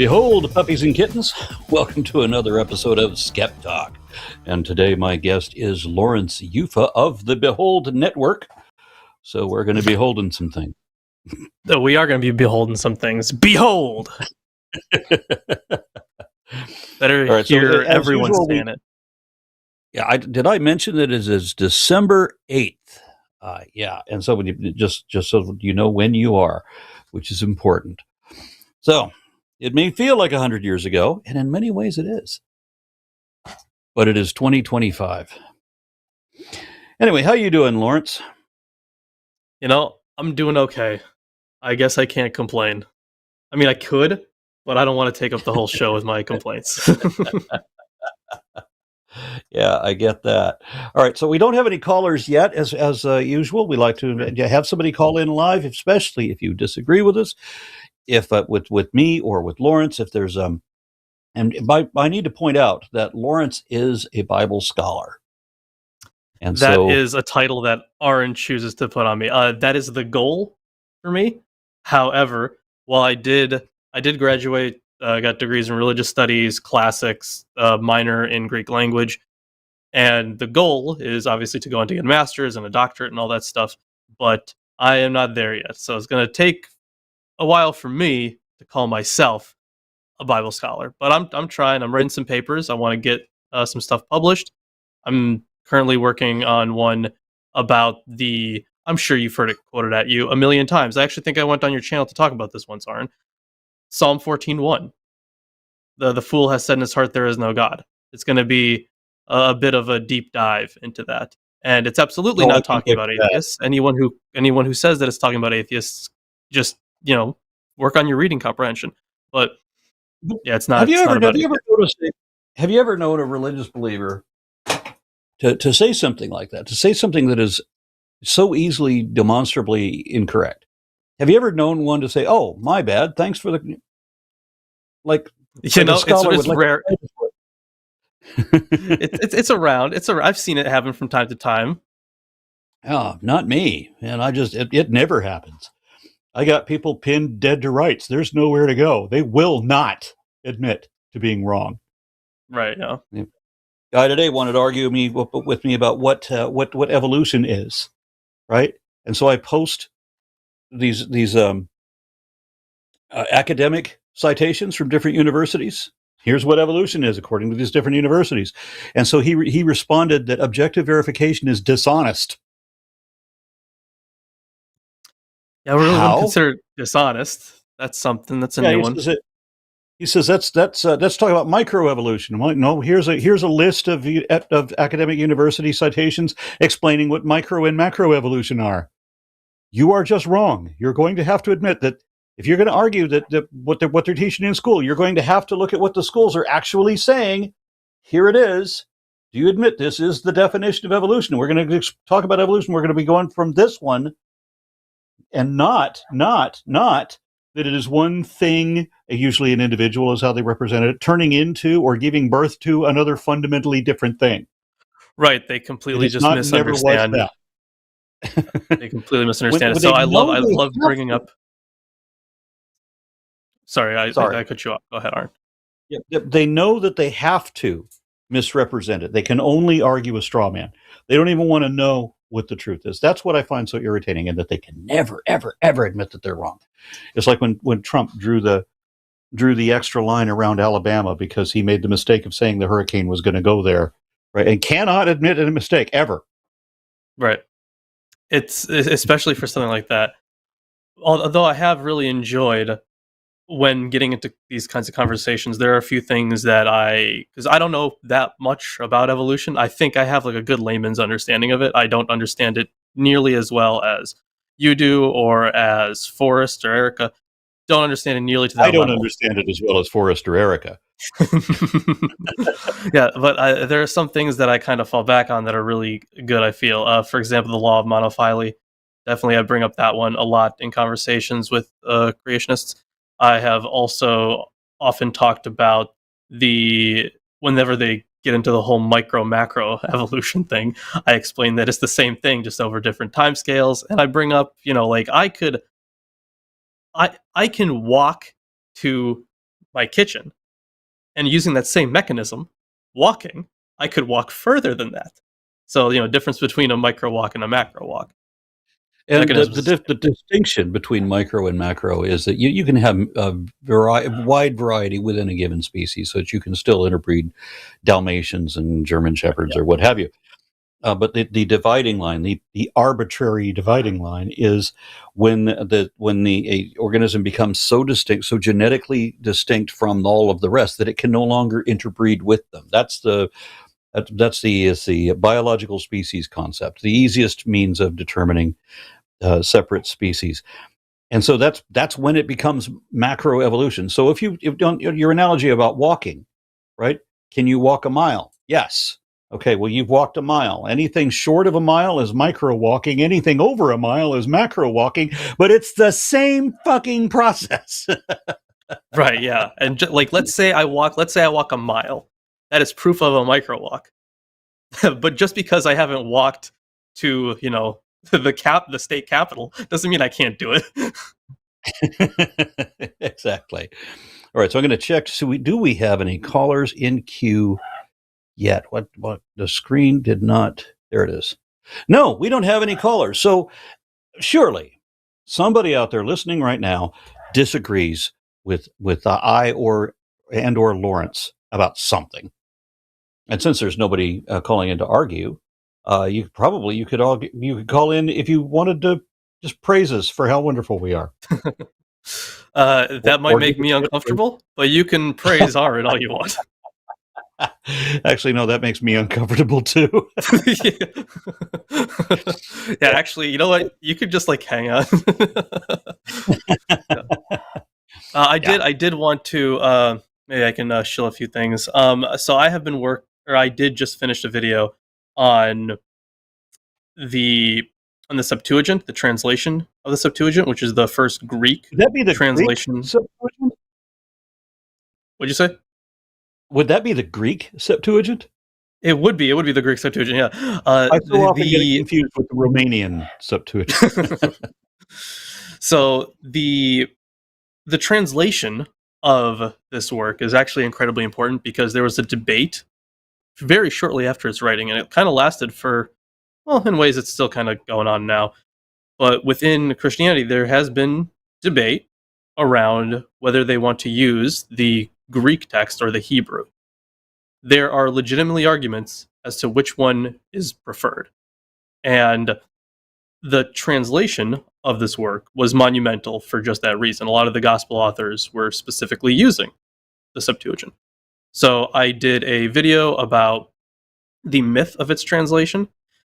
Behold, puppies and kittens, welcome to another episode of SkepTalk. And today my guest is Lorence Yufa of the Behold Network. So we're going to be holding some things. We are going to be beholding some things. Behold! Better right, hear everyone saying it. Yeah, did I mention that it is December 8th? Yeah, and so when you, just so you know when you are, which is important. So it may feel like 100 years ago, and in many ways it is. But it is 2025. Anyway, how you doing, Lorence? You know, I'm doing okay. I guess I can't complain. I mean, I could, but I don't want to take up the whole show with my complaints. Yeah, I get that. All right, so we don't have any callers yet, as usual. We like to have somebody call in live, especially if you disagree with us, if with me or with Lorence. If there's and I need to point out that Lorence is a Bible scholar, and that so is a title that Aron chooses to put on me. That is the goal for me. However, while I did graduate, got degrees in religious studies, classics, minor in Greek language, and the goal is obviously to go on to get a master's and a doctorate and all that stuff. But I am not there yet, so it's going to take a while for me to call myself a Bible scholar. But I'm trying. I'm writing some papers. I want to get some stuff published. I'm currently working on one about the. I'm sure you've heard it quoted at you a million times. I actually think I went on your channel to talk about this once, Aron. Psalm 14:1. The fool has said in his heart there is no God. It's going to be a bit of a deep dive into that, and it's absolutely not talking about atheists. Anyone who says that it's talking about atheists, just work on your reading comprehension. But yeah, it's not. Have you ever known a religious believer to say something like that? To say something that is so easily demonstrably incorrect? Have you ever known one to say, "Oh, my bad. Thanks for the like"? It's rare. It's around. I've seen it happen from time to time. Oh, not me. And it never happens. I got people pinned dead to rights. There's nowhere to go. They will not admit to being wrong. Right. Yeah. Guy today wanted to argue with me about what evolution is, right? And so I post these academic citations from different universities. Here's what evolution is according to these different universities. And so he responded that objective verification is dishonest. Yeah, we really wouldn't consider it dishonest. That's something. That's a new one. He says let's talk about microevolution. No, here's a list of academic university citations explaining what micro and macroevolution are. You are just wrong. You're going to have to admit that if you're going to argue that what they're teaching in school, you're going to have to look at what the schools are actually saying. Here it is. Do you admit this is the definition of evolution? We're going to talk about evolution. We're going to be going from this one, and not that it is one thing, usually an individual is how they represent it, turning into or giving birth to another fundamentally different thing. Right. They completely just misunderstand. They completely misunderstand it. So I love bringing up. Sorry, I cut you off. Go ahead, Aron. Yeah, they know that they have to misrepresent it. They can only argue a straw man. They don't even want to know what the truth is. That's what I find so irritating, and that they can never, ever, ever admit that they're wrong. It's like when Trump drew the extra line around Alabama because he made the mistake of saying the hurricane was going to go there, right? And cannot admit a mistake ever. Right. It's especially for something like that. Although I have really enjoyed when getting into these kinds of conversations, there are a few things that because I don't know that much about evolution. I think I have like a good layman's understanding of it. I don't understand it nearly as well as you do, or as Forrest or Erica. Don't understand it nearly to that level. I don't understand it as well as Forrest or Erica. Yeah, but there are some things that I kind of fall back on that are really good, I feel. For example, the law of monophily. Definitely I bring up that one a lot in conversations with creationists. I have also often talked about whenever they get into the whole micro-macro evolution thing, I explain that it's the same thing, just over different timescales. And I bring up, like I can walk to my kitchen. And using that same mechanism, walking, I could walk further than that. So, difference between a micro walk and a macro walk. And Mechanism is the distinction between micro and macro is that you can have a wide variety within a given species, so that you can still interbreed Dalmatians and German Shepherds or what have you. But the dividing line, the arbitrary dividing line, is when the organism becomes so distinct, so genetically distinct from all of the rest, that it can no longer interbreed with them. That's the biological species concept, the easiest means of determining separate species. And so that's when it becomes macroevolution. So if your analogy about walking, right? Can you walk a mile? Yes. Okay, well, you've walked a mile. Anything short of a mile is micro walking. Anything over a mile is macro walking, but it's the same fucking process. right, yeah. And let's say I walk a mile. That is proof of a micro walk. But just because I haven't walked to, the state capital doesn't mean I can't do it. Exactly. All right, so I'm going to check. So do we have any callers in queue yet? What the screen did not. There it is. No, we don't have any callers. So surely somebody out there listening right now disagrees with I or Lorence about something. And since there's nobody calling in to argue, you could call in if you wanted to just praise us for how wonderful we are. That might make me uncomfortable, but you can praise Aron all you want. Actually, no, that makes me uncomfortable too. Yeah, actually, you know what? You could just hang on. I did want to. Maybe I can shill a few things. So I did just finish a video on the Septuagint, the translation of the Septuagint, which is the first Greek Would that be the translation. Greek Septuagint? What'd you say? Would that be the Greek Septuagint? It would be the Greek Septuagint. Yeah. I so often get confused with the Romanian Septuagint. So the translation of this work is actually incredibly important, because there was a debate very shortly after its writing, and it kind of lasted for, well, in ways it's still kind of going on now. But within Christianity, there has been debate around whether they want to use the Greek text or the Hebrew. There are legitimately arguments as to which one is preferred. And the translation of this work was monumental for just that reason. A lot of the gospel authors were specifically using the Septuagint. So I did a video about the myth of its translation,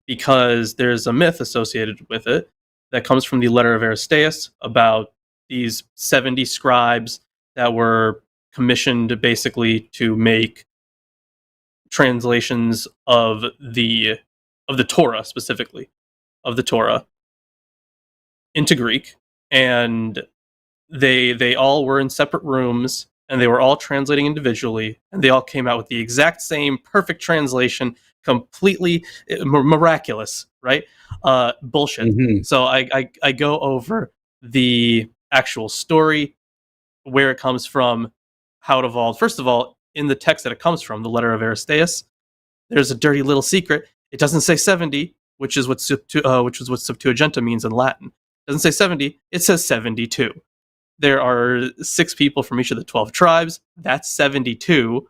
because there's a myth associated with it that comes from the letter of Aristeas about these 70 scribes that were commissioned basically to make translations of the Torah, specifically of the Torah, into Greek, and they all were in separate rooms, and they were all translating individually, and they all came out with the exact same perfect translation, completely miraculous, right? Bullshit. Mm-hmm. So I go over the actual story, where it comes from, how it evolved. First of all, in the text that it comes from, the letter of Aristeas, there's a dirty little secret. It doesn't say 70, which is what Septuaginta means in Latin. It doesn't say 70, it says 72. There are 6 people from each of the 12 tribes. That's 72,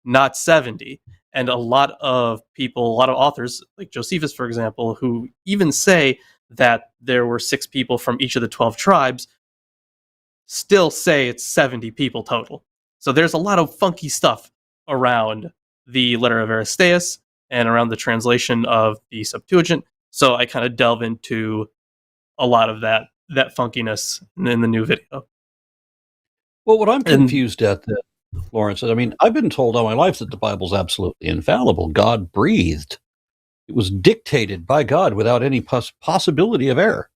not 70. And a lot of people, a lot of authors, like Josephus, for example, who even say that there were 6 people from each of the 12 tribes, still say it's 70 people total. So there's a lot of funky stuff around the letter of Aristeas and around the translation of the Septuagint. So I kind of delve into a lot of that funkiness in the new video. Well, what I'm confused at, Lorence, I mean, I've been told all my life that the Bible's absolutely infallible. God breathed. It was dictated by God without any possibility of error.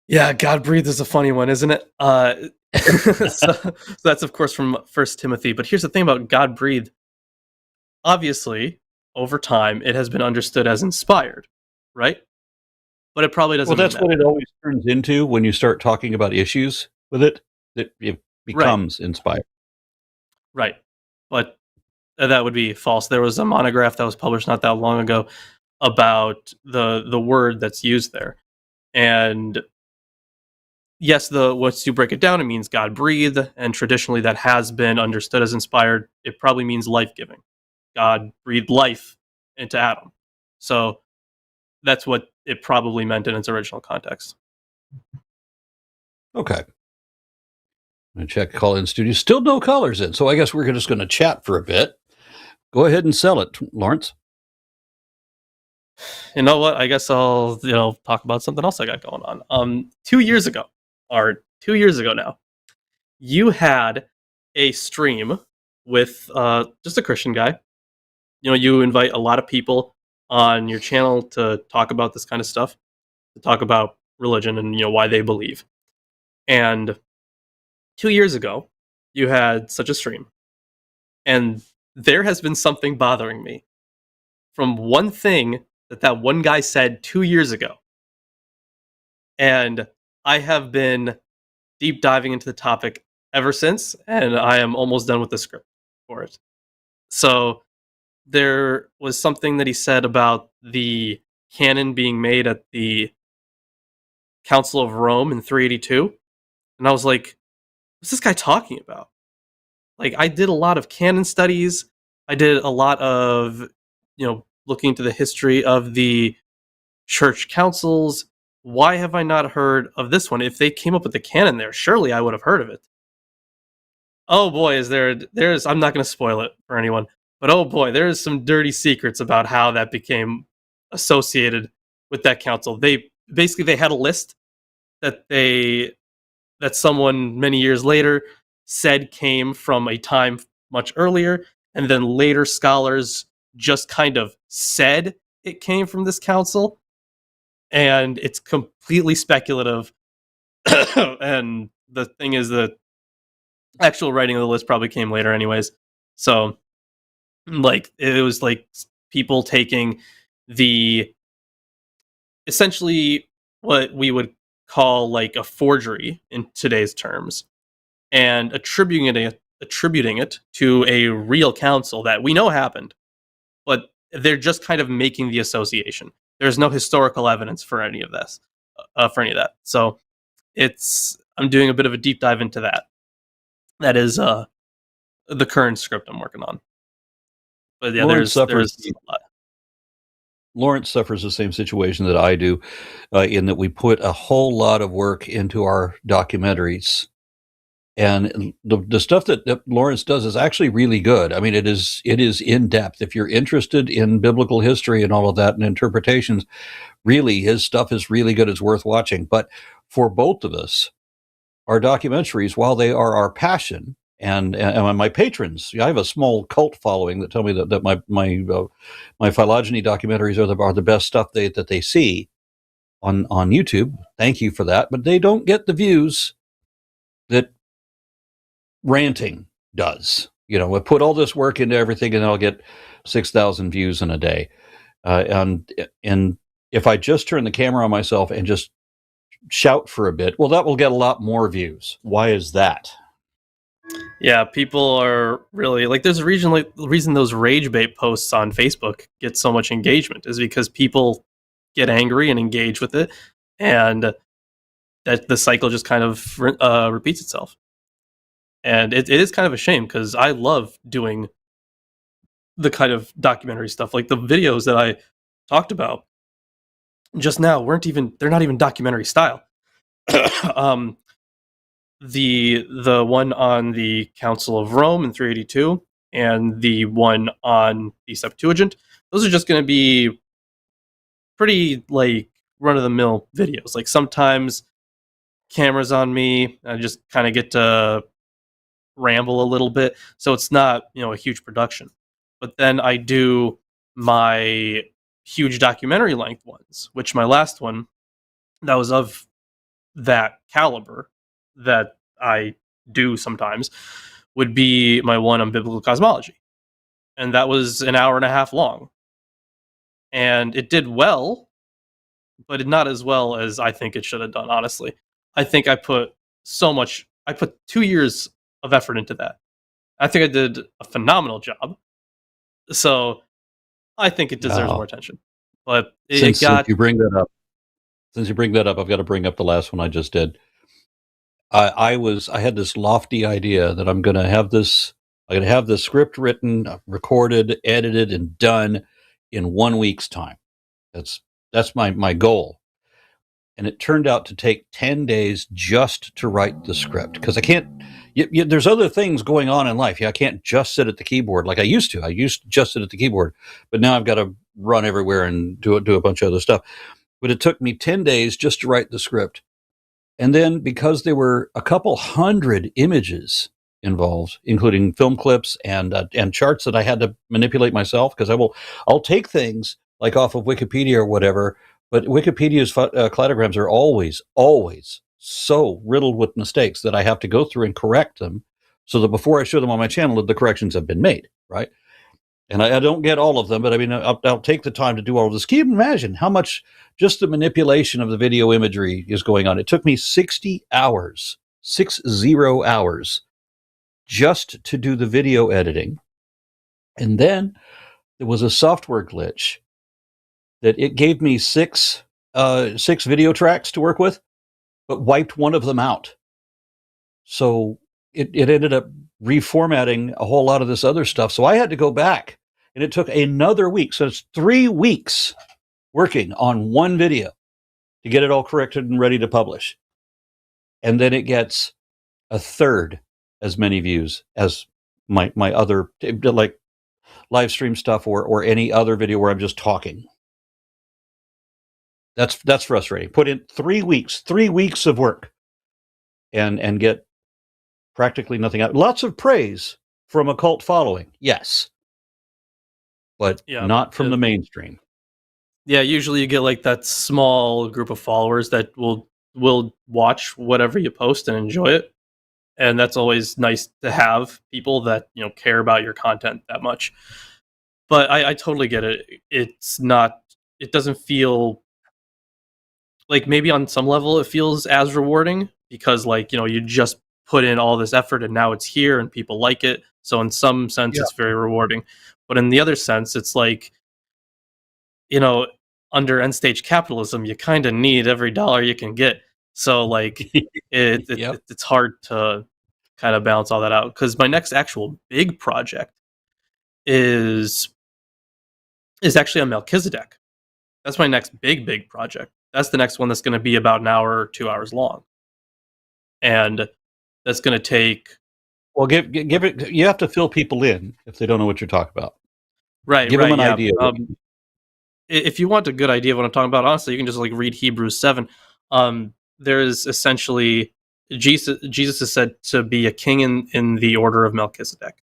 Yeah, God breathed is a funny one, isn't it? So that's, of course, from 1 Timothy. But here's the thing about God breathed. Obviously, over time, it has been understood as inspired, right? But it probably doesn't. Well, that's what it always turns into when you start talking about issues with it. That if becomes inspired. Right. But that would be false. There was a monograph that was published not that long ago about the word that's used there. And yes, once you break it down, it means God breathed, and traditionally that has been understood as inspired. It probably means life giving. God breathed life into Adam. So that's what it probably meant in its original context. Okay. I'm going to check call in studio. Still no callers in, so I guess we're just going to chat for a bit. Go ahead and sell it, Lorence. You know what? I guess I'll talk about something else I got going on. 2 years ago, or 2 years ago now, you had a stream with just a Christian guy. You invite a lot of people on your channel to talk about this kind of stuff, to talk about religion and why they believe. And 2 years ago, you had such a stream, and there has been something bothering me from one thing that one guy said 2 years ago. And I have been deep diving into the topic ever since, and I am almost done with the script for it. So there was something that he said about the canon being made at the Council of Rome in 382. And I was like, what's this guy talking about? Like, I did a lot of canon studies. I did a lot of, looking into the history of the church councils. Why have I not heard of this one? If they came up with the canon there, surely I would have heard of it. Oh boy, there's I'm not going to spoil it for anyone, but oh boy, there's some dirty secrets about how that became associated with that council. They had a list that someone many years later said came from a time much earlier, and then later scholars just kind of said it came from this council, and it's completely speculative. And the thing is, the actual writing of the list probably came later anyways. So like, it was like people taking the essentially what we would call like a forgery in today's terms, and attributing it to a real council that we know happened, but they're just kind of making the association. There's no historical evidence for any of this, that. So I'm doing a bit of a deep dive into that. That is the current script I'm working on. But yeah, Lorence there's a lot. Lorence suffers the same situation that I do, in that we put a whole lot of work into our documentaries. And the stuff that Lorence does is actually really good. I mean, it is in depth. If you're interested in biblical history and all of that and interpretations, really, his stuff is really good. It's worth watching. But for both of us, our documentaries, while they are our passion, and my patrons, I have a small cult following that tell me that my phylogeny documentaries are the best stuff that they see on YouTube. Thank you for that. But they don't get the views that ranting does. I put all this work into everything, and I'll get 6,000 views in a day. And if I just turn the camera on myself and just shout for a bit, well, that will get a lot more views. Why is that? Yeah, people are really like, there's a reason those rage bait posts on Facebook get so much engagement is because people get angry and engage with it, and that the cycle just kind of repeats itself. And it is kind of a shame, because I love doing the kind of documentary stuff. Like the videos that I talked about just now they're not even documentary style. The one on the Council of Rome in 382 and the one on the Septuagint, those are just going to be pretty like run-of-the-mill videos. Like, sometimes cameras on me, I just kind of get to ramble a little bit, so it's not a huge production. But then I do my huge documentary length ones, which my last one that was of that caliber that I do sometimes would be my one on biblical cosmology, and that was an hour and a half long, and it did well, but not as well as I think it should have done. Honestly, I think I put 2 years of effort into that. I think I did a phenomenal job. So I think it deserves more Wow. attention. But it Since got you bring that up, I've got to bring up the last one I just did. I had this lofty idea that I'm going to have the script written, recorded, edited, and done in 1 week's time. That's my goal. And it turned out to take 10 days just to write the script because I can't. There's other things going on in life. I can't just sit at the keyboard like I used to. I used to just sit at the keyboard, but now I've got to run everywhere and do a bunch of other stuff. But it took me 10 days just to write the script. And then because there were a couple hundred images involved, including film clips and charts that I had to manipulate myself, because I'll take things like off of Wikipedia or whatever, but Wikipedia's cladograms are always so riddled with mistakes that I have to go through and correct them, so that before I show them on my channel, the corrections have been made, right? And I don't get all of them, but I mean, I'll take the time to do all of this. Can you imagine how much just the manipulation of the video imagery is going on? It took me 60 hours, 60 hours, just to do the video editing. And then there was a software glitch that it gave me six video tracks to work with, but wiped one of them out. So it ended up reformatting a whole lot of this other stuff. So I had to go back, and it took another week. So it's 3 weeks working on one video to get it all corrected and ready to publish. And then it gets a third as many views as my other, like, live stream stuff or any other video where I'm just talking. That's frustrating. Put in 3 weeks of work and get practically nothing out. Lots of praise from a cult following, yes, but not from the mainstream. Yeah, usually you get like that small group of followers that will watch whatever you post and enjoy it, and that's always nice to have people that care about your content that much. But I totally get it. It's not. It doesn't feel like, maybe on some level it feels as rewarding because you just put in all this effort and now it's here and people like it. So in some sense, it's very rewarding. But in the other sense, it's like, under end stage capitalism, you kind of need every dollar you can get. So like it's hard to kind of balance all that out. Because my next actual big project is actually on Melchizedek. That's my next big project. That's the next one that's going to be about an hour or 2 hours long. And that's going to take... Well, give it. You have to fill people in if they don't know what you're talking about. Right. Give them an idea. If you want a good idea of what I'm talking about, honestly, you can just read Hebrews 7. There is essentially Jesus is said to be a king in the order of Melchizedek,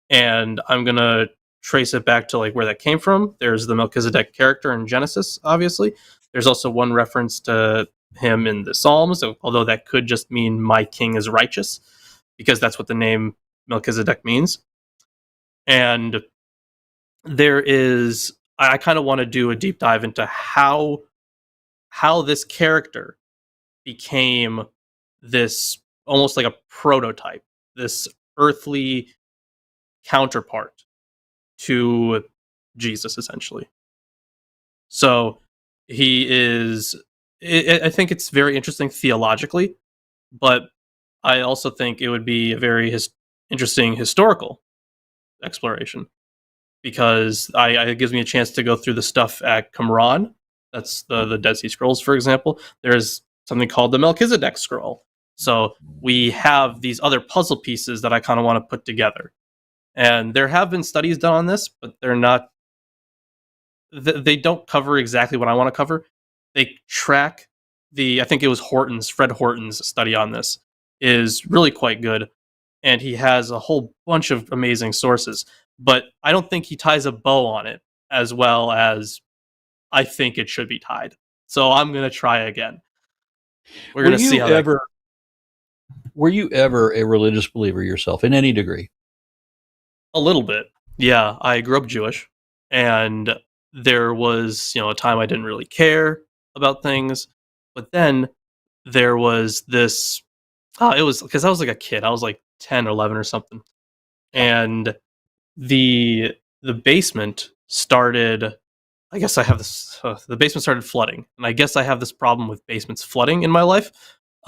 and I'm gonna trace it back to where that came from. There's the Melchizedek character in Genesis, obviously. There's also one reference to him in the Psalms, although that could just mean my king is righteous, because that's what the name Melchizedek means. And I kind of want to do a deep dive into how this character became this almost like a prototype, this earthly counterpart to Jesus, essentially. So he is... I think it's very interesting theologically, but I also think it would be a very interesting historical exploration, because it gives me a chance to go through the stuff at Qumran. That's the Dead Sea Scrolls, for example. There's something called the Melchizedek Scroll. So we have these other puzzle pieces that I kind of want to put together. And there have been studies done on this, but they're not... They don't cover exactly what I want to cover. They track I think it was Fred Horton's study on this is really quite good. And he has a whole bunch of amazing sources. But I don't think he ties a bow on it as well as I think it should be tied. So I'm going to try again. We're going to see how Were you ever a religious believer yourself, in any degree? A little bit. Yeah, I grew up Jewish, and there was, a time I didn't really care about things. But then there was this... it was because I was like a kid. I was like 10 or 11 or something. And the basement started, I guess I have this, the basement started flooding. And I guess I have this problem with basements flooding in my life.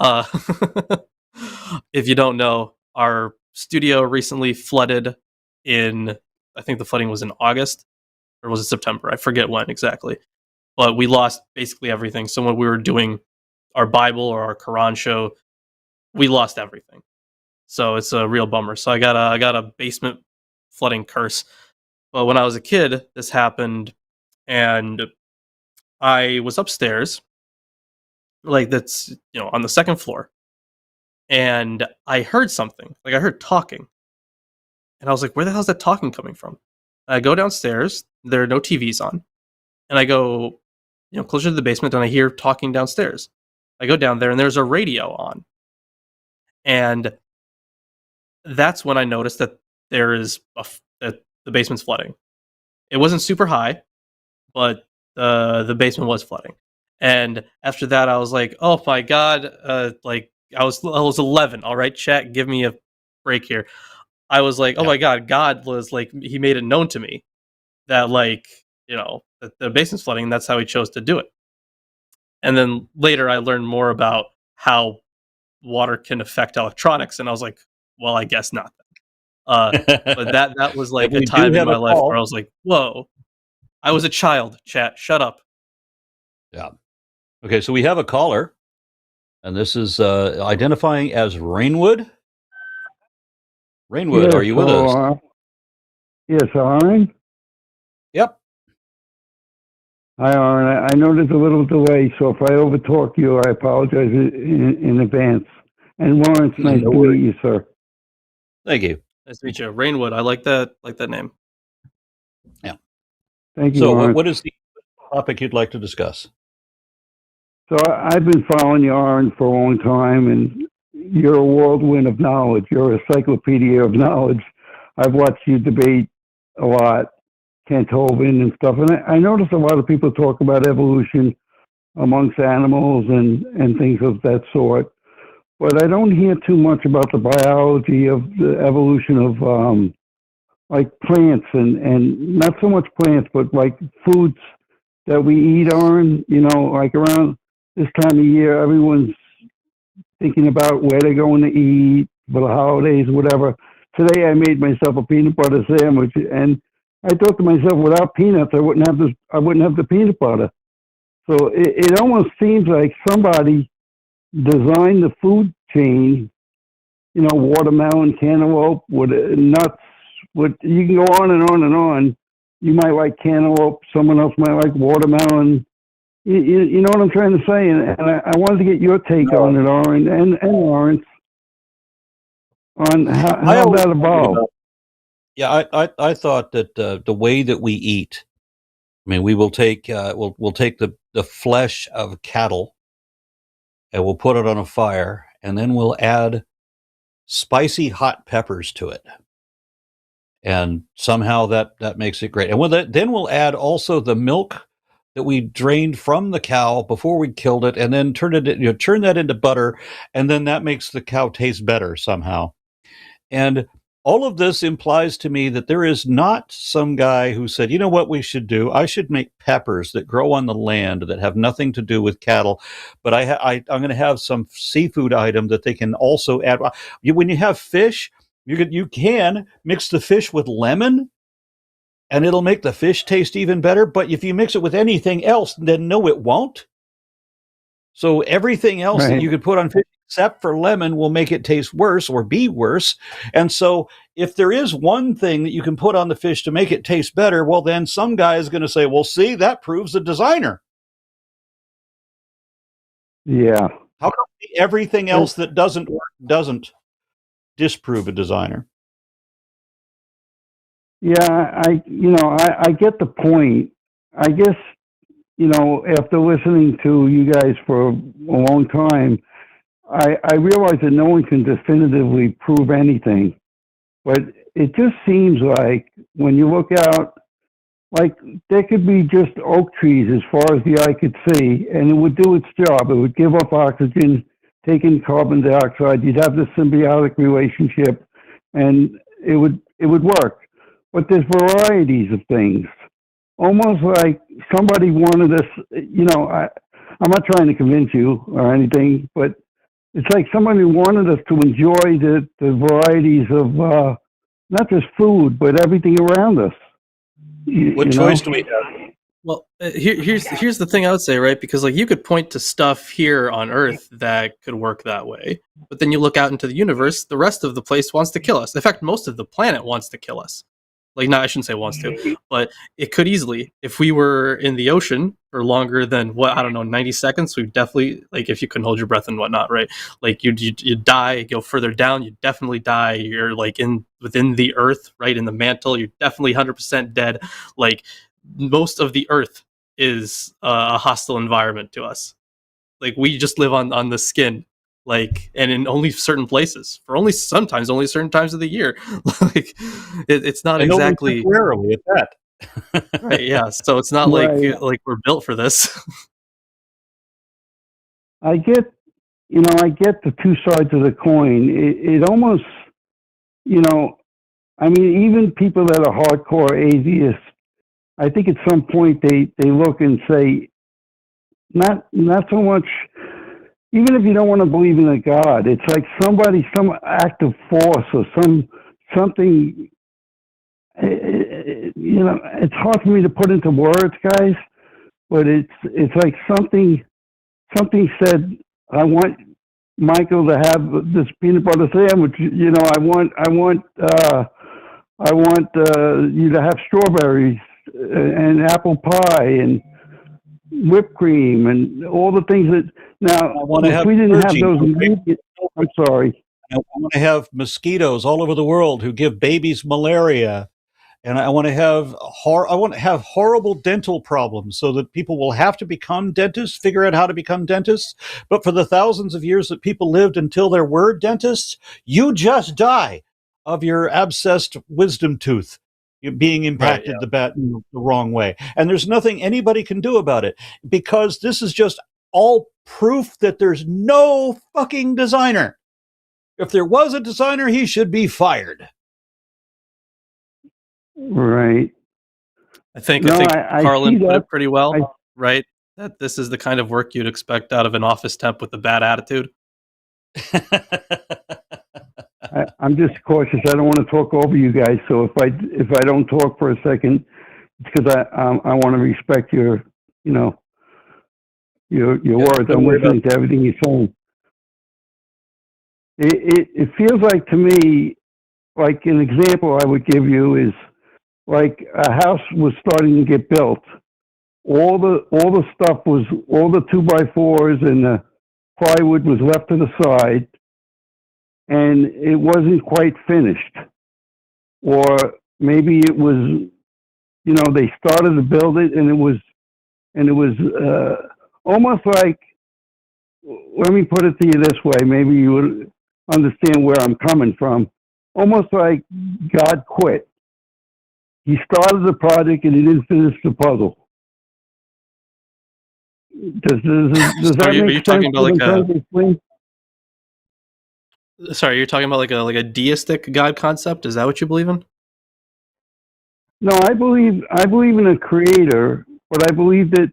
Uh, if you don't know, our studio recently flooded in, I think the flooding was in August, or was it September? I forget when exactly. But we lost basically everything. So when we were doing our Bible or our Quran show, we lost everything. So it's a real bummer. So I got a basement flooding curse. But when I was a kid, this happened, and I was upstairs, like that's on the second floor, and I heard something. Like I heard talking, and I was like, "Where the hell is that talking coming from?" And I go downstairs. There are no TVs on, and I go, closer to the basement, and I hear talking downstairs. I go down there, and there's a radio on, and that's when I noticed that there is that the basement's flooding. It wasn't super high, but the basement was flooding. And after that, I was like, "Oh my god!" Like I was 11. All right, chat, give me a break here. I was like, "Oh my god!" God was like, He made it known to me that that the basement's flooding. And that's how He chose to do it. And then later, I learned more about how water can affect electronics, and I was like, "Well, I guess not." But that was like a time in my life where I was like, "Whoa!" I was a child. Chat, shut up. Yeah. Okay, so we have a caller, and this is identifying as Rainwood. Rainwood, yes, are you with us? Yes, Aron. Yep. Hi, Aron. I know there's a little delay, so if I overtalk you, I apologize in advance. And Lorence, nice to meet you, sir. Thank you. Nice to meet you, Rainwood. I like that name. Yeah. Thank you. So, what is the topic you'd like to discuss? So I've been following you, Aron, for a long time, and you're a whirlwind of knowledge. You're a encyclopedia of knowledge. I've watched you debate a lot, Kent Hovind and stuff, and I notice a lot of people talk about evolution amongst animals and things of that sort, but I don't hear too much about the biology of the evolution of like plants and not so much plants, but like foods that we eat, Aron. Like around this time of year, everyone's thinking about where they're going to eat for the holidays, whatever. Today, I made myself a peanut butter sandwich, and I thought to myself, without peanuts, I wouldn't have the peanut butter. So it almost seems like somebody designed the food chain. Watermelon, cantaloupe, with nuts. With you can go on and on and on. You might like cantaloupe. Someone else might like watermelon. You know what I'm trying to say, and I wanted to get your take on it, Aron, and Lorence, on how that evolved. Yeah, I thought that the way that we eat, I mean, we will take we'll take the flesh of cattle, and we'll put it on a fire, and then we'll add spicy hot peppers to it, and somehow that makes it great. And then we'll add also the milk that we drained from the cow before we killed it, and then turn that into butter, and then that makes the cow taste better somehow. And all of this implies to me that there is not some guy who said, you know what we should do? I should make peppers that grow on the land that have nothing to do with cattle, but I'm going to have some seafood item that they can also add. When you have fish, you can mix the fish with lemon, and it'll make the fish taste even better. But if you mix it with anything else, then no, it won't. So everything else that you could put on fish except for lemon will make it taste worse or be worse. And so if there is one thing that you can put on the fish to make it taste better, well, then some guy is going to say, well, see, that proves the designer. Yeah. How come everything else that doesn't work doesn't disprove a designer? Yeah, I get the point. I guess, after listening to you guys for a long time, I realize that no one can definitively prove anything. But it just seems like when you look out, like there could be just oak trees as far as the eye could see, and it would do its job. It would give up oxygen take in carbon dioxide. You'd have this symbiotic relationship, and it would work. But there's varieties of things. Almost like somebody wanted us, I'm not trying to convince you or anything, but it's like somebody wanted us to enjoy the varieties of not just food, but everything around us. What choice do we have? Well, here's the thing I would say, right? Because like you could point to stuff here on Earth that could work that way, but then you look out into the universe, the rest of the place wants to kill us. In fact, most of the planet wants to kill us. Like, no, I shouldn't say wants to, but it could easily. If we were in the ocean for longer than 90 seconds, we definitely, like, if you couldn't hold your breath and whatnot, right? Like you die, go further down, you definitely die. You're like within the Earth, right in the mantle. You're definitely 100% dead. Like most of the Earth is a hostile environment to us. Like we just live on the skin. Like, and in only certain places for only certain times of the year. Like it's not exactly temporarily at that. right. Yeah. So it's not Right. like we're built for this. I get the two sides of the coin. It almost, even people that are hardcore atheists, I think at some point they look and say, not so much. Even if you don't want to believe in a God, it's like some active force or something. It's hard for me to put into words, guys. But it's like something said, I want Michael to have this peanut butter sandwich. I want you to have strawberries and apple pie and whipped cream and all the things that now if we didn't have those ingredients, I'm sorry. I want to have mosquitoes all over the world who give babies malaria, and I want to have horrible dental problems so that people will have to become dentists, figure out how to become dentists. But for the thousands of years that people lived until there were dentists, you just die of your abscessed wisdom tooth being impacted the wrong way. And there's nothing anybody can do about it, because this is just all proof that there's no fucking designer. If there was a designer, he should be fired. Right. I think Carlin put it pretty well, right? That this is the kind of work you'd expect out of an office temp with a bad attitude. I'm just cautious. I don't want to talk over you guys. So if I don't talk for a second, it's because I want to respect your words. I'm listening to everything you're saying. It feels like to me, like an example I would give you is like a house was starting to get built. All the stuff was, all the 2x4s and the plywood was left to the side, and it wasn't quite finished. Or maybe it was, they started to build it and it was almost like, let me put it to you this way, maybe you would understand where I'm coming from. Almost like God quit. He started the project and he didn't finish the puzzle. Does that make sense? Sorry, you're talking about like a deistic God concept? Is that what you believe in? No, I believe in a creator, but I believe that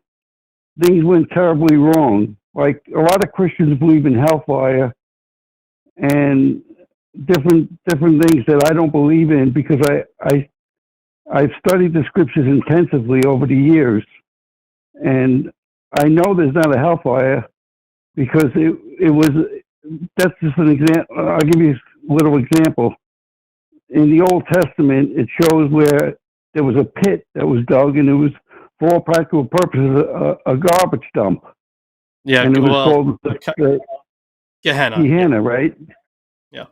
things went terribly wrong. Like a lot of Christians believe in hellfire and different things that I don't believe in, because I've studied the scriptures intensively over the years, and I know there's not a hellfire, because it was. That's just an example. I'll give you a little example. In the Old Testament, it shows where there was a pit that was dug, and it was, for all practical purposes, a garbage dump. Yeah, and it was called Gehenna. Gehenna, right? Yeah.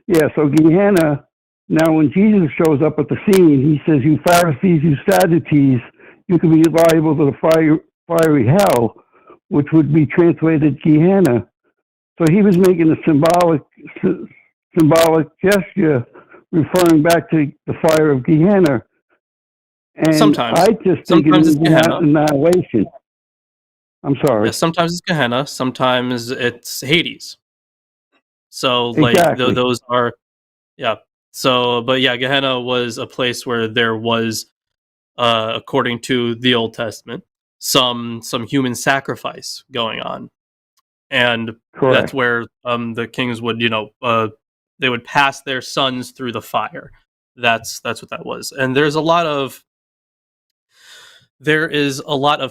Yeah. So Gehenna. Now, when Jesus shows up at the scene, he says, "You Pharisees, you Sadducees, you can be liable to the fiery hell," which would be translated Gehenna. So he was making a symbolic gesture, referring back to the fire of Gehenna. And sometimes I just think it is annihilation. I'm sorry. Yeah, sometimes it's Gehenna, sometimes it's Hades. So like Exactly. those are, yeah. So but yeah, Gehenna was a place where there was, according to the Old Testament, some human sacrifice going on, and that's Correct. where the kings would, they would pass their sons through the fire. That's what that was. And there is a lot of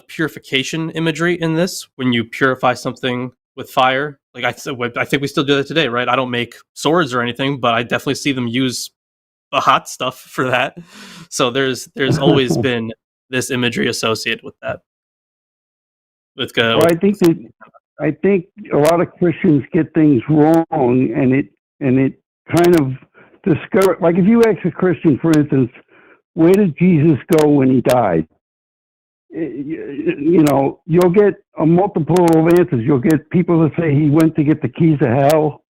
purification imagery in this. When you purify something with fire, like I think we still do that today, right? I don't make swords or anything, but I definitely see them use the hot stuff for that. So there's always been this imagery associated with that. Well, I think a lot of Christians get things wrong, and it kind of discourage. Like if you ask a Christian, for instance, where did Jesus go when he died? You'll get a multiple of answers. You'll get people that say he went to get the keys of hell.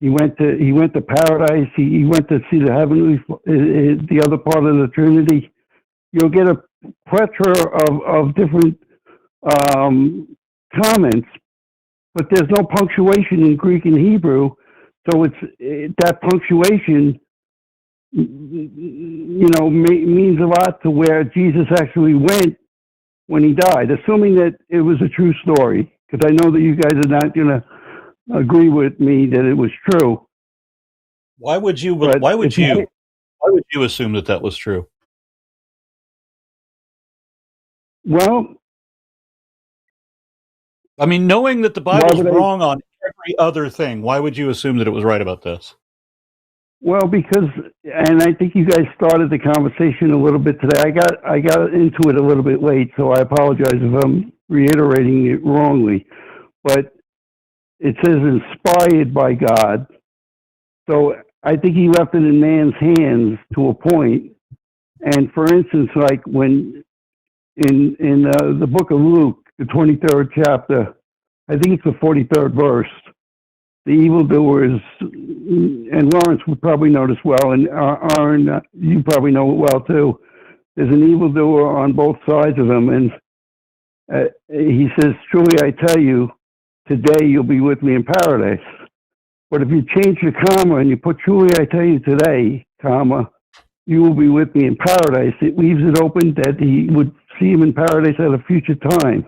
He went to paradise. He went to see the heavenly, the other part of the Trinity. You'll get a plethora of different comments, but there's no punctuation in Greek and Hebrew, so that punctuation, means a lot to where Jesus actually went when he died, assuming that it was a true story, because I know that you guys are not going to agree with me that it was true. Why would you assume that was true? Well, I mean, knowing that the Bible's wrong on every other thing, why would you assume that it was right about this? Well, because, and I think you guys started the conversation a little bit today. I got into it a little bit late, so I apologize if I'm reiterating it wrongly. But it says inspired by God. So I think he left it in man's hands to a point. And for instance, like when in the book of Luke, the 23rd chapter, I think it's the 43rd verse, the evildoers, and Lorence would probably know this well, and Aron, you probably know it well too. There's an evildoer on both sides of him, and he says, "Truly I tell you, today you'll be with me in paradise." But if you change the comma and you put "Truly I tell you today, comma, you will be with me in paradise," it leaves it open that he would see him in paradise at a future time.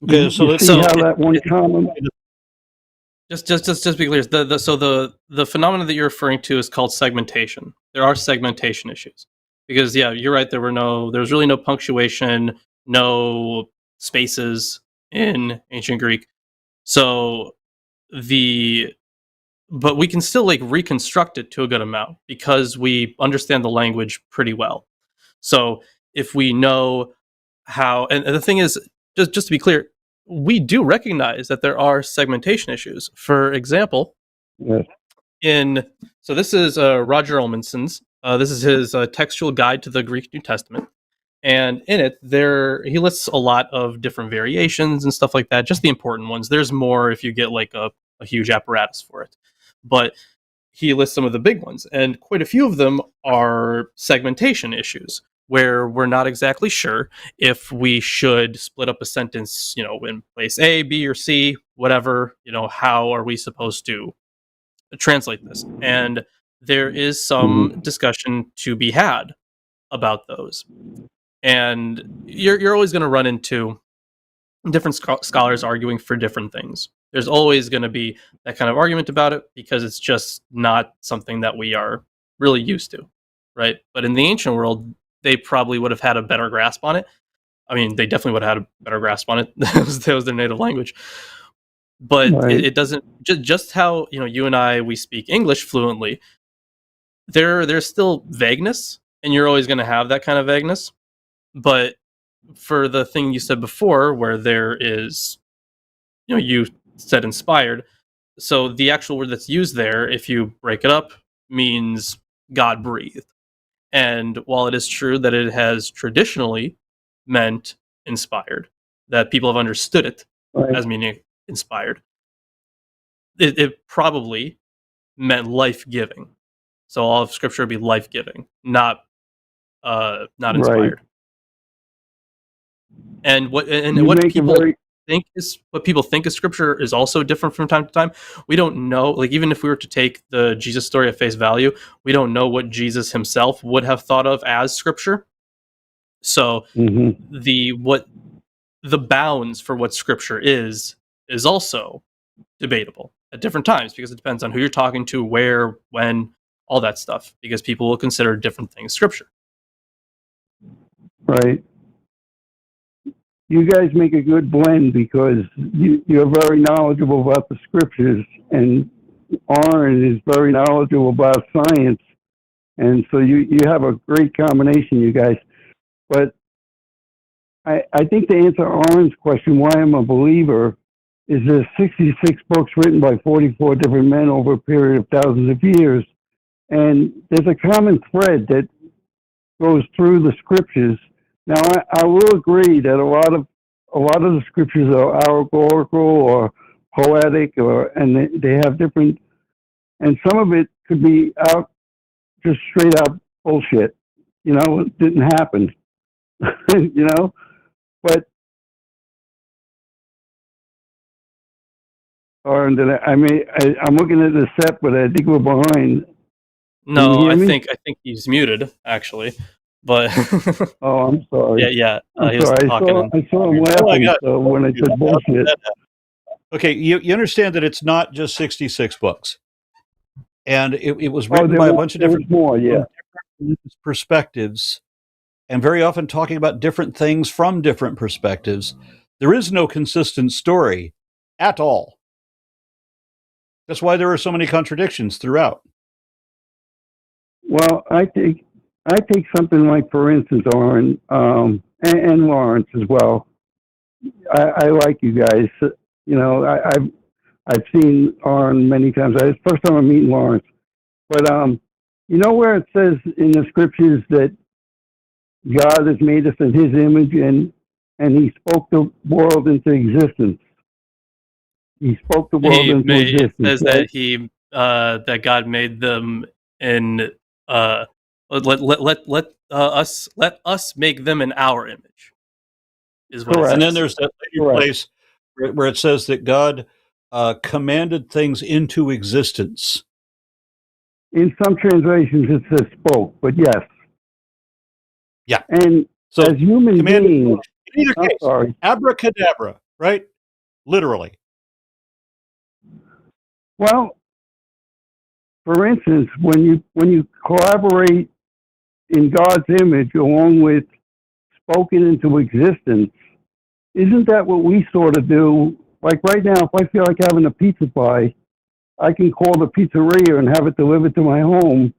Okay, so let's see how that one comma. Just to be clear, the phenomenon that you're referring to is called segmentation. There are segmentation issues because you're right. There's really no punctuation, no spaces in ancient Greek. So but we can still like reconstruct it to a good amount because we understand the language pretty well. So if we know how, and the thing is, just to be clear, we do recognize that there are segmentation issues. For example, yes. So this is Roger Elmanson's. This is his textual guide to the Greek New Testament, and in it, he lists a lot of different variations and stuff like that. Just the important ones. There's more if you get like a huge apparatus for it, but he lists some of the big ones, and quite a few of them are segmentation issues, where we're not exactly sure if we should split up a sentence, in place A, B, or C, whatever, how are we supposed to translate this? And there is some discussion to be had about those. And you're always going to run into different scholars arguing for different things. There's always going to be that kind of argument about it because it's just not something that we are really used to, right? But in the ancient world, they probably would have had a better grasp on it. I mean, they definitely would have had a better grasp on it. That was their native language. But right. it doesn't, just how, you and I, we speak English fluently, there's still vagueness, and you're always going to have that kind of vagueness. But for the thing you said before, where there is, you said inspired, so the actual word that's used there, if you break it up, means God breathed. And while it is true that it has traditionally meant inspired, that people have understood it Right. as meaning inspired, it probably meant life-giving. So all of Scripture would be life-giving, not inspired. Right. And what You what make people think is scripture is also different from time to time. We don't know, like, even if we were to take the Jesus story at face value, we don't know what Jesus himself would have thought of as scripture. So the bounds for what scripture is also debatable at different times, because it depends on who you're talking to, where, when, all that stuff, because people will consider different things scripture. Right. You guys make a good blend because you're very knowledgeable about the scriptures, and Aron is very knowledgeable about science. And so you have a great combination, you guys. But I think to answer Aron's question, why I'm a believer, is there's 66 books written by 44 different men over a period of thousands of years. And there's a common thread that goes through the scriptures. Now, I will agree that a lot of the scriptures are allegorical or poetic, and they have different, and some of it could be just straight out bullshit. You know, it didn't happen. You know, but I'm looking at the set, but I think we're behind. No, I think he's muted actually. But oh, I'm sorry. Yeah. He was talking. I saw him laughing when I said bullshit. Okay, you understand that it's not just 66 books, and it was written by a bunch of different perspectives, and very often talking about different things from different perspectives. There is no consistent story at all. That's why there are so many contradictions throughout. Well, I take something like, for instance, Aron, and Lorence as well. I like you guys. You know, I've seen Aron many times. It's the first time I'm meeting Lorence. But you know where it says in the scriptures that God has made us in His image, and He spoke the world into existence. He spoke the world into existence. It says that that God made them in. Let us make them in our image. Is what. And then there's that later place where it says that God commanded things into existence. In some translations, it says spoke, but yes. Yeah. And so as human beings, in either case, abracadabra, right? Literally. Well, for instance, when you collaborate in God's image along with spoken into existence, isn't that what we sort of do? Like right now, if I feel like having a pizza pie, I can call the pizzeria and have it delivered to my home.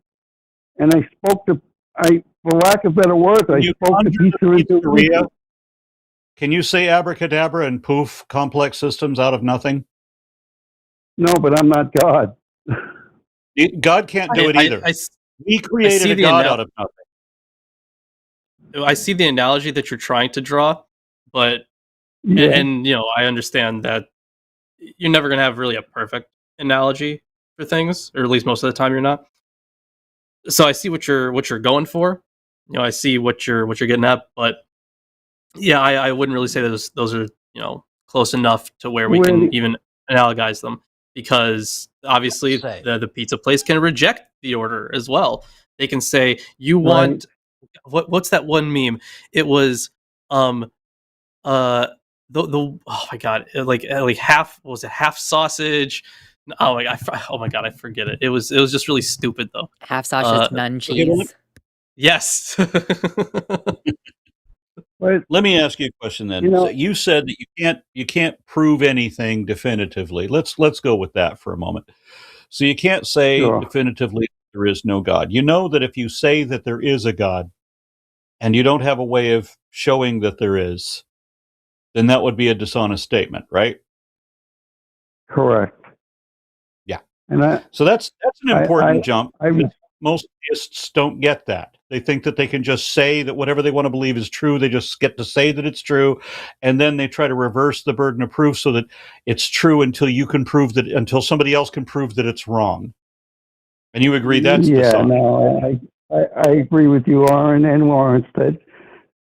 And for lack of better words, I spoke the pizza into pizzeria. Can you say abracadabra and poof complex systems out of nothing? No, but I'm not God. God can't do it either. He created a God out of nothing. I see the analogy that you're trying to draw, but and you know, I understand that you're never going to have really a perfect analogy for things, or at least most of the time you're not. So I see what you're going for. You know, I see what you're getting at, but yeah, I wouldn't really say those are, you know, close enough to where we can even analogize them, because obviously the pizza place can reject the order as well. They can say, you want what's that one meme? It was the oh my god, like half, what was it, half sausage? Oh my god, I forget it. It was just really stupid though. Half sausage, none cheese. Yes. Let me ask you a question then. So you said that you can't prove anything definitively. Let's go with that for a moment. So you can't say definitively there is no God. You know that if you say that there is a God and you don't have a way of showing that there is, then that would be a dishonest statement, right? Correct. Yeah. And so that's an important jump. Most theists don't get that. They think that they can just say that whatever they want to believe is true. They just get to say that it's true, and then they try to reverse the burden of proof so that it's true until somebody else can prove that it's wrong. And you agree that's dishonest? No, I agree with you, Aron and Lorence, that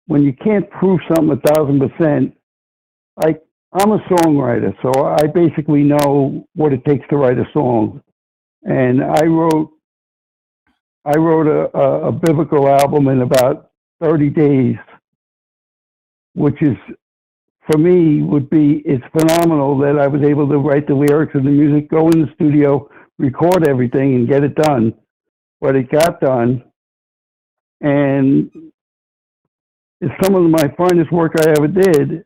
when you can't prove something 1,000%, like I'm a songwriter, so I basically know what it takes to write a song. And I wrote a biblical album in about 30 days, which is, for me, it's phenomenal that I was able to write the lyrics and the music, go in the studio, record everything, and get it done. But it got done, and it's some of my finest work I ever did.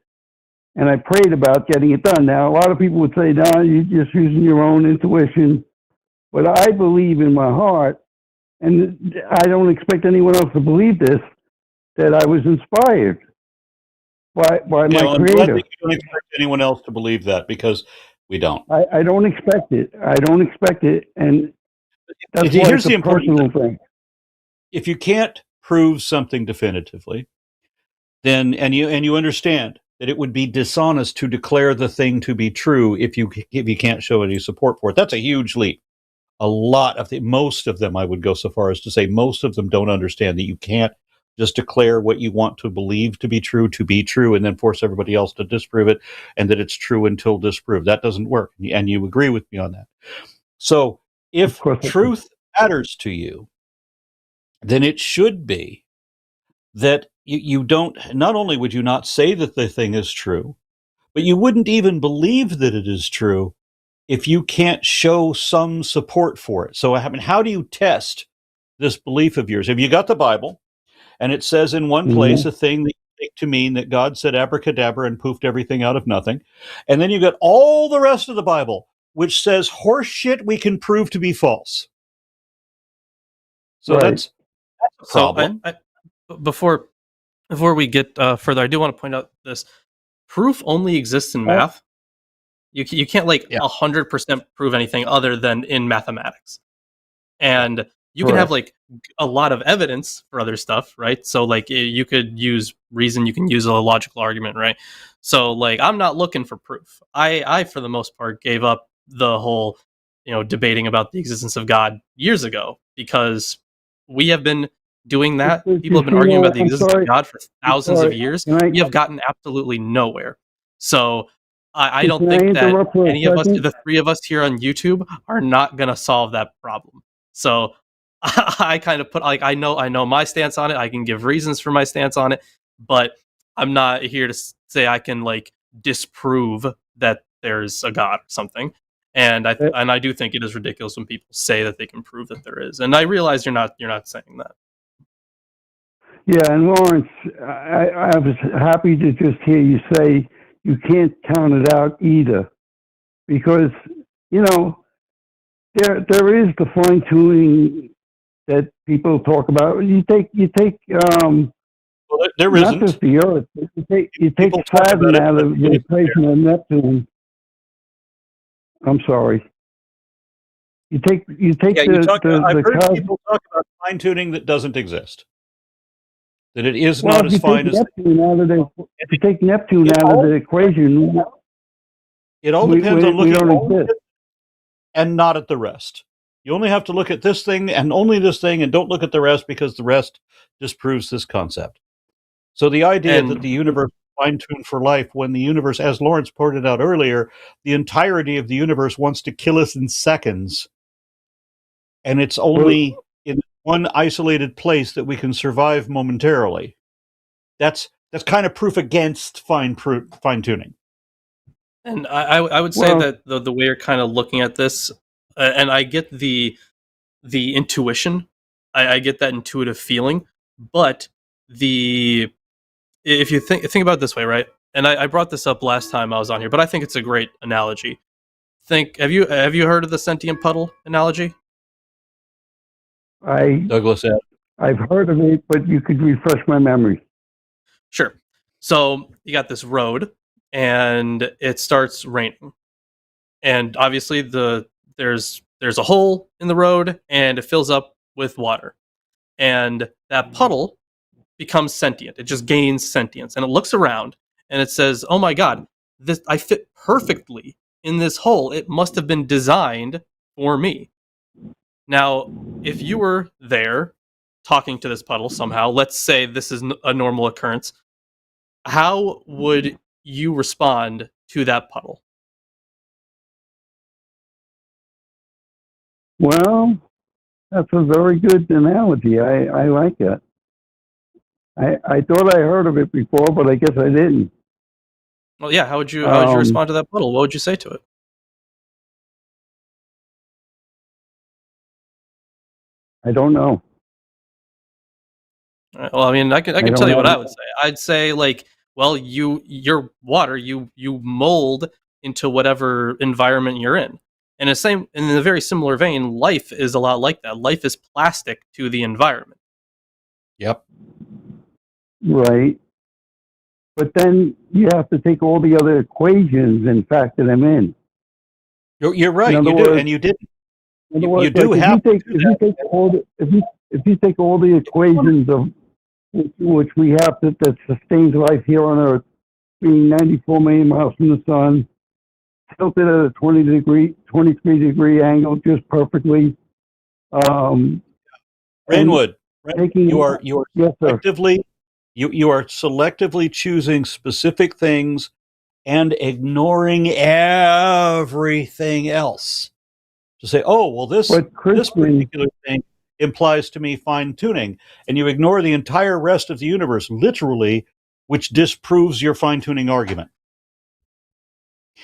And I prayed about getting it done. Now, a lot of people would say, no, you're just using your own intuition. But I believe in my heart, and I don't expect anyone else to believe this, that I was inspired by my I'm glad creator. that you don't expect anyone else to believe that, because we don't. I don't expect it. I don't expect it. And that's why Here's it's the a personal thing. If you can't prove something definitively, then and you understand that it would be dishonest to declare the thing to be true if you can't show any support for it. That's a huge leap. Most of them, I would go so far as to say, most of them don't understand that you can't just declare what you want to believe to be true, and then force everybody else to disprove it, and that it's true until disproved. That doesn't work, and you agree with me on that. So if truth matters to you, then it should be that you don't, not only would you not say that the thing is true, but you wouldn't even believe that it is true if you can't show some support for it. So, I mean, how do you test this belief of yours? Have you got the Bible, and it says in one place a thing that you take to mean that God said abracadabra and poofed everything out of nothing, and then you've got all the rest of the Bible, which says horse shit we can prove to be false. So that's a problem. So before we get further, I do want to point out this: proof only exists in math. You can't 100% prove anything other than in mathematics, and you can have a lot of evidence for other stuff, right? So you could use reason, you can use a logical argument, right? So I'm not looking for proof. I for the most part gave up the whole debating about the existence of God years ago, because we have been doing that. People have been arguing about the existence of God for thousands of years. We have gotten absolutely nowhere. So I don't think that any of us, the three of us here on YouTube, are not going to solve that problem. So I kind of put I know my stance on it. I can give reasons for my stance on it, but I'm not here to say I can disprove that there's a God or something. And I do think it is ridiculous when people say that they can prove that there is. And I realize you're not saying that. Yeah, and Lorence, I was happy to just hear you say you can't count it out either, because there is the fine tuning that people talk about. You take well, there not isn't. just the Earth. You take Saturn out of the equation of Neptune. I'm sorry. You take I've heard people talk about fine tuning that doesn't exist. That it is not as fine as. If you take Neptune out of the equation, it all depends on looking at it and not at the rest. You only have to look at this thing and only this thing, and don't look at the rest, because the rest disproves this concept. So the idea that the universe is fine-tuned for life, when the universe, as Lorence pointed out earlier, the entirety of the universe wants to kill us in seconds, and it's only in one isolated place that we can survive momentarily. That's kind of proof against fine-tuning. And I would say that the way you're kind of looking at this, and I get the intuition, I get that intuitive feeling, but if you think about it this way, right? And I brought this up last time I was on here, but I think it's a great analogy. Have you heard of the sentient puddle analogy? Douglas said, I've heard of it, but you could refresh my memory. Sure. So you got this road, and it starts raining, and obviously there's a hole in the road, and it fills up with water, and that puddle becomes sentient. It just gains sentience, and it looks around, and it says, "Oh my God, I fit perfectly in this hole. It must have been designed for me." Now, if you were there talking to this puddle somehow, let's say this is a normal occurrence, how would you respond to that puddle? Well, that's a very good analogy. I like it. I thought I heard of it before, but I guess I didn't. Well, yeah. How would you respond to that puddle? What would you say to it? I don't know. Well, I mean, I can don't tell you what know. I would say. I'd say like, well, your water, you mold into whatever environment you're in. And in a very similar vein, life is a lot like that. Life is plastic to the environment. Yep. Right. But then you have to take all the other equations and factor them in. You're right. In You other do, words- and you did. In other You words, do like, have to do if you take all the if you take all the equations of which we have that sustains life here on Earth, being 94 million miles from the sun, tilted at a 23 degree angle just perfectly. Rainwood, taking you are yes, sir. selectively you are selectively choosing specific things and ignoring everything else to say, oh, well, this particular thing implies to me fine tuning, and you ignore the entire rest of the universe, literally, which disproves your fine tuning argument.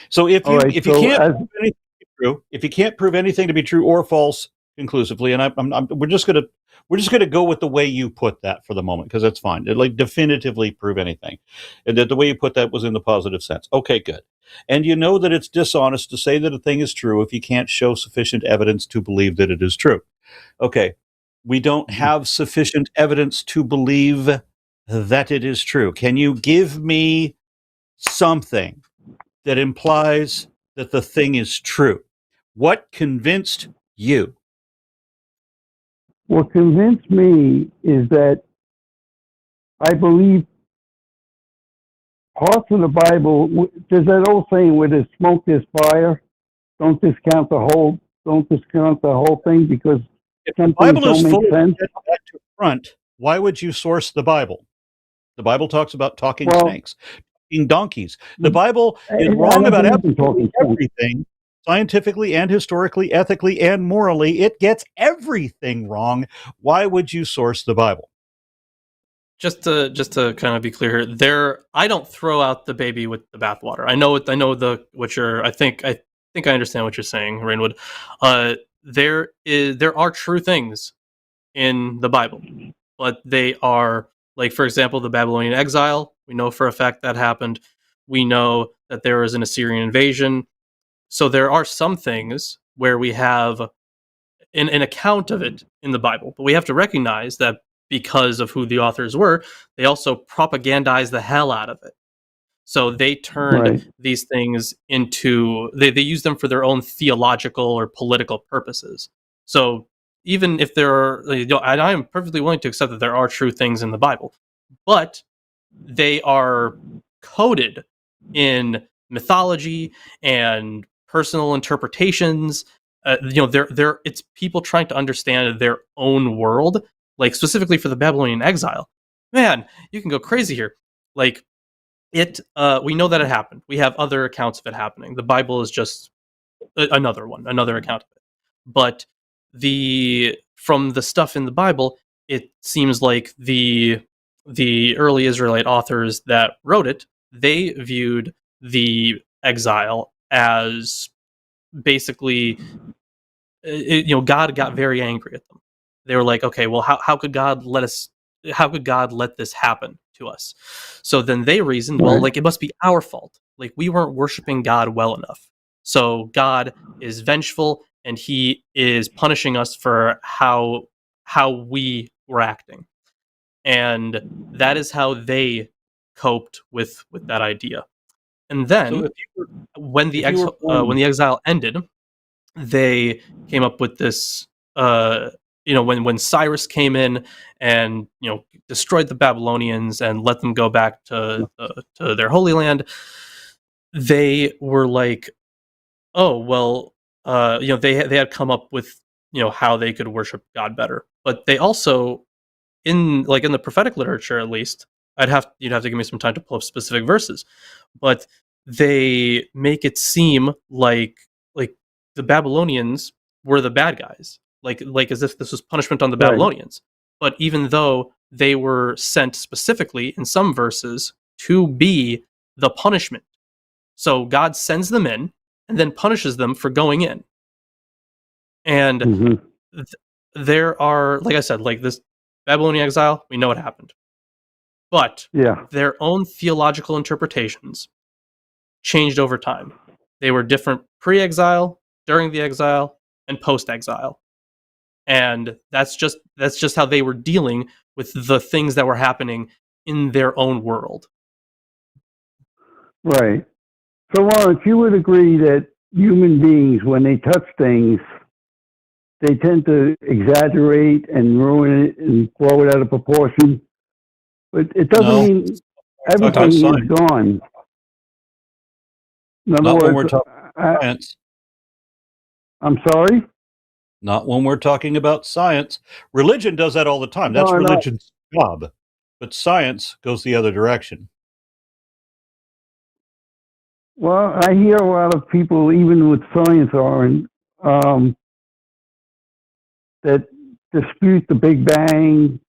So if you can't prove anything to be true or false conclusively, and we're just gonna go with the way you put that for the moment, because that's fine. It like definitively prove anything, and that the way you put that was in the positive sense. Okay, good. And you know that it's dishonest to say that a thing is true if you can't show sufficient evidence to believe that it is true. Okay, we don't have sufficient evidence to believe that it is true. Can you give me something that implies that the thing is true? What convinced you? What convinced me is that I believe parts of the Bible. There's that old saying, "Where there's smoke, there's fire." Don't discount the whole thing, because If some the Bible things is don't full make of sense. back to front, why would you source the Bible? The Bible talks about talking snakes, talking donkeys. The Bible is wrong about absolutely everything, scientifically and historically, ethically and morally. It gets everything wrong. Why would you source the Bible? Just to kind of be clear here, I don't throw out the baby with the bathwater. I know I think I understand what you're saying, Rainwood. There are true things in the Bible, but they are, like, for example, the Babylonian exile. We know for a fact that happened. We know that there was an Assyrian invasion. So there are some things where we have an account of it in the Bible, but we have to recognize that because of who the authors were, they also propagandized the hell out of it. So they turned these things into, they use them for their own theological or political purposes. So even if there are, and I am perfectly willing to accept that there are true things in the Bible, but they are coded in mythology and personal interpretations. It's people trying to understand their own world, like specifically for the Babylonian exile. Man, you can go crazy here. Like, we know that it happened. We have other accounts of it happening. The Bible is just another account of it. But from the stuff in the Bible, it seems like the early Israelite authors that wrote it, they viewed the exile as basically, God got very angry at them. They were like, okay, well, how could God let this happen to us? So then they reasoned, well, like, it must be our fault. Like, we weren't worshiping God well enough. So God is vengeful, and he is punishing us for how we were acting. And that is how they coped with that idea. And then when the exile ended, they came up with this, when Cyrus came in and destroyed the Babylonians and let them go back to their Holy Land, they were like, oh well, they had come up with how they could worship God better. But they also, in the prophetic literature, at least, you'd have to give me some time to pull up specific verses, but they make it seem like the Babylonians were the bad guys, like as if this was punishment on the Right. Babylonians. But even though they were sent specifically in some verses to be the punishment, so God sends them in and then punishes them for going in. And Mm-hmm. there are, like I said, like this Babylonian exile, we know what happened. But Yeah. their own theological interpretations changed over time. They were different pre-exile, during the exile, and post-exile. And that's just how they were dealing with the things that were happening in their own world. Right. So, Lawrence, you would agree that human beings, when they touch things, they tend to exaggerate and ruin it and blow it out of proportion. But it doesn't No. mean everything is science. gone. In other Not when we're words, talking science. I'm sorry? Not when we're talking about science. Religion does that all the time. That's No, no. religion's job. But science goes the other direction. Well, I hear a lot of people, even with science, that dispute the Big Bang.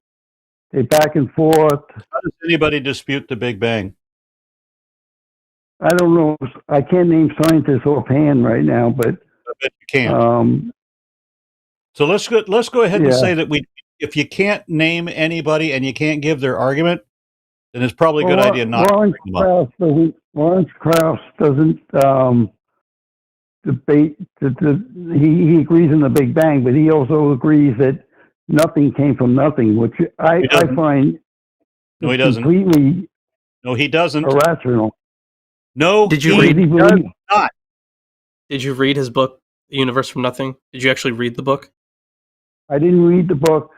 They back and forth. How does anybody dispute the Big Bang? I don't know. I can't name scientists offhand right now, but I bet you can. So let's go ahead and say that if you can't name anybody and you can't give their argument, then it's probably a good idea not to bring them up. Lawrence Krauss doesn't debate. He agrees in the Big Bang, but he also agrees that nothing came from nothing, which I find No, he doesn't. completely No, he doesn't. irrational. No, Did you he read? does not. Did you read his book, The Universe from Nothing? Did you actually read the book? I didn't read the book,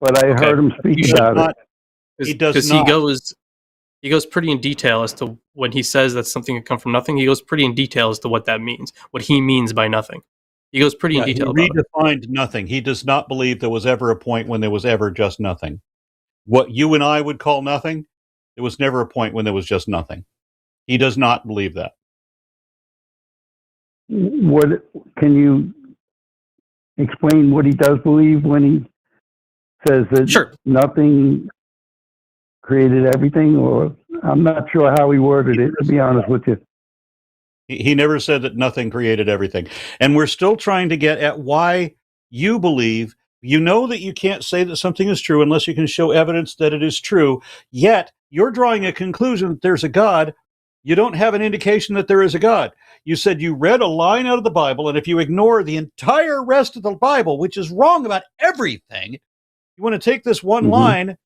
but I Okay. heard him You speak should about not. it. He does Because not. he goes pretty in detail as to when he says that something can come from nothing. He goes pretty in detail as to what that means, what he means by nothing. He goes pretty in detail He about it. redefined nothing. He does not believe there was ever a point when there was ever just nothing. What you and I would call nothing, there was never a point when there was just nothing. He does not believe that. What can you explain what he does believe when he says that Sure. nothing created everything? Or I'm not sure how he worded it, to be honest with you. He never said that nothing created everything. And we're still trying to get at why you believe. You know that you can't say that something is true unless you can show evidence that it is true. Yet you're drawing a conclusion that there's a God. You don't have an indication that there is a God. You said you read a line out of the Bible, and if you ignore the entire rest of the Bible, which is wrong about everything, you want to take this one line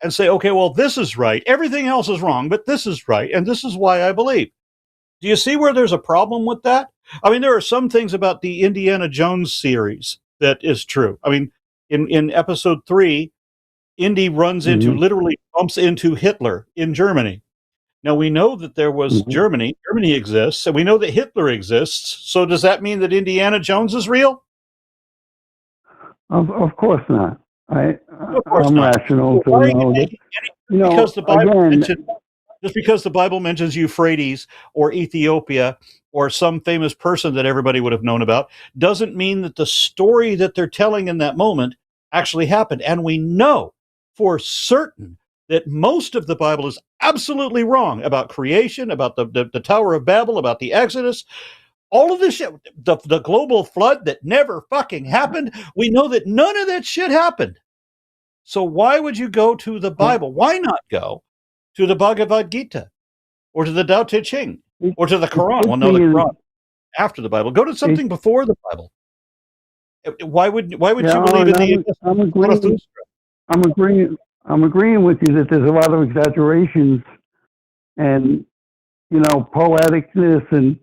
and say, okay, well, this is right. Everything else is wrong, but this is right, and this is why I believe. Do you see where there's a problem with that? I mean, there are some things about the Indiana Jones series that is true. I mean, in episode 3, Indy runs into, literally bumps into Hitler in Germany. Now, we know that there was Germany. Germany exists, and we know that Hitler exists. So does that mean that Indiana Jones is real? Of course not. Of course I'm not. rational So why to are you know that. making You know, because the Bible again, just because the Bible mentions Euphrates or Ethiopia or some famous person that everybody would have known about doesn't mean that the story that they're telling in that moment actually happened. And we know for certain that most of the Bible is absolutely wrong about creation, about the Tower of Babel, about the Exodus, all of this shit, the global flood that never fucking happened. We know that none of that shit happened. So why would you go to the Bible? Why not go to the Bhagavad Gita or to the Tao Te Ching or to the Quran? Well, no, the Quran after the Bible. Go to something before the Bible. Why would you believe in the? I'm agreeing with you that there's a lot of exaggerations and, you know, poeticness and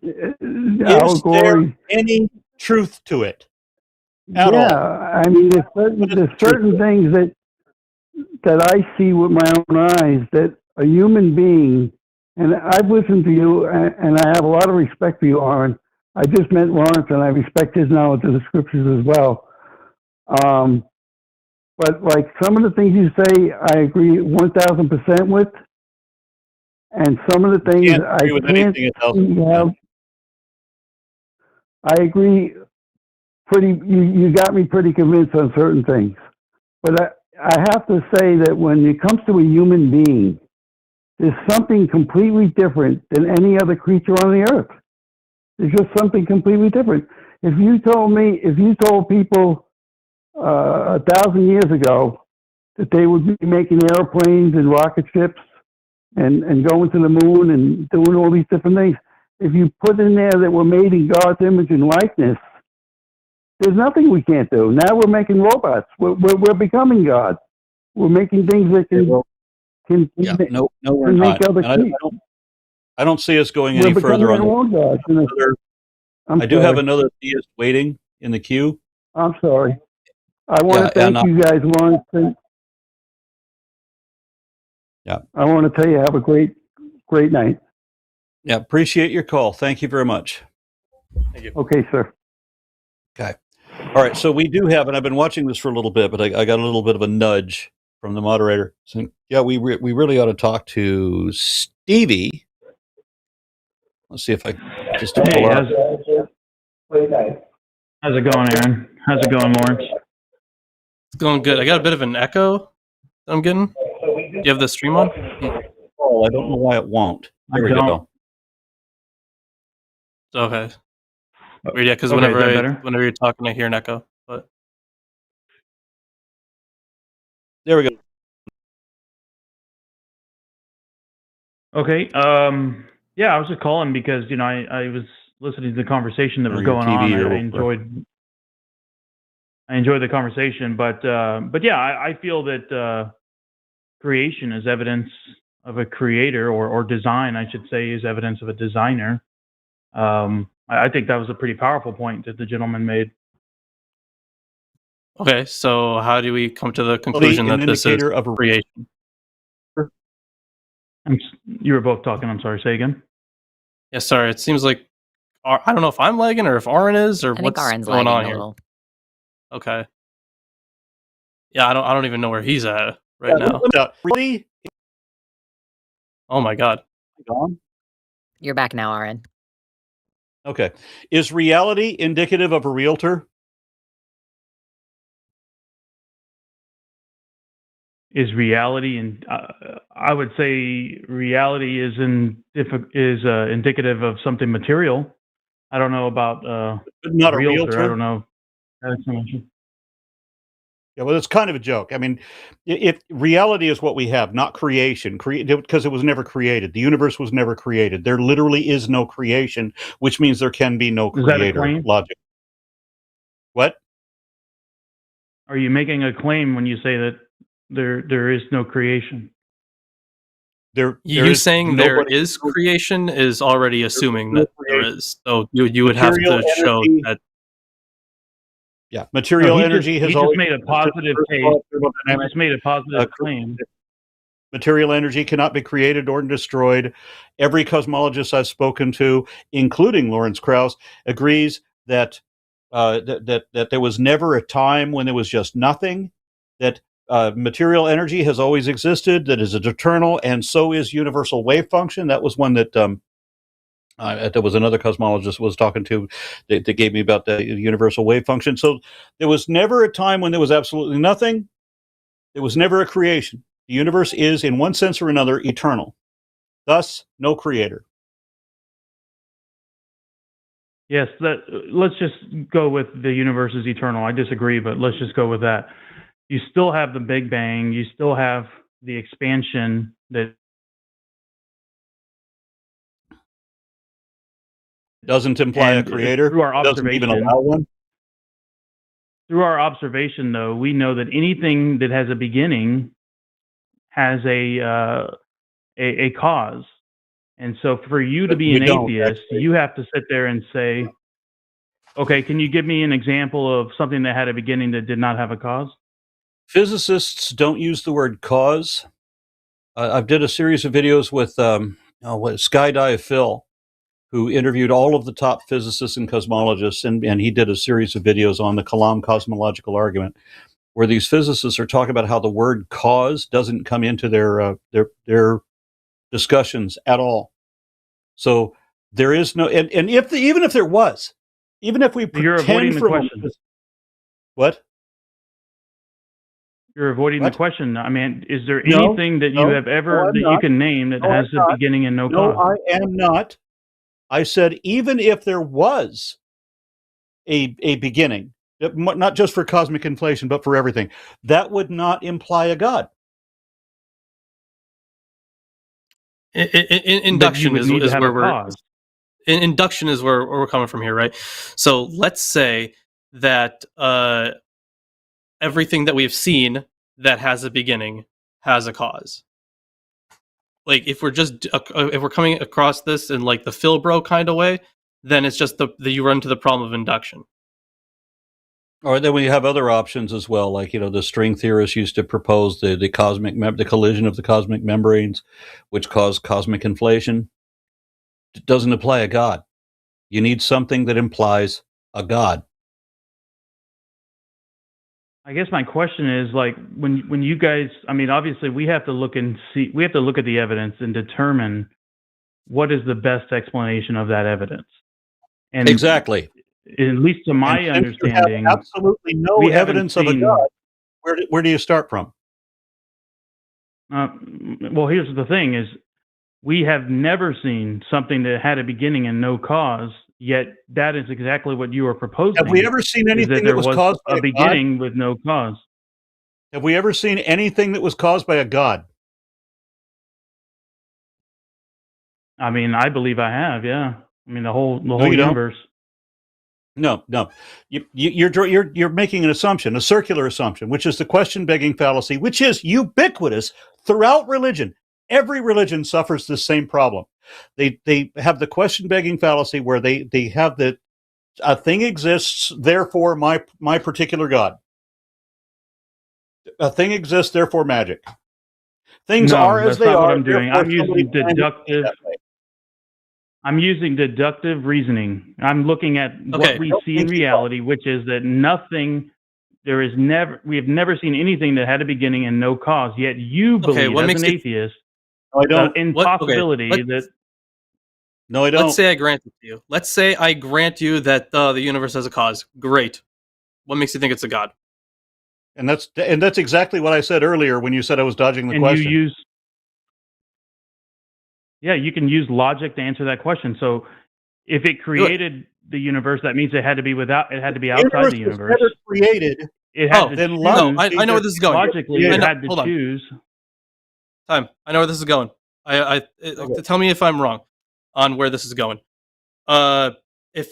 allegory. Is there any truth to it at all? I mean, there's certain things that I see with my own eyes that a human being, and I've listened to you, and I have a lot of respect for you, Aron. I just met Lorence, and I respect his knowledge of the scriptures as well. But like some of the things you say, I agree 1,000% with. And some of the things Can't I agree with can't anything else. see how. I agree. You got me pretty convinced on certain things, but I have to say that when it comes to a human being, there's something completely different than any other creature on the earth. There's just something completely different. If you told people 1,000 years ago that they would be making airplanes and rocket ships and going to the moon and doing all these different things, if you put in there that we're made in God's image and likeness, there's nothing we can't do. Now we're making robots. We're becoming God. We're making things that can make other people. I don't see us going any further on that. I do have another theist waiting in the queue. I'm sorry. I want to thank you guys, Lorence. Yeah. I want to tell you, have a great night. Yeah, appreciate your call. Thank you very much. Thank you. Okay, sir. Okay. All right. So we do have, and I've been watching this for a little bit, but I got a little bit of a nudge from the moderator saying, yeah, we really ought to talk to Stevie. Let's see if I just Hey, how's it going, Aaron? How's it going, Lorence? It's going good. I got a bit of an echo that I'm getting. Do you have the stream on? Oh, I don't know why it won't. There we go. Okay. Weird, yeah, because whenever you're talking, I hear an echo. But there we go. Okay. Yeah, I was just calling because I was listening to the conversation that was going on. I enjoyed the conversation, but yeah, I feel that creation is evidence of a creator, or design, I should say, is evidence of a designer. I think that was a pretty powerful point that the gentleman made. okay, so how do we come to the conclusion that this is creation? You were both talking. I'm sorry. Say again. Yeah, sorry. It seems like I don't know if I'm lagging or if Aron is, or what's going on here. Okay. Yeah, I don't even know where he's at right now. Really? Oh my God. You're back now, Aron. Okay. Is reality indicative of a realtor? Is reality, and I would say reality is indicative of something material. I don't know about not a realtor. I don't know. Yeah, well, it's kind of a joke. I mean, if reality is what we have, not creation, because it was never created. The universe was never created. There literally is no creation, which means there can be no creator. Is that a claim? Logic. What? Are you making a claim when you say that there is no creation? You saying there is creation is already assuming that there is. So you would have to show that. Yeah, material energy has always made a positive case. He just made a positive claim. Material energy cannot be created or destroyed. Every cosmologist I've spoken to, including Lawrence Krauss, agrees that that there was never a time when there was just nothing. That material energy has always existed. That is eternal, and so is universal wave function. That was one that there was another cosmologist was talking to that gave me about the universal wave function. So there was never a time when there was absolutely nothing. There was never a creation. The universe is, in one sense or another, eternal. Thus, no creator. Yes, let's just go with the universe is eternal. I disagree, but let's just go with that. You still have the Big Bang. You still have the expansion that doesn't imply a creator. Through our observation, doesn't even allow one. Through our observation, though, we know that anything that has a beginning has a cause. And so for you to be an atheist, you have to sit there and say, okay, can you give me an example of something that had a beginning that did not have a cause? Physicists don't use the word cause. I've did a series of videos with Skydive Phil, who interviewed all of the top physicists and cosmologists, and he did a series of videos on the Kalam cosmological argument, where these physicists are talking about how the word cause doesn't come into their discussions at all. So there is no, and even if there was, even if we You're avoiding pretend the for question. what? You're avoiding What? the question. I mean, is there No, anything that you no, have ever no, I'm that you not. can name that No, has I'm a not. beginning and no No, cause? I am not. I said even if there was a beginning, not just for cosmic inflation, but for everything, that would not imply a God. Induction would is, need to is have where a we're cause. induction is where we're coming from here, right? So let's say that everything that we've seen that has a beginning has a cause. Like if we're just if we're coming across this in like the Phil Bro kind of way, then it's just the you run into the problem of induction. Or then we have other options as well, like the string theorists used to propose the the collision of the cosmic membranes, which cause cosmic inflation. It doesn't imply a God. You need something that implies a God. I guess my question is like when you guys, I mean, obviously we have to look at the evidence and determine what is the best explanation of that evidence. And Exactly. at least to my And since understanding, you have absolutely no we haven't evidence of a seen- God, where do you start from? well, here's the thing: is we have never seen something that had a beginning and no cause. Yet that is exactly what you are proposing. Have we ever seen is anything there that was caused by a a God? beginning with no cause? Have we ever seen anything that was caused by a God? I mean, I believe I have. Yeah. I mean, the whole you don't. universe. No. You're making an assumption, a circular assumption, which is the question-begging fallacy, which is ubiquitous throughout religion. Every religion suffers the same problem. They have the question-begging fallacy where they have that a thing exists, therefore my particular God. A thing exists, therefore magic. Things are as they not are. What I'm doing. I'm using deductive. I'm using deductive reasoning. I'm looking at what we see in reality, which is that nothing. We have never seen anything that had a beginning and no cause. Yet you believe, as an atheist, no, I don't. Impossibility that. No, I don't. Let's say I grant it to you. Let's say I grant you that the universe has a cause. Great. What makes you think it's a God? And that's exactly what I said earlier when you said I was dodging the question. You can use logic to answer that question. So, if it created the universe, that means it had to be outside the universe. Was never created. It had to then choose. love. I know where this is going. Logically, it had to choose. I know where this is going. Tell me if I'm wrong on where this is going. If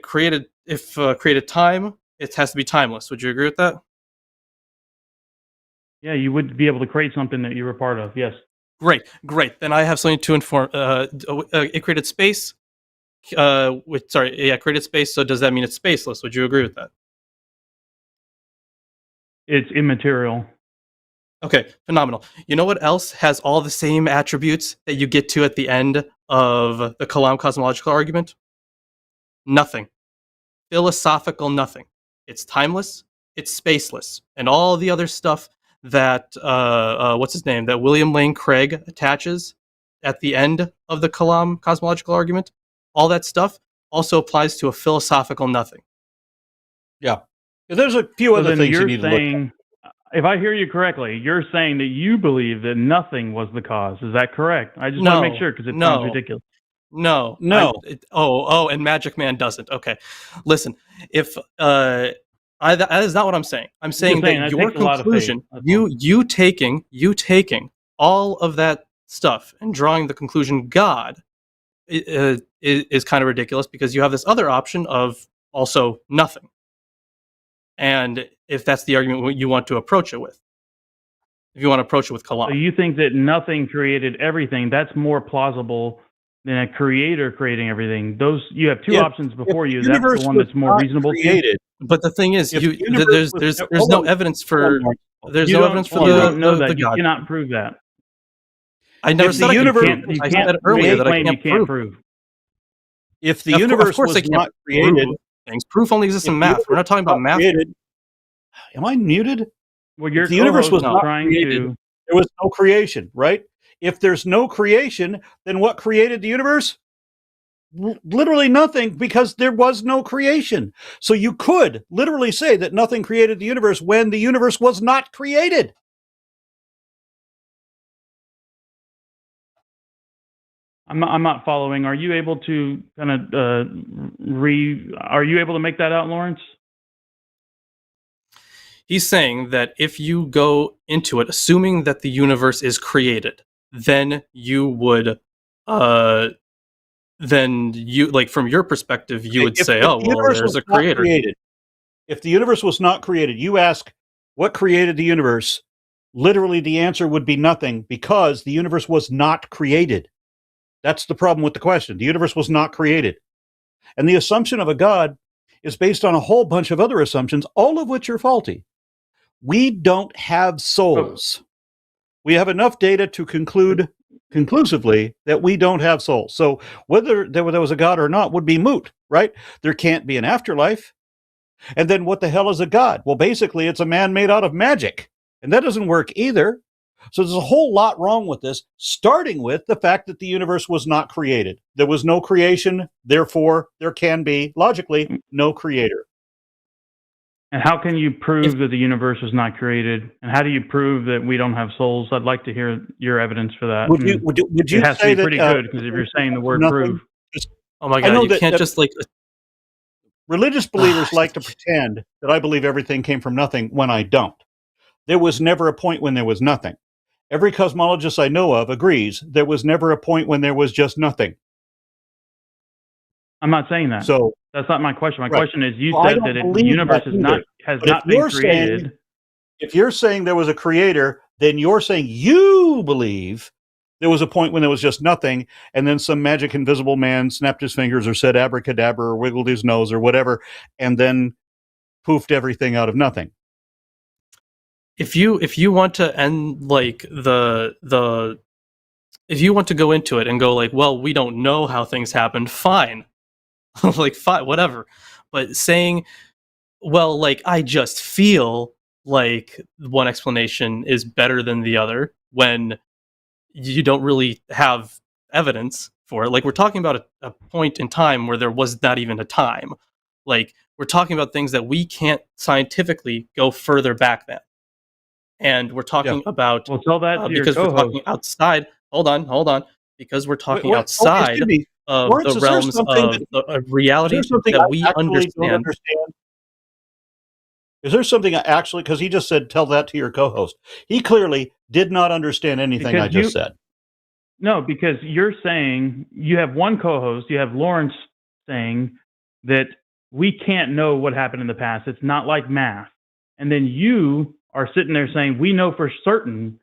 created time, it has to be timeless. Would you agree with that? Yeah, you would be able to create something that you were part of. Yes. Great. Then I have something to inform. It created space. Created space. So does that mean it's spaceless? Would you agree with that? It's immaterial. Okay, phenomenal. You know what else has all the same attributes that you get to at the end of the Kalam cosmological argument? Nothing. Philosophical nothing. It's timeless, it's spaceless, and all the other stuff that what's his name? That William Lane Craig attaches at the end of the Kalam cosmological argument. All that stuff also applies to a philosophical nothing. Yeah. There's a few other things you need to look at. If I hear you correctly, you're saying that you believe that nothing was the cause. Is that correct? I just want to make sure because it sounds ridiculous. No. And Magic Man doesn't. Okay, listen. If that is not what I'm saying. I'm saying that your conclusion, you taking all of that stuff and drawing the conclusion God is kind of ridiculous because you have this other option of also nothing. And if that's the argument you want to approach it with, if you want to approach it with Kalam. So you think that nothing created everything? That's more plausible than a creator creating everything. You have two options before you. That's the one that's more reasonable. But the thing is, there's no evidence for the God. You cannot prove that. I never said I said earlier that I can't prove. If the universe was not created, proof only exists in math. We're not talking about math. Am I muted? Well, if the universe was not created, there was no creation, right? If there's no creation, then what created the universe? Literally nothing, because there was no creation. So you could literally say that nothing created the universe when the universe was not created. I'm not following. Are you able to kind of are you able to make that out, Lorence? He's saying that if you go into it assuming that the universe is created, then you would then you, like, from your perspective, you would say, oh, well, there's a creator. If the universe was not created, you ask, what created the universe? Literally, the answer would be nothing, because the universe was not created. That's the problem with the question. The universe was not created. And the assumption of a God is based on a whole bunch of other assumptions, all of which are faulty. We don't have souls. We have enough data to conclude conclusively that we don't have souls. So whether there was a God or not would be moot, right? There can't be an afterlife. And then what the hell is a God? Well, basically, it's a man made out of magic. And that doesn't work either. So there's a whole lot wrong with this, starting with the fact that the universe was not created. There was no creation, therefore there can be, logically, no creator. And how can you prove that the universe was not created? And how do you prove that we don't have souls? I'd like to hear your evidence for that. Would you it has say to be pretty that, good, because if you're saying the word prove. Oh my God, you can't just like... Religious believers like to pretend that I believe everything came from nothing when I don't. There was never a point when there was nothing. Every cosmologist I know of agrees there was never a point when there was just nothing. I'm not saying that. So that's not my question. My right. question is, you said that the universe has not been created. If you're saying there was a creator, then you're saying you believe there was a point when there was just nothing, and then some magic invisible man snapped his fingers or said abracadabra or wiggled his nose or whatever, and then poofed everything out of nothing. If you want to end like the if you want to go into it and go like, well, we don't know how things happened, fine. Like, fine, whatever. But saying, well, like, I just feel like one explanation is better than the other when you don't really have evidence for it. Like, we're talking about a point in time where there was not even a time. Like, we're talking about things that we can't scientifically go further back than. And we're talking about, well, tell that to because your we're talking outside. Hold on. Because we're talking outside of Lorence, the realms of reality that we understand. Is there something I actually, because he just said, tell that to your co-host. He clearly did not understand anything I just said. No, because you're saying, you have one co-host, you have Lorence saying that we can't know what happened in the past. It's not like math. And then you are sitting there saying, we know for certain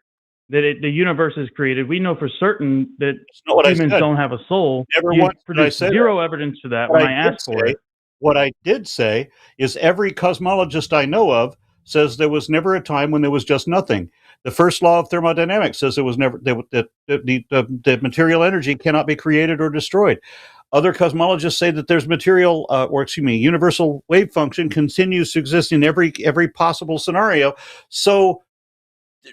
that the universe is created. We know for certain that humans don't have a soul. Never you once produced zero evidence for that when I asked for it. What I did say is every cosmologist I know of says there was never a time when there was just nothing. The first law of thermodynamics says there was never that the material energy cannot be created or destroyed. Other cosmologists say that there's material, universal wave function continues to exist in every possible scenario. So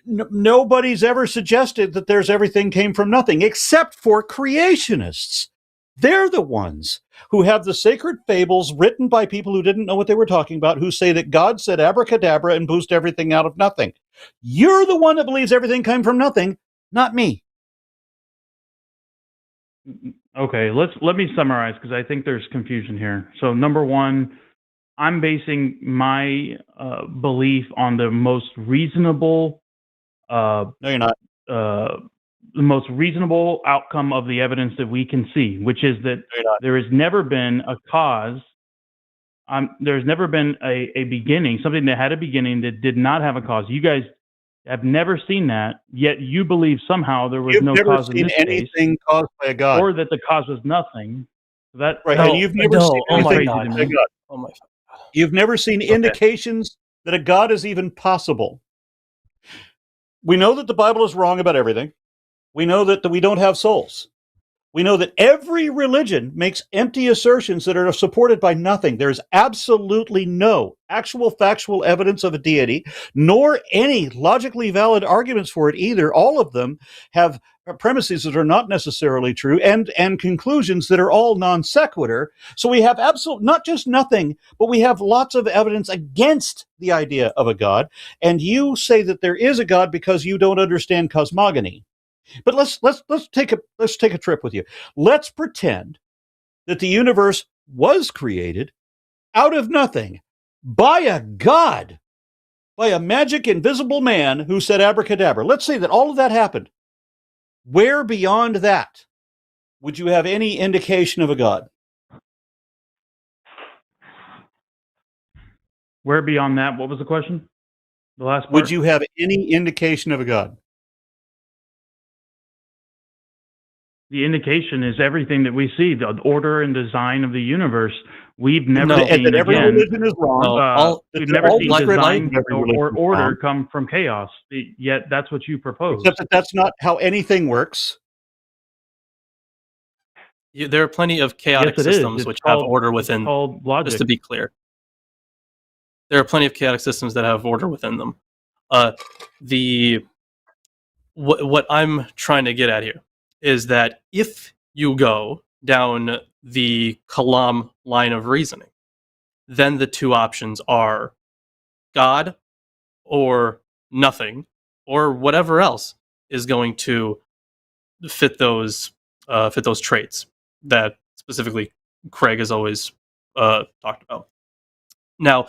nobody's ever suggested that there's everything came from nothing, except for creationists. They're the ones who have the sacred fables written by people who didn't know what they were talking about, who say that God said abracadabra and boosted everything out of nothing. You're the one that believes everything came from nothing, not me. Okay, let me summarize, because I think there's confusion here. So number one, I'm basing my belief on the most reasonable. No, you're not. The most reasonable outcome of the evidence that we can see, which is that there has never been a cause. There's never been a beginning, something that had a beginning that did not have a cause. You guys have never seen that, yet you believe somehow there was no cause in this anything case, caused by a God, or that the cause was nothing. That right? And you've never seen anything by a God. Oh my God! You've never seen indications that a God is even possible. We know that the Bible is wrong about everything. We know that we don't have souls. We know that every religion makes empty assertions that are supported by nothing. There's absolutely no actual factual evidence of a deity, nor any logically valid arguments for it either. All of them have premises that are not necessarily true, and conclusions that are all non sequitur. So we have not just nothing, but we have lots of evidence against the idea of a God. And you say that there is a God because you don't understand cosmogony. But let's take a trip with you. Let's pretend that the universe was created out of nothing by a God, by a magic invisible man who said abracadabra. Let's say that all of that happened. Where beyond that would you have any indication of a God? Where beyond that? What was the question? The last part? Would you have any indication of a God? The indication is everything that we see, the order and design of the universe. We've never seen that every again. religion is wrong. We've never seen design or order wrong. come from chaos. Yet that's what you propose. Except that that's not how anything works. There are plenty of chaotic systems which have order within them. Just to be clear, there are plenty of chaotic systems that have order within them. What I'm trying to get at here is that if you go down the Kalam line of reasoning, then the two options are God or nothing, or whatever else is going to fit those traits that specifically Craig has always talked about. Now,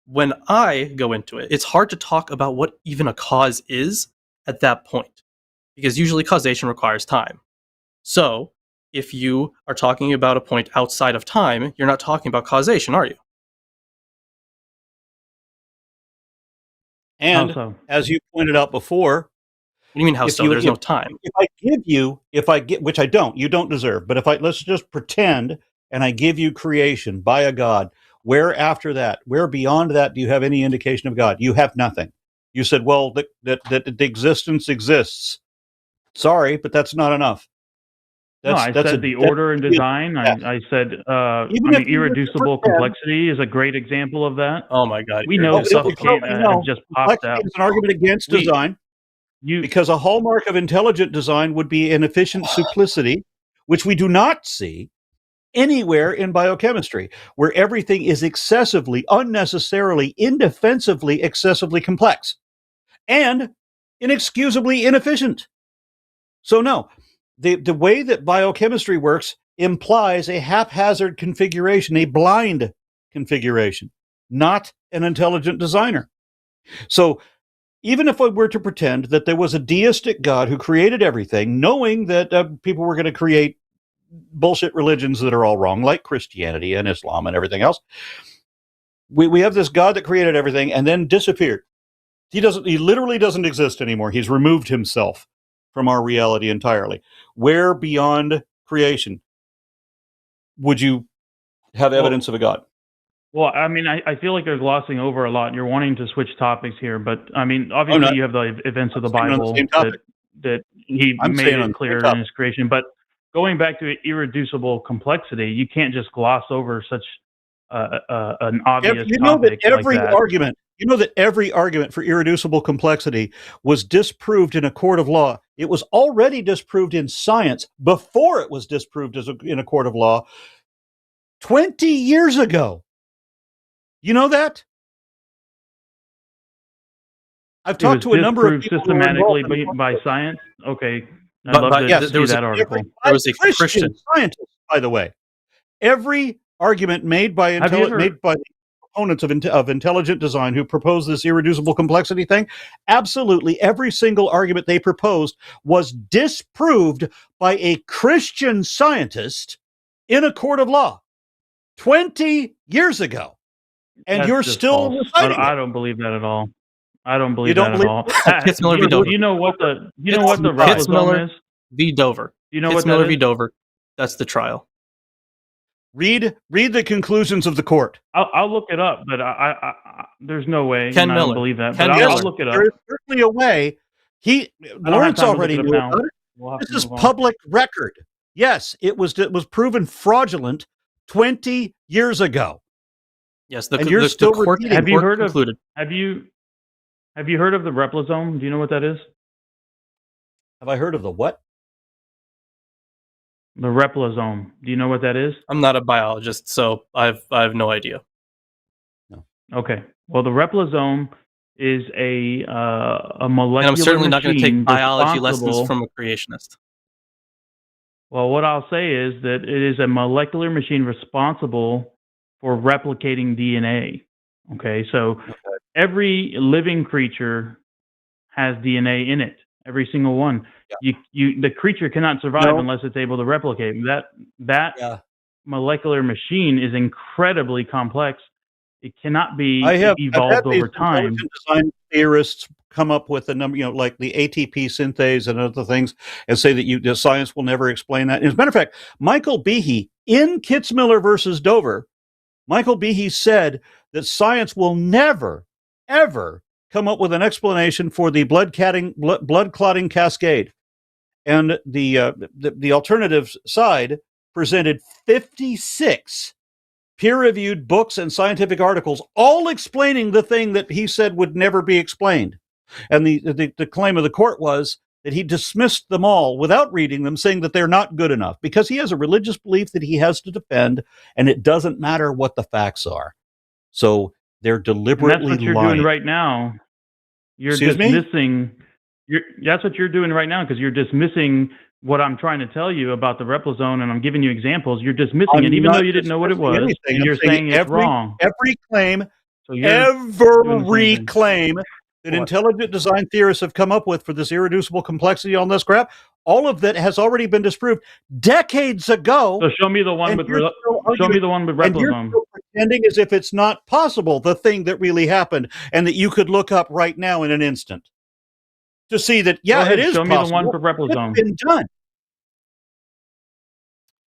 when I go into it, it's hard to talk about what even a cause is at that point, because usually causation requires time. So, if you are talking about a point outside of time, you're not talking about causation, are you? And as you pointed out before, what do you mean how so? There's no time. Which I don't, you don't deserve, but let's just pretend and I give you creation by a God, where beyond that do you have any indication of God? You have nothing. You said, well, that the existence exists. Sorry, but that's not enough. I said the order and design. I said, irreducible complexity is a great example of that. Oh my God! We know stuff can't just popped out. It's an argument against design, because a hallmark of intelligent design would be inefficient simplicity, which we do not see anywhere in biochemistry, where everything is excessively, unnecessarily, indefensively, excessively complex, and inexcusably inefficient. So no. The way that biochemistry works implies a haphazard configuration, a blind configuration, not an intelligent designer. So even if I were to pretend that there was a deistic God who created everything, knowing that people were going to create bullshit religions that are all wrong, like Christianity and Islam and everything else, we have this God that created everything and then disappeared. He literally doesn't exist anymore. He's removed himself from our reality entirely. Where beyond creation would you have evidence of a God? Well, I mean, I feel like they're glossing over a lot. You're wanting to switch topics here, but I mean, obviously you have the events of the Bible that he made it clear in his creation. But going back to irreducible complexity, you can't just gloss over such an obvious topic like that. You know that every argument for irreducible complexity was disproved in a court of law. It was already disproved in science before it was disproved in a court of law 20 years ago. You know that? I've talked to a number of people systematically by science. Okay, I'd love to see that article. There was a Christian scientist, by the way. Every argument made by opponents of intelligent design who proposed this irreducible complexity thing, absolutely every single argument they proposed was disproved by a Christian scientist in a court of law 20 years ago. And you're still reciting I don't believe that at all. I don't believe that at all. Do you know what the replosome is? V. Dover. Do you know what that is? V. Dover. That's the trial. Read the conclusions of the court. I'll look it up, but I there's no way. Ken Miller. I don't believe that. Ken But Miller. I'll look it up. There is certainly a way. Lorence already knew about it. This is public record. Yes, it was proven fraudulent 20 years ago. Yes, and you're still court. Have you heard concluded. Have you heard of the replosome? Do you know what that is? Have I heard of the what? The replosome. Do you know what that is? I'm not a biologist, so I have no idea. No. Okay. Well, the replosome is a molecular And I'm certainly not going to take machine biology lessons responsible- from a creationist. Well, what I'll say is that it is a molecular machine responsible for replicating DNA. Okay, so every living creature has DNA in it. Every single one. Yeah. The creature cannot survive unless it's able to replicate. That molecular machine is incredibly complex. It cannot be evolved over time. Intelligent design theorists come up with a number, like the ATP synthase and other things, and say that science will never explain that. As a matter of fact, Michael Behe in Kitzmiller versus Dover, Michael Behe said that science will never, ever come up with an explanation for the blood clotting cascade. And the alternative side presented 56 peer-reviewed books and scientific articles, all explaining the thing that he said would never be explained. And the claim of the court was that he dismissed them all without reading them, saying that they're not good enough because he has a religious belief that he has to defend, and it doesn't matter what the facts are. So they're deliberately And that's what you're lying. doing right now. You're Excuse me? dismissing. That's what you're doing right now because you're dismissing what I'm trying to tell you about the replosome, and I'm giving you examples. You're dismissing it, even though you didn't know what it was. Anything. And you're saying it's wrong. Every claim, So you're every doing claim that What? intelligent design theorists have come up with for this irreducible complexity on this crap, all of that has already been disproved decades ago. So show me the one and with you're still show me arguing- the one with and you're replosome. still pretending as if it's not possible, the thing that really happened, and that you could look up right now in an instant to see that, Go ahead, it is show me possible. the one for replosome. It's been done.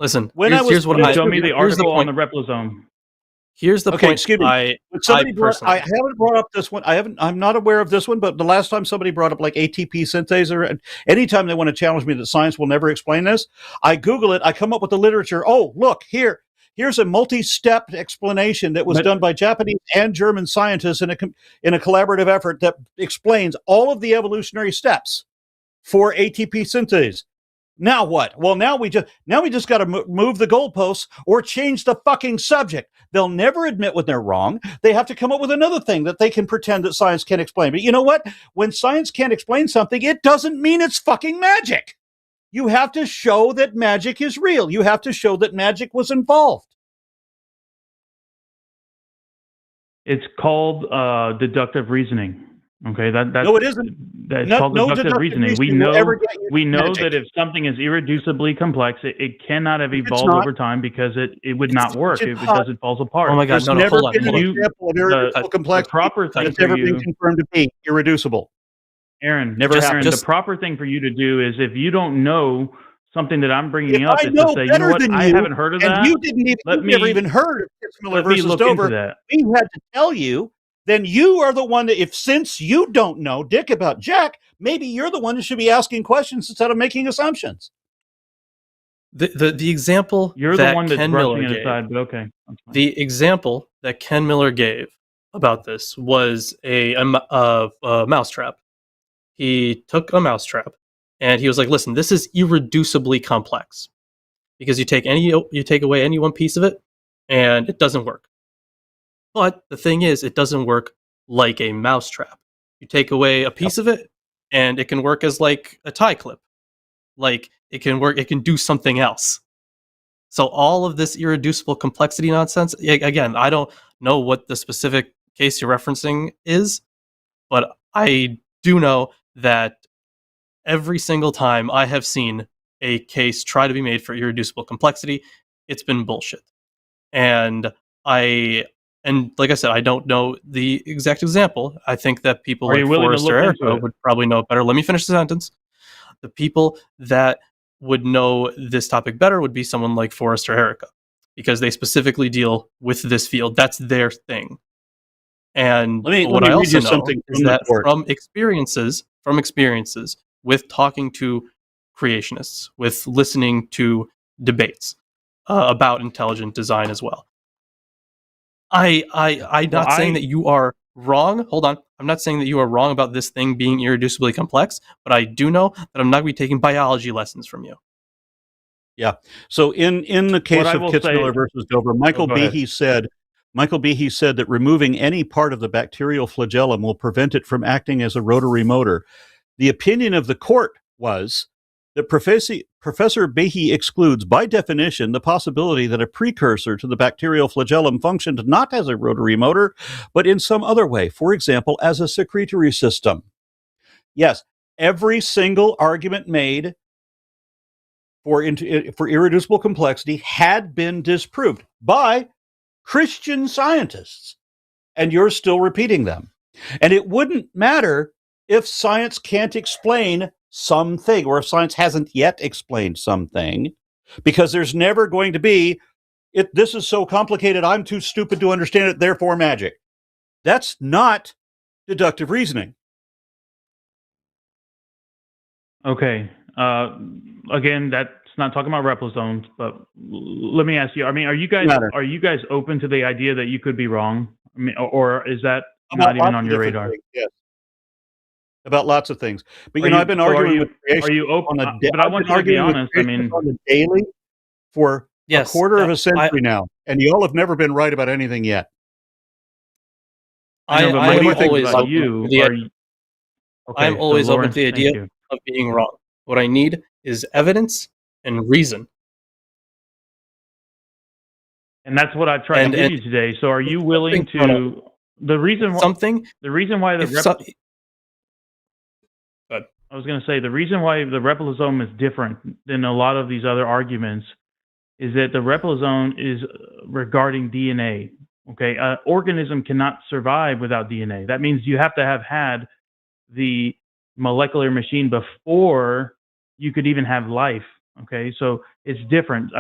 Listen, When here's what Show me the here's the article on point. the replosome. Here's the Okay, point. excuse me. I Haven't brought up this one. I'm not aware of this one, but the last time somebody brought up like ATP synthase, or anytime they want to challenge me that science will never explain this, I Google it, I come up with the literature. Oh, look, here's a multi-step explanation that was done by Japanese and German scientists in a collaborative effort that explains all of the evolutionary steps for ATP synthase. Now what? Well, now we just got to move the goalposts or change the fucking subject. They'll never admit when they're wrong. They have to come up with another thing that they can pretend that science can't explain. But you know what? When science can't explain something, it doesn't mean it's fucking magic. You have to show that magic is real. You have to show that magic was involved. It's called deductive reasoning. Okay, that's No, it isn't. That's No- called no deductive deductive reasoning. reasoning will ever get you We know magic. that if something is irreducibly complex, it cannot have It's evolved not. over time because it would not work it's if not. it falls apart. Oh my God, There's no, never hold on. been an You- example of irreducible the complexity proper thing that's for ever you, been confirmed to be irreducible. Aaron, Never Aaron, happened. the proper thing for you to do is if you don't know something that I'm bringing If up, I is know to say, you better know what, than I you, haven't heard of and that. you you've never even heard of Kitzmiller Let me versus look Dover, into that. we had to tell you, then you are the one that, since you don't know, Dick, about Jack, maybe you're the one who should be asking questions instead of making assumptions. The example You're that the one that's Ken brushing Miller it gave, aside, but okay. That's fine. the example that Ken Miller gave about this was a mousetrap. He took a mousetrap and he was like, "Listen, this is irreducibly complex because you take away any one piece of it, and it doesn't work. But the thing is, it doesn't work like a mousetrap. You take away a piece of it, and it can work as like a tie clip. Like it can work. It can do something else." So all of this irreducible complexity nonsense. Again, I don't know what the specific case you're referencing is, but I do know that every single time I have seen a case try to be made for irreducible complexity, it's been bullshit. And like I said, I don't know the exact example. I think that people Are like you willing to Forrest or look into Erica it? would probably know it better. Let me finish the sentence. The people that would know this topic better would be someone like Forrest or Erica, because they specifically deal with this field. That's their thing. And Let what me I read also you know something is from the that court. from experiences with talking to creationists, with listening to debates about intelligent design as well. I'm not saying that you are wrong. Hold on. I'm not saying that you are wrong about this thing being irreducibly complex, but I do know that I'm not going to be taking biology lessons from you. Yeah. So in the case I of will Kitzmiller say- versus Dover, Michael go ahead. Behe said that removing any part of the bacterial flagellum will prevent it from acting as a rotary motor. The opinion of the court was that Professor Behe excludes, by definition, the possibility that a precursor to the bacterial flagellum functioned not as a rotary motor, but in some other way, for example, as a secretory system. Yes, every single argument made for irreducible complexity had been disproved by Christian scientists, and you're still repeating them. And it wouldn't matter if science can't explain something, or if science hasn't yet explained something, because there's never going to be, this is so complicated, I'm too stupid to understand it, therefore magic. That's not deductive reasoning. Okay. Again, that's not talking about replisomes, but let me ask you. I mean, are you guys open to the idea that you could be wrong? I mean, or is that not even on your radar? Things, yes. About lots of things, but I've been arguing with creation. Are you open? But I want you to be honest. I mean, on the daily for a quarter of a century now, and y'all have never been right about anything yet. I am always open to the idea. Okay, I'm always open to the idea of being wrong. What I need is evidence and reason. And that's what I've tried to give you today. So are you willing to the reason why I was going to say the reason why the replisome is different than a lot of these other arguments is that the replisome is regarding DNA. Okay, an organism cannot survive without DNA. That means you have to have had the molecular machine before you could even have life. Okay, so it's different.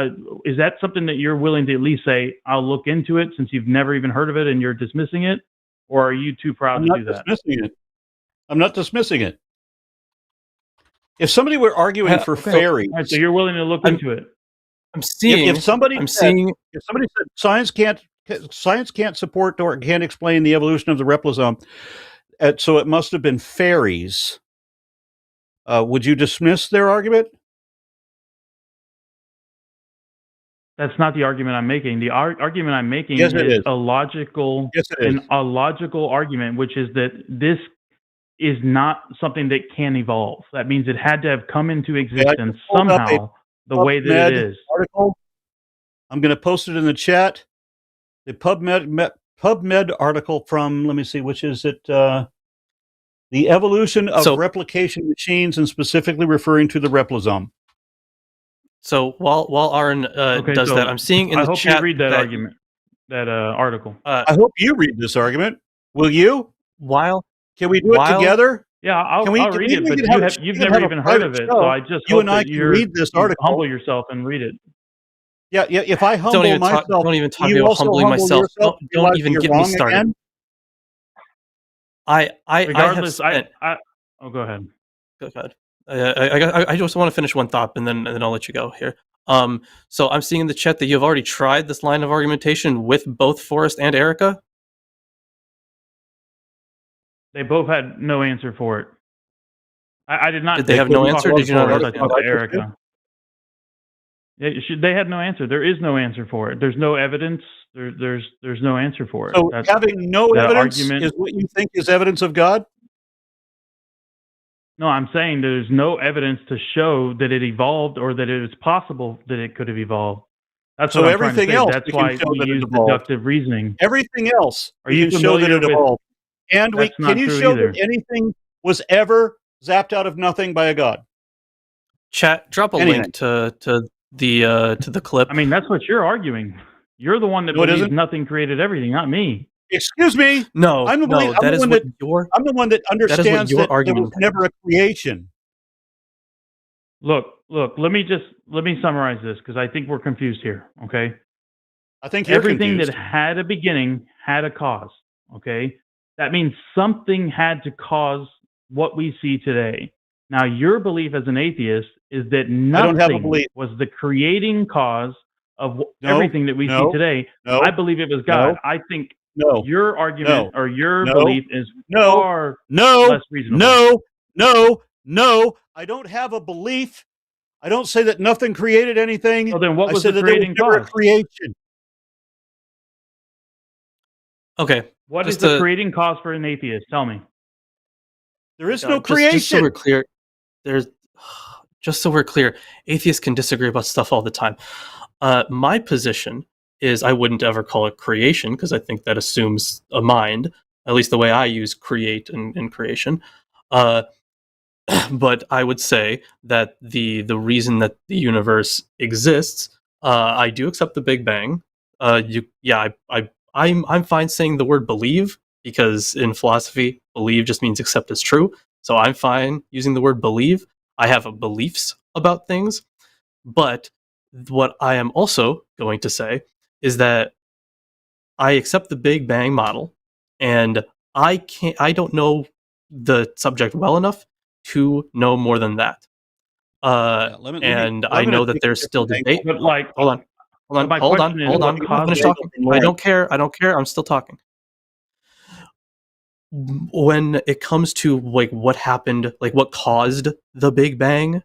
Is that something that you're willing to at least say, I'll look into it, since you've never even heard of it and you're dismissing it? Or are you too proud to do that? I'm not dismissing it. If somebody were arguing for fairies, right, so you're willing to look into it. If somebody said science can't support or can't explain the evolution of the replisome, so it must have been fairies, would you dismiss their argument? That's not the argument I'm making. The argument I'm making is a logical, a logical argument, which is that this is not something that can evolve. That means it had to have come into existence somehow, the way that it is. Article. I'm going to post it in the chat. The PubMed article from, let me see, which is it? The evolution of replication machines, and specifically referring to the replisome. So while Aron does that, I'm seeing in the chat. I hope you read that argument, that article. I hope you read this argument. Will you? Can we do it together? Yeah, I'll read it, but you've never even heard of it, so I just hope that you read this article. Humble yourself and read it. Yeah. If I humble myself, don't even talk about humbling myself. Don't even get me started. Again? Go ahead. Go ahead. I just want to finish one thought, and then I'll let you go here. So I'm seeing in the chat that you've already tried this line of argumentation with both Forrest and Erica. They both had no answer for it. I did not. Did they have no answer? Did you not? I talked to Erica. They had no answer. There is no answer for it. There's no evidence. There's no answer for it. So having no evidence is what you think is evidence of God? No, I'm saying there's no evidence to show that it evolved or that it is possible that it could have evolved. That's what I'm trying to say. That's why we use deductive reasoning. Everything else, are you can show that it evolved. And can you show either. that anything was ever zapped out of nothing by a god? Chat, drop a link to the clip. I mean, that's what you're arguing. You're the one that believes nothing created everything, not me. Excuse me. No, I'm the one that understands that there was never a creation. Look. Let me summarize this, because I think we're confused here. Okay. I think you're everything confused. that had a beginning had a cause. Okay. That means something had to cause what we see today. Now, your belief as an atheist is that nothing was the creating cause of everything that we see today. I believe it was God. I think your argument or your belief is far less reasonable. No. I don't have a belief. I don't say that nothing created anything. So then what was I said the that there was creating never a cause? creation. Okay. What is just the to- creating cause for an atheist? Tell me. There is no creation. Just so we're clear, just so we're clear, atheists can disagree about stuff all the time. My position is I wouldn't ever call it creation because I think that assumes a mind, at least the way I use create in creation. But I would say that the reason that the universe exists, I do accept the Big Bang. I'm fine saying the word believe because in philosophy, believe just means accept as true. So I'm fine using the word believe. I have beliefs about things, but what I am also going to say is that I accept the Big Bang model, and I don't know the subject well enough to know more than that. And I know that there's still debate. But like, Hold on. but my Hold on. question is, Hold on. what I'm caused finished it? talking. I don't care. I'm still talking. When it comes to like what happened, like what caused the Big Bang,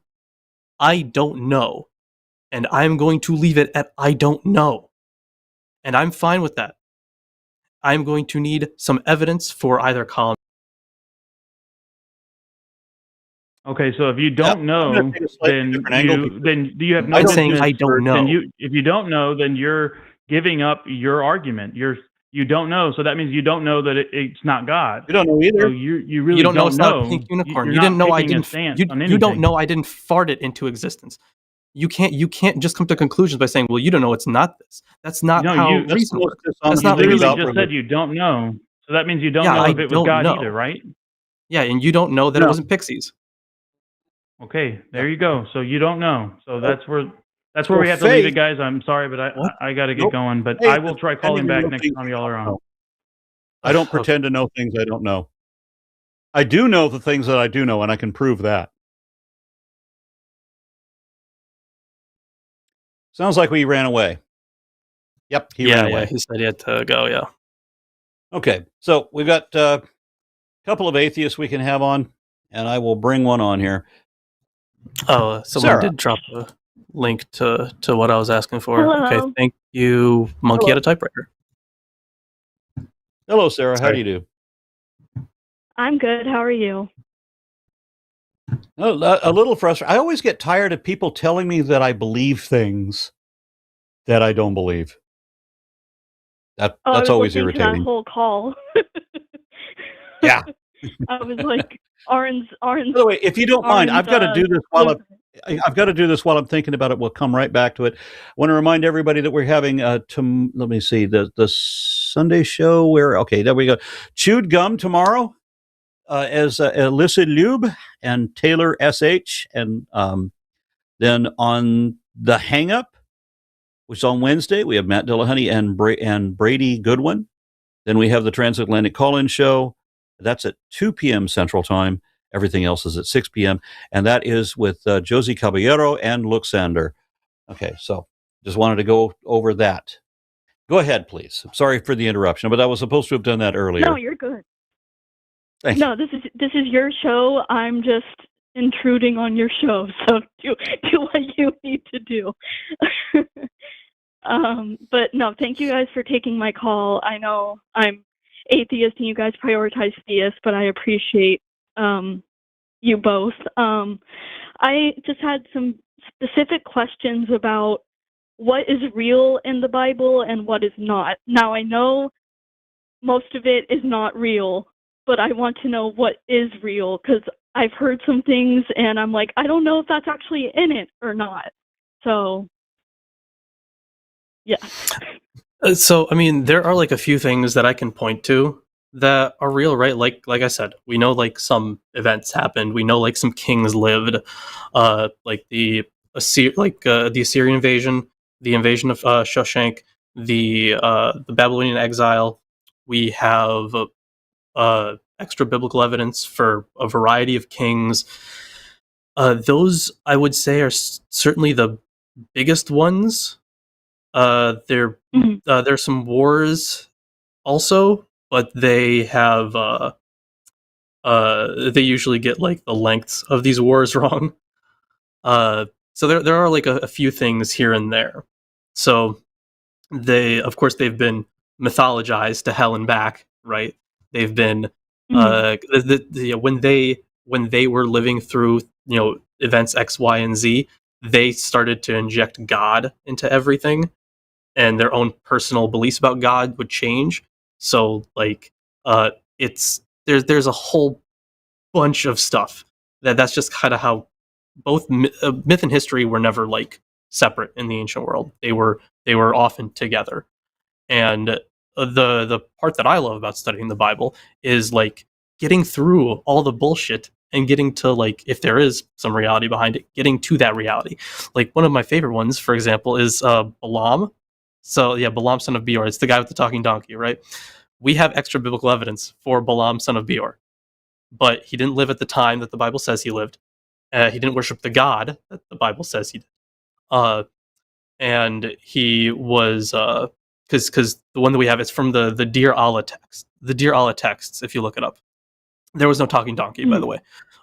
I don't know. And I'm going to leave it at I don't know. And I'm fine with that. I'm going to need some evidence for either column. Okay, so if you don't know, then you have no I'm saying business. I don't know. If you don't know, then you're giving up your argument. You don't know, so that means you don't know that it's not God. You don't know either. So you really You don't know it's not know. a pink unicorn. You're You didn't not know I taking a didn't. stance You, on you don't anything. know I didn't fart it into existence. You can't just come to conclusions by saying, well, you don't know it's not this. That's not No, how you- reason works. That's That's not literally reason. just said you don't know. So that means you don't Yeah, know I if it was don't God know. either, right? Yeah, and you don't know that it No. wasn't pixies. Okay, there you go. So you don't know. So that's where So we have to leave it, faith- guys. I'm sorry, but What? I got to get Nope. going. But Faith I will is try calling pretending to back know next things time I y'all are don't on. know. I don't pretend to know things I don't know. I do know the things that I do know, and I can prove that. Sounds like we ran away. Yep, he ran away. Yeah, he said he had to go. Yeah. Okay, so we've got a couple of atheists we can have on, and I will bring one on here. Oh, someone Sarah. did drop a link to what I was asking for. Hello. Okay, thank you, Monkey Hello. at a typewriter. Hello, Sarah. How Sorry. do you do? I'm good. How are you? A little frustrated. I always get tired of people telling me that I believe things that I don't believe. That's always listening to irritating. that whole call. Yeah. I was like, Aron's. By the way, if you don't mind, I've got to do this while I've got to do this while I'm thinking about it. We'll come right back to it. I want to remind everybody that we're having let me see the Sunday show where there we go. Chewed Gum tomorrow as Alyssa Lube and Taylor SH, and then on the Hang Up, which is on Wednesday, we have Matt Dillahunty and Brady Goodwin. Then we have the Transatlantic Call-In Show. That's at 2 p.m. Central Time. Everything else is at 6 p.m. And that is with Josie Caballero and Luxander. Okay, so just wanted to go over that. Go ahead, please. Sorry for the interruption, but I was supposed to have done that earlier. No, you're good. Thank No, this is your show. I'm just intruding on your show, so do what you need to do. But no, thank you guys for taking my call. I know I'm atheist and you guys prioritize theists, but I appreciate you both. I just had some specific questions about what is real in the Bible and what is not. Now, I know most of it is not real, but I want to know what is real, because I've heard some things and I'm like, I don't know if that's actually in it or not. So, yeah. So, I mean, there are like a few things that I can point to that are real, right? Like I said, we know like some events happened. We know like some kings lived, like the Assyrian invasion, the invasion of Shoshank, the Babylonian exile. We have extra biblical evidence for a variety of kings. Those I would say are certainly the biggest ones. There's some wars also, but they have they usually get like the lengths of these wars wrong. So there are like a few things here and there. So they've been mythologized to hell and back, right? They've been when they were living through events X, Y, and Z, they started to inject God into everything, and their own personal beliefs about God would change. So like there's a whole bunch of stuff that's just kind of how both myth and history were never like separate in the ancient world. They were often together. And the part that I love about studying the Bible is like getting through all the bullshit and getting to like, if there is some reality behind it, getting to that reality. Like one of my favorite ones, for example, is Balaam. So yeah, Balaam, son of Beor. It's the guy with the talking donkey, right? We have extra biblical evidence for Balaam, son of Beor, but he didn't live at the time that the Bible says he lived. He didn't worship the God that the Bible says he did. And he was because the one that we have is from the Dear Allah text. The Dear Allah texts, if you look it up. There was no talking donkey, by the way.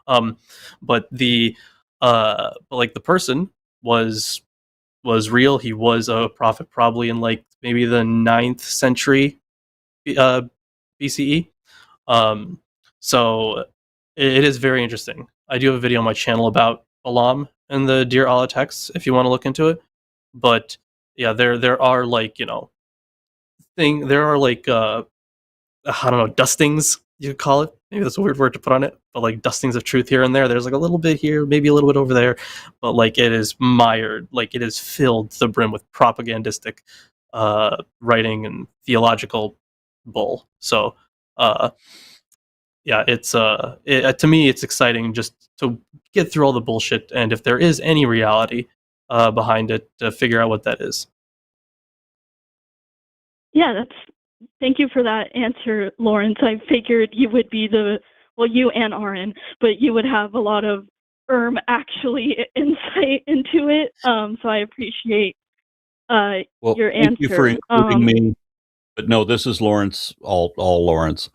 But the person was real. He was a prophet probably in like maybe the 9th century BCE. So it is very interesting. I do have a video on my channel about Balaam and the Dear Allah texts if you want to look into it. But yeah, there are like, there are like I don't know, dustings, you could call it. Maybe that's a weird word to put on it, but like dustings of truth here and there. There's like a little bit here, maybe a little bit over there, but like it is mired, like it is filled to the brim with propagandistic writing and theological bull. So yeah, it's to me it's exciting just to get through all the bullshit, and if there is any reality behind it, to figure out what that is. Yeah, thank you for that answer, Lorence. I figured you would be you and Aron, but you would have a lot of actually insight into it. So I appreciate your answer. Thank you for including me. But no, this is Lorence, all Lorence.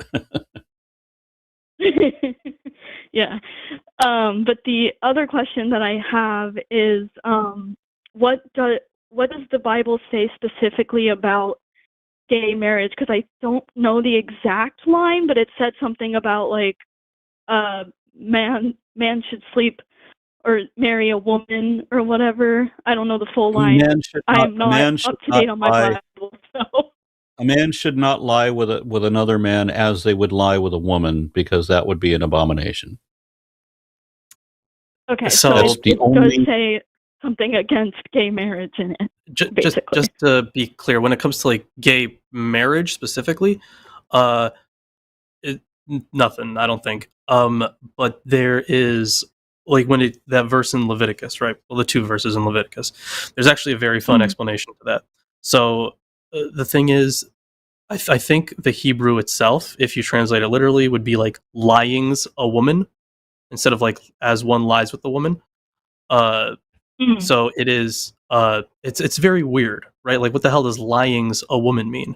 Yeah. But the other question that I have is, what does the Bible say specifically about gay marriage? Because I don't know the exact line, but it said something about like man should sleep or marry a woman or whatever. I don't know the full line. I'm not up to date on my Bible, so. A man should not lie with another man as they would lie with a woman, because that would be an abomination. Okay, so it does say something against gay marriage in it. Just to be clear, when it comes to like gay marriage specifically, nothing, I don't think. But there is like that verse in Leviticus, right? Well, the 2 verses in Leviticus. There's actually a very fun explanation to that. So the thing is, I think the Hebrew itself, if you translate it literally, would be like lying's a woman instead of like as one lies with the woman. So it is. It's very weird, right? Like, what the hell does lying's a woman mean?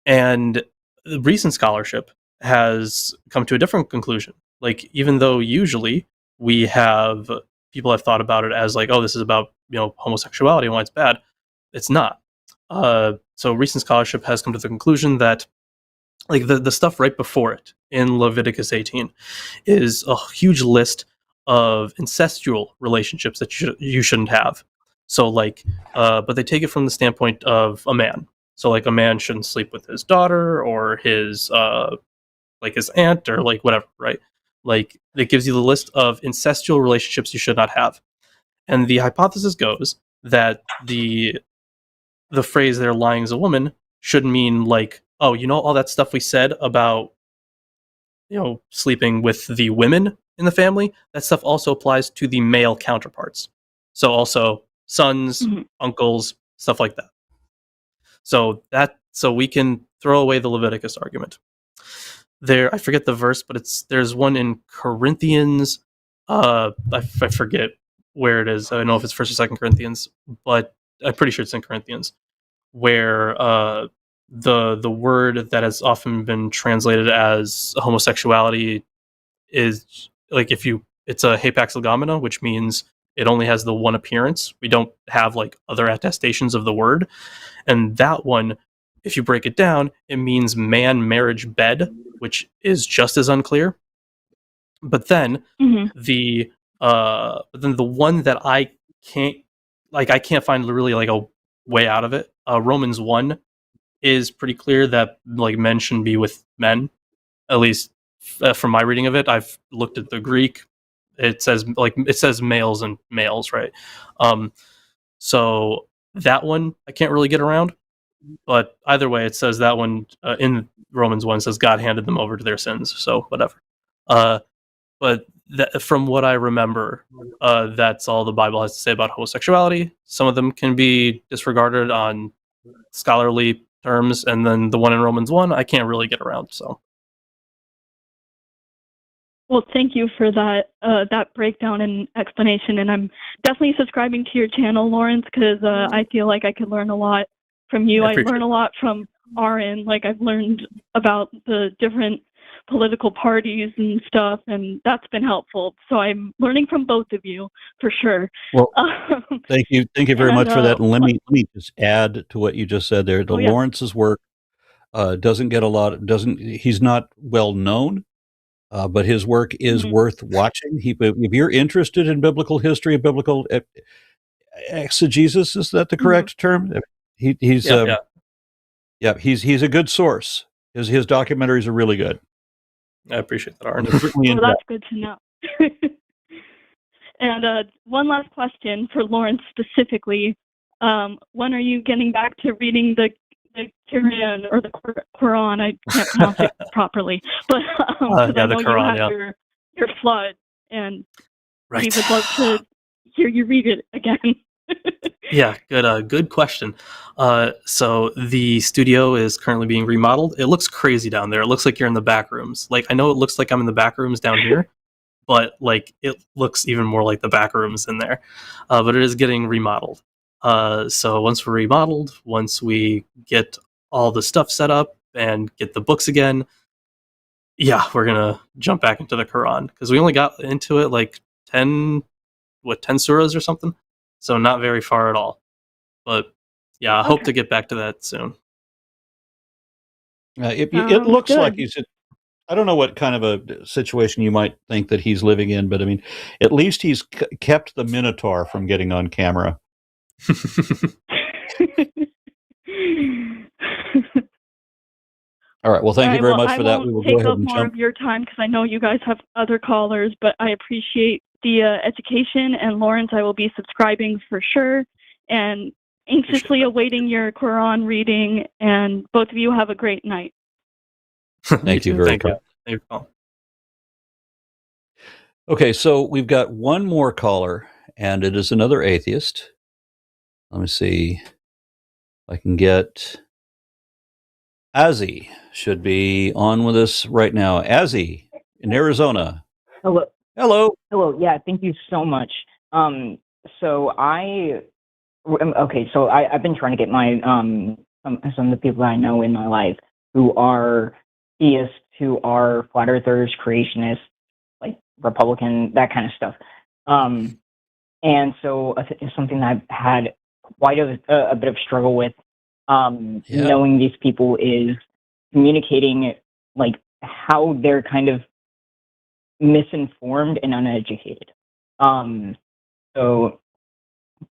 And the recent scholarship has come to a different conclusion. Like, even though usually people have thought about it as like, oh, this is about homosexuality and why it's bad, it's not. So recent scholarship has come to the conclusion that like the stuff right before it in Leviticus 18 is a huge list of incestual relationships that you shouldn't have. So like, but they take it from the standpoint of a man. So like a man shouldn't sleep with his daughter or his his aunt or like whatever, right? Like it gives you the list of incestual relationships you should not have. And the hypothesis goes that the phrase "they're lying as a woman" should mean like, oh, all that stuff we said about sleeping with the women in the family, that stuff also applies to the male counterparts. So also sons, uncles, stuff like that. So we can throw away the Leviticus argument. I forget the verse, but there's one in Corinthians. I forget where it is. I don't know if it's 1st or 2nd Corinthians, but I'm pretty sure it's in Corinthians, where the word that has often been translated as homosexuality is like it's a hapax legomena, which means it only has the one appearance. We don't have like other attestations of the word. And that one, if you break it down, it means man, marriage, bed, which is just as unclear. But then the one that I can't find really like a way out of it. Romans 1 is pretty clear that like men shouldn't be with men, at least from my reading of it. I've looked at the Greek. It says males and males, right? So that one I can't really get around. But either way, it says that one in Romans 1 says God handed them over to their sins. So whatever. But from what I remember, that's all the Bible has to say about homosexuality. Some of them can be disregarded on scholarly terms, and then the one in Romans 1, I can't really get around. So, well, thank you for that that breakdown and explanation. And I'm definitely subscribing to your channel, Lorence, because I feel like I could learn a lot from you. I learn a lot from Aron. Like, I've learned about the different political parties and stuff, and that's been helpful. So I'm learning from both of you for sure. Well, thank you very much for that. And let me just add to what you just said there. Lawrence's work doesn't get a lot. He's not well known, but his work is worth watching. If you're interested in biblical history, biblical exegesis, is that the correct term? He's a good source. His documentaries are really good. I appreciate that, Aron. Well, that's good to know. And one last question for Lorence specifically. When are you getting back to reading the Quran or the Quran? I can't pronounce it properly. But I know the Quran, you have your flood, and we would love to hear you read it again. Yeah, good question. So the studio is currently being remodeled. It looks crazy down there. It looks like you're in the back rooms. Like, I know it looks like I'm in the back rooms down here, but like it looks even more like the back rooms in there. But it is getting remodeled. So once we're remodeled, once we get all the stuff set up and get the books again, yeah, we're gonna jump back into the Quran, because we only got into it like 10 surahs or something. So not very far at all. But yeah, I hope to get back to that soon. It looks like he's I don't know what kind of a situation you might think that he's living in, but I mean, at least he's kept the Minotaur from getting on camera. All right. Well, thank you very much for that. We will go ahead and take up more of your time, because I know you guys have other callers, but I appreciate the education. And Lorence, I will be subscribing for sure, and anxiously awaiting your Quran reading. And both of you have a great night. Thank you very much. Thank you. Okay, so we've got one more caller, and it is another atheist. Let me see if I can get Azzy. Should be on with us right now. Azzy in Arizona. Hello. Hello. Yeah, thank you so much. So I've been trying to get my some of the people I know in my life who are theists, who are flat earthers, creationists, like Republican, that kind of stuff. And so it's something that I've had quite a bit of struggle with. Knowing these people is communicating like how they're kind of misinformed and uneducated. So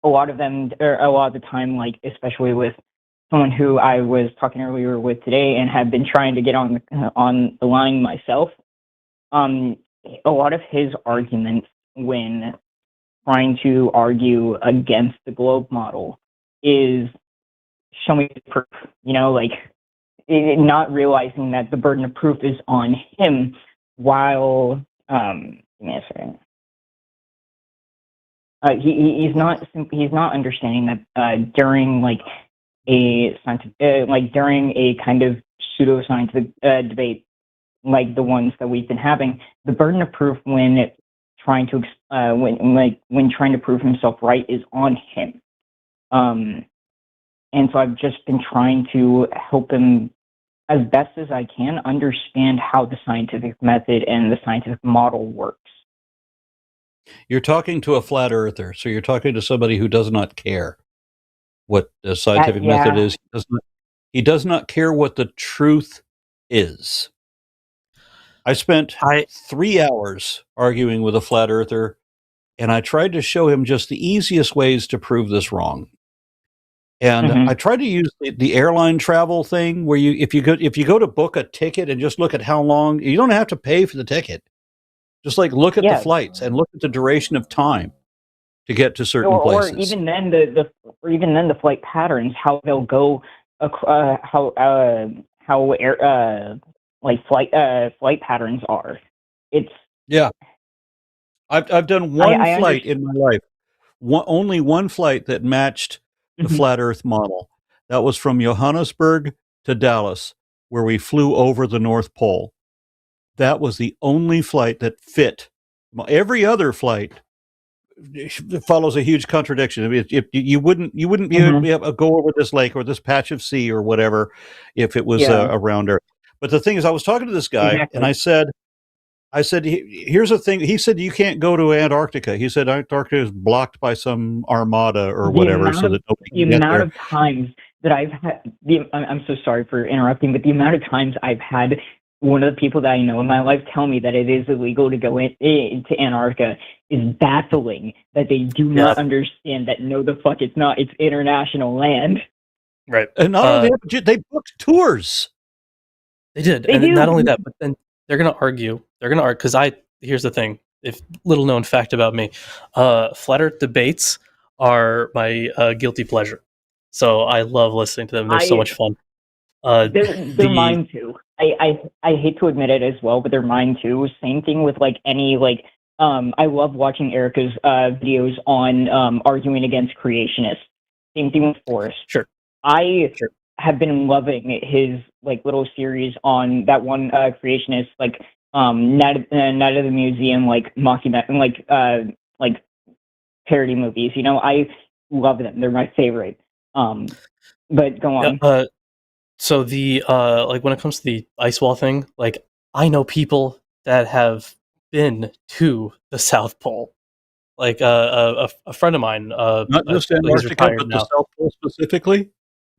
a lot of them, or a lot of the time, like especially with someone who I was talking earlier with today and have been trying to get on the line myself, a lot of his arguments when trying to argue against the globe model is show me the proof, like not realizing that the burden of proof is on him, while he's not understanding that during like a scientific, during a kind of pseudoscientific debate like the ones that we've been having, the burden of proof when trying to when trying to prove himself right is on him. And so I've just been trying to help him as best as I can understand how the scientific method and the scientific model works. You're talking to a flat earther, so you're talking to somebody who does not care what the scientific method is. He does not care what the truth is. I spent 3 hours arguing with a flat earther, and I tried to show him just the easiest ways to prove this wrong. And I tried to use the airline travel thing where if you go to book a ticket and just look at how long, you don't have to pay for the ticket. Just like look at the flights and look at the duration of time to get to certain places. Or even then the flight patterns, how they'll go, flight patterns are. I've done one flight in my life. Only one flight that matched the flat Earth model. That was from Johannesburg to Dallas, where we flew over the North Pole. That was the only flight that fit. Every other flight follows a huge contradiction. I mean, you wouldn't be able to go over this lake or this patch of sea or whatever if it was around Earth. But the thing is, I was talking to this guy and I said, here's the thing. He said, you can't go to Antarctica. He said, Antarctica is blocked by some armada or whatever, so that nobody can get there. The amount of times that I've had, I'm so sorry for interrupting, but the amount of times I've had one of the people that I know in my life tell me that it is illegal to go into Antarctica is baffling, that they do not understand that no, the fuck it's not. It's international land. Right. And not only that, they booked tours. They did. Not only that, but then they're going to argue. Because here's the thing. If little known fact about me, flat Earth debates are my guilty pleasure. So I love listening to them. They're so much fun. They're mine too. I hate to admit it as well, but they're mine too. Same thing with I love watching Erica's videos on arguing against creationists. Same thing with Forrest. Sure. I have been loving his little series on that one creationist Night of the Museum parody movies. You know, I love them. They're my favorite. But go on. So the when it comes to the ice wall thing, I know people that have been to the South Pole. A friend of mine, not just Antarctica, but the South Pole specifically.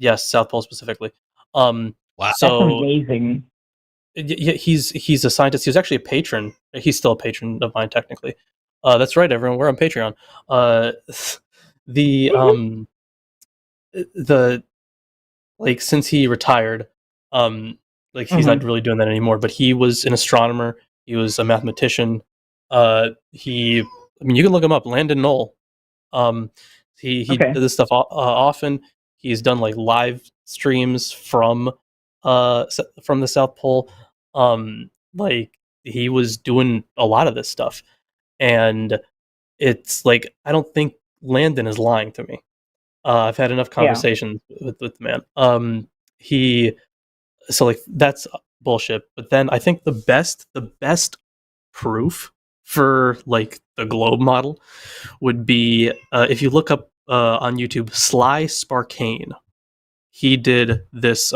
Yes, South Pole specifically. Wow, that's amazing. Yeah, he's a scientist. He was actually a patron. He's still a patron of mine, technically. That's right, everyone. We're on Patreon. Since he retired, he's not really doing that anymore. But he was an astronomer. He was a mathematician. You can look him up, Landon Knoll. He did this stuff often. He's done live streams from the South Pole. He was doing a lot of this stuff, and it's I don't think Landon is lying to me. I've had enough conversations with the man. That's bullshit. But then I think the best proof for the globe model would be if you look up on YouTube Sly Sparkane. He did this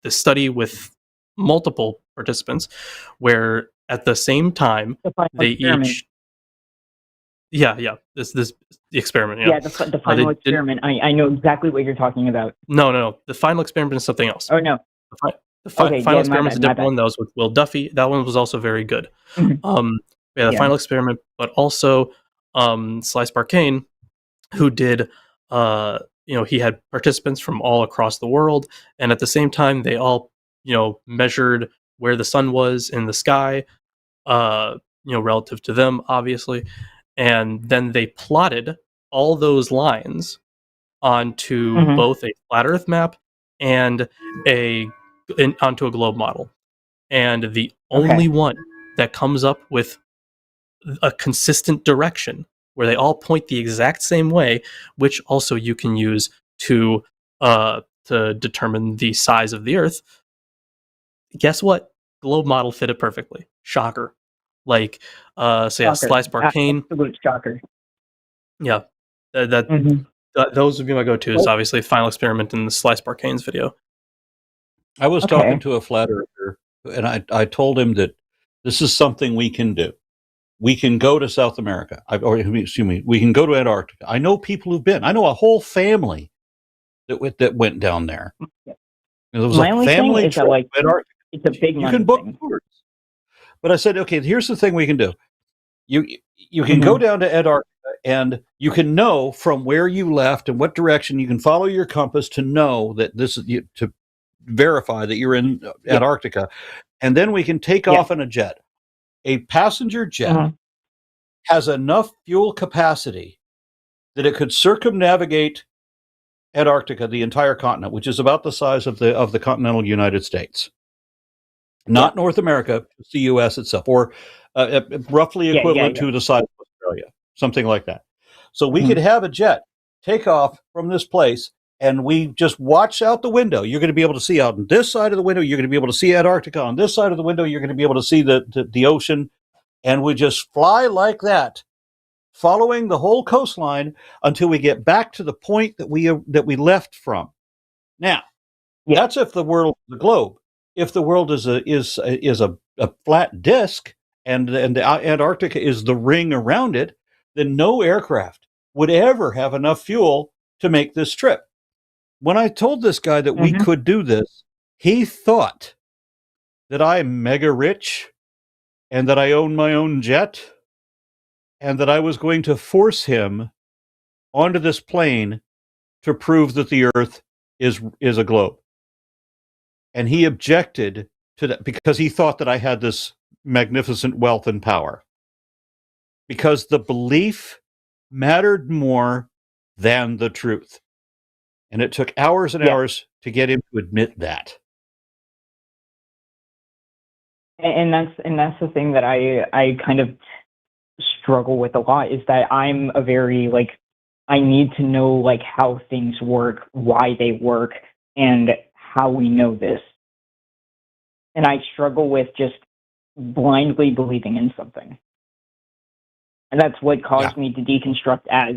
study with multiple participants where at the same time they each the experiment. The final experiment. I know exactly what you're talking about. No. The final experiment is something else. Oh no. The final experiment is a different one. That was with Will Duffy. That one was also very good. The final experiment, but also Sly Sparkane, who did he had participants from all across the world, and at the same time they all measured where the sun was in the sky, relative to them, obviously. And then they plotted all those lines onto both a flat Earth map and onto a globe model. And the only one that comes up with a consistent direction where they all point the exact same way, which also you can use to determine the size of the Earth. Guess what? Globe model fit it perfectly. Shocker. Sly Sparkane. Absolute shocker. Yeah, those would be my go-tos. Obviously, final experiment in the Sly Sparkane's video. I was talking to a flat earther, and I told him that this is something we can do. we can go to South America, we can go to Antarctica. I know people who've been. I know a whole family that went down there. There was My a only family thing is trip that, like, to Antarctica. it's a big You money can book thing. tours. But I said, okay, here's the thing we can do. You can Mm-hmm. go down to Antarctica, and you can know from where you left and what direction. You can follow your compass to know that this is to verify that you're in Antarctica, and then we can take off in a jet. A passenger jet Mm-hmm. has enough fuel capacity that it could circumnavigate Antarctica, the entire continent, which is about the size of the continental United States. Not North America, it's the U.S. itself, or roughly equivalent to the size of Australia, something like that. So we could have a jet take off from this place, and we just watch out the window. You're going to be able to see out on this side of the window. You're going to be able to see Antarctica on this side of the window. You're going to be able to see the ocean, and we just fly like that, following the whole coastline until we get back to the point that we left from. Now, that's if the world is a globe. If the world is a flat disk and the Antarctica is the ring around it, then no aircraft would ever have enough fuel to make this trip. When I told this guy that we could do this, he thought that I'm mega rich and that I own my own jet and that I was going to force him onto this plane to prove that the Earth is a globe. And he objected to that because he thought that I had this magnificent wealth and power. Because the belief mattered more than the truth. And it took hours and hours to get him to admit that. And that's the thing that I kind of struggle with a lot, is that I'm a very, like, I need to know, like, how things work, why they work, and how we know this. And I struggle with just blindly believing in something. And that's what caused me to deconstruct as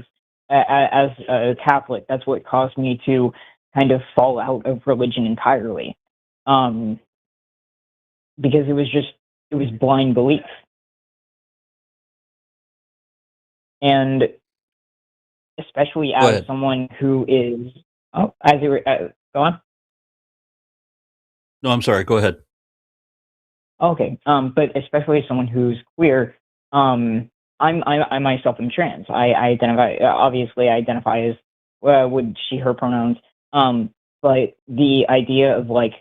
a Catholic. That's what caused me to kind of fall out of religion entirely. Because it was blind belief. And especially as someone who is, go on. No, I'm sorry. Go ahead. Okay. But especially as someone who's queer, I myself am trans. I identify as with she, her pronouns. But the idea of, like,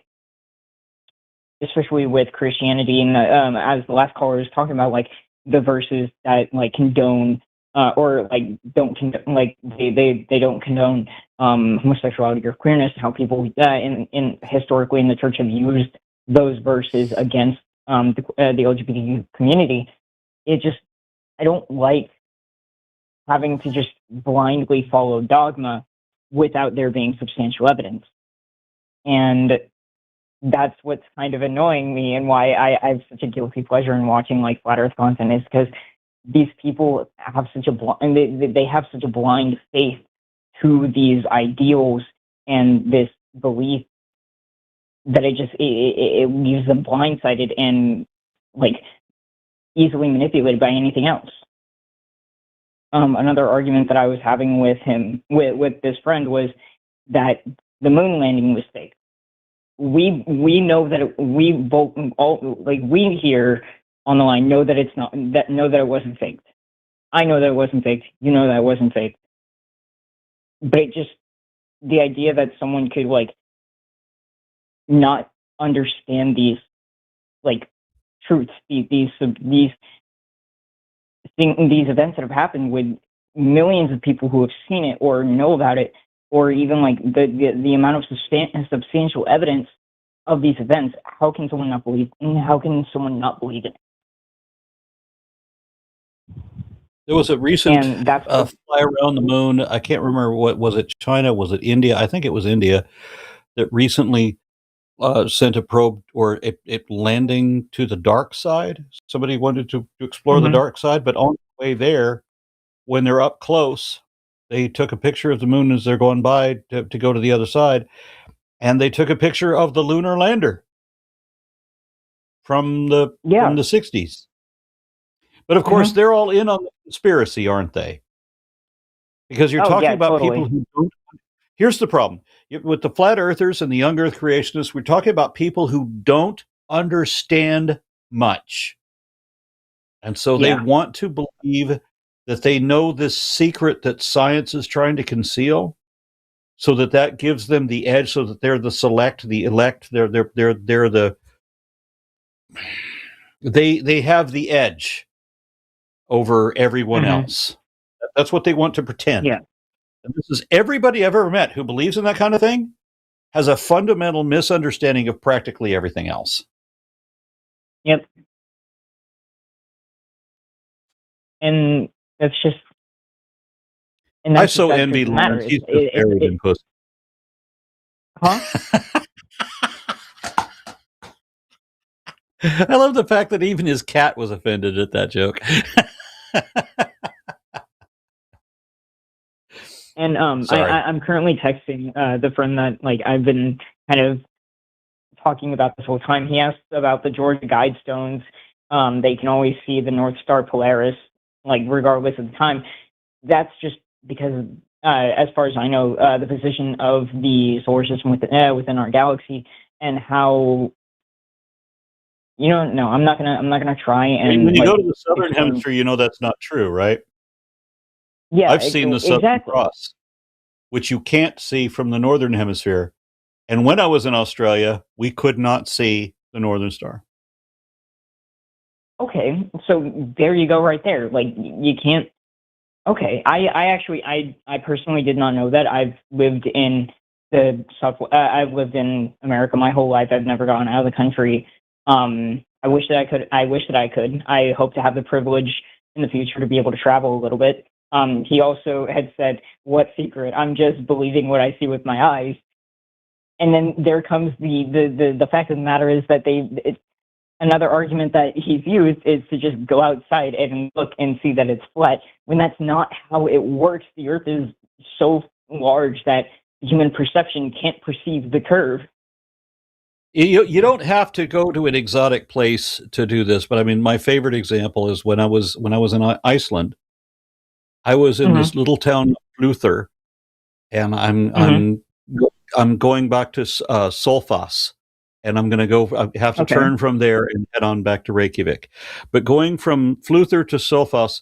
especially with Christianity, and as the last caller was talking about, like, the verses that, like, condone or, like, don't condone, like, they don't condone homosexuality or queerness. How people in historically in the church have used those verses against the LGBT community. I don't like having to just blindly follow dogma without there being substantial evidence. And that's what's kind of annoying me, and why I have such a guilty pleasure in watching, like, flat Earth content, is because these people have such a they have such a blind faith to these ideals and this belief that it leaves them blindsided and, like, easily manipulated by anything else. Another argument that I was having with him, with this friend, was that the moon landing was fake. We know that we here on the line know that it's not, know that it wasn't faked. I know that it wasn't faked. You know that it wasn't faked. But the idea that someone could, like, not understand these, like, truths, these events that have happened with millions of people who have seen it or know about it, or even, like, the amount of substantial evidence of these events. How can someone not believe in it? There was a recent fly around the moon. I can't remember, what was it, China? Was it India? I think it was India that recently sent a probe, or it landing to the dark side. Somebody wanted to explore the dark side, but on the way there, when they're up close, they took a picture of the moon as they're going by to go to the other side, and they took a picture of the lunar lander from the 60s. But of course, they're all in on the conspiracy, aren't they? Because you're talking about people who don't. Here's the problem with the flat earthers and the young earth creationists. We're talking about people who don't understand much. And so they want to believe that they know this secret that science is trying to conceal, so that gives them the edge, so that they're the select, the elect, they're the they have the edge over everyone else. That's what they want to pretend. Yeah. And this is everybody I've ever met who believes in that kind of thing has a fundamental misunderstanding of practically everything else. Yep. And that's just. And I that's so envy Lorence. He's just buried in pussy. Huh? I love the fact that even his cat was offended at that joke. And I'm currently texting the friend that I've been kind of talking about this whole time. He asked about the Georgia Guidestones. They can always see the North Star Polaris, regardless of the time. That's just because, as far as I know, the position of the solar system within our galaxy, and how. No, I'm not gonna try and. When you go to the southern hemisphere, you know that's not true, right? Yeah, I've seen the Southern Cross, which you can't see from the northern hemisphere. And when I was in Australia, we could not see the Northern Star. Okay, so there you go, right there. You can't. Okay, I personally did not know that. I've lived in I've lived in America my whole life. I've never gone out of the country. I wish that I could. I hope to have the privilege in the future to be able to travel a little bit. He also had said, "What secret? I'm just believing what I see with my eyes." And then there comes the fact of the matter is that another argument that he's used is to just go outside and look and see that it's flat, when that's not how it works. The Earth is so large that human perception can't perceive the curve. You don't have to go to an exotic place to do this, but I mean, my favorite example is when I was in Iceland. I was in this little town, Fluther, and I'm going back to Solfas, and I'm going to go. I have to turn from there and head on back to Reykjavik. But going from Fluther to Solfas,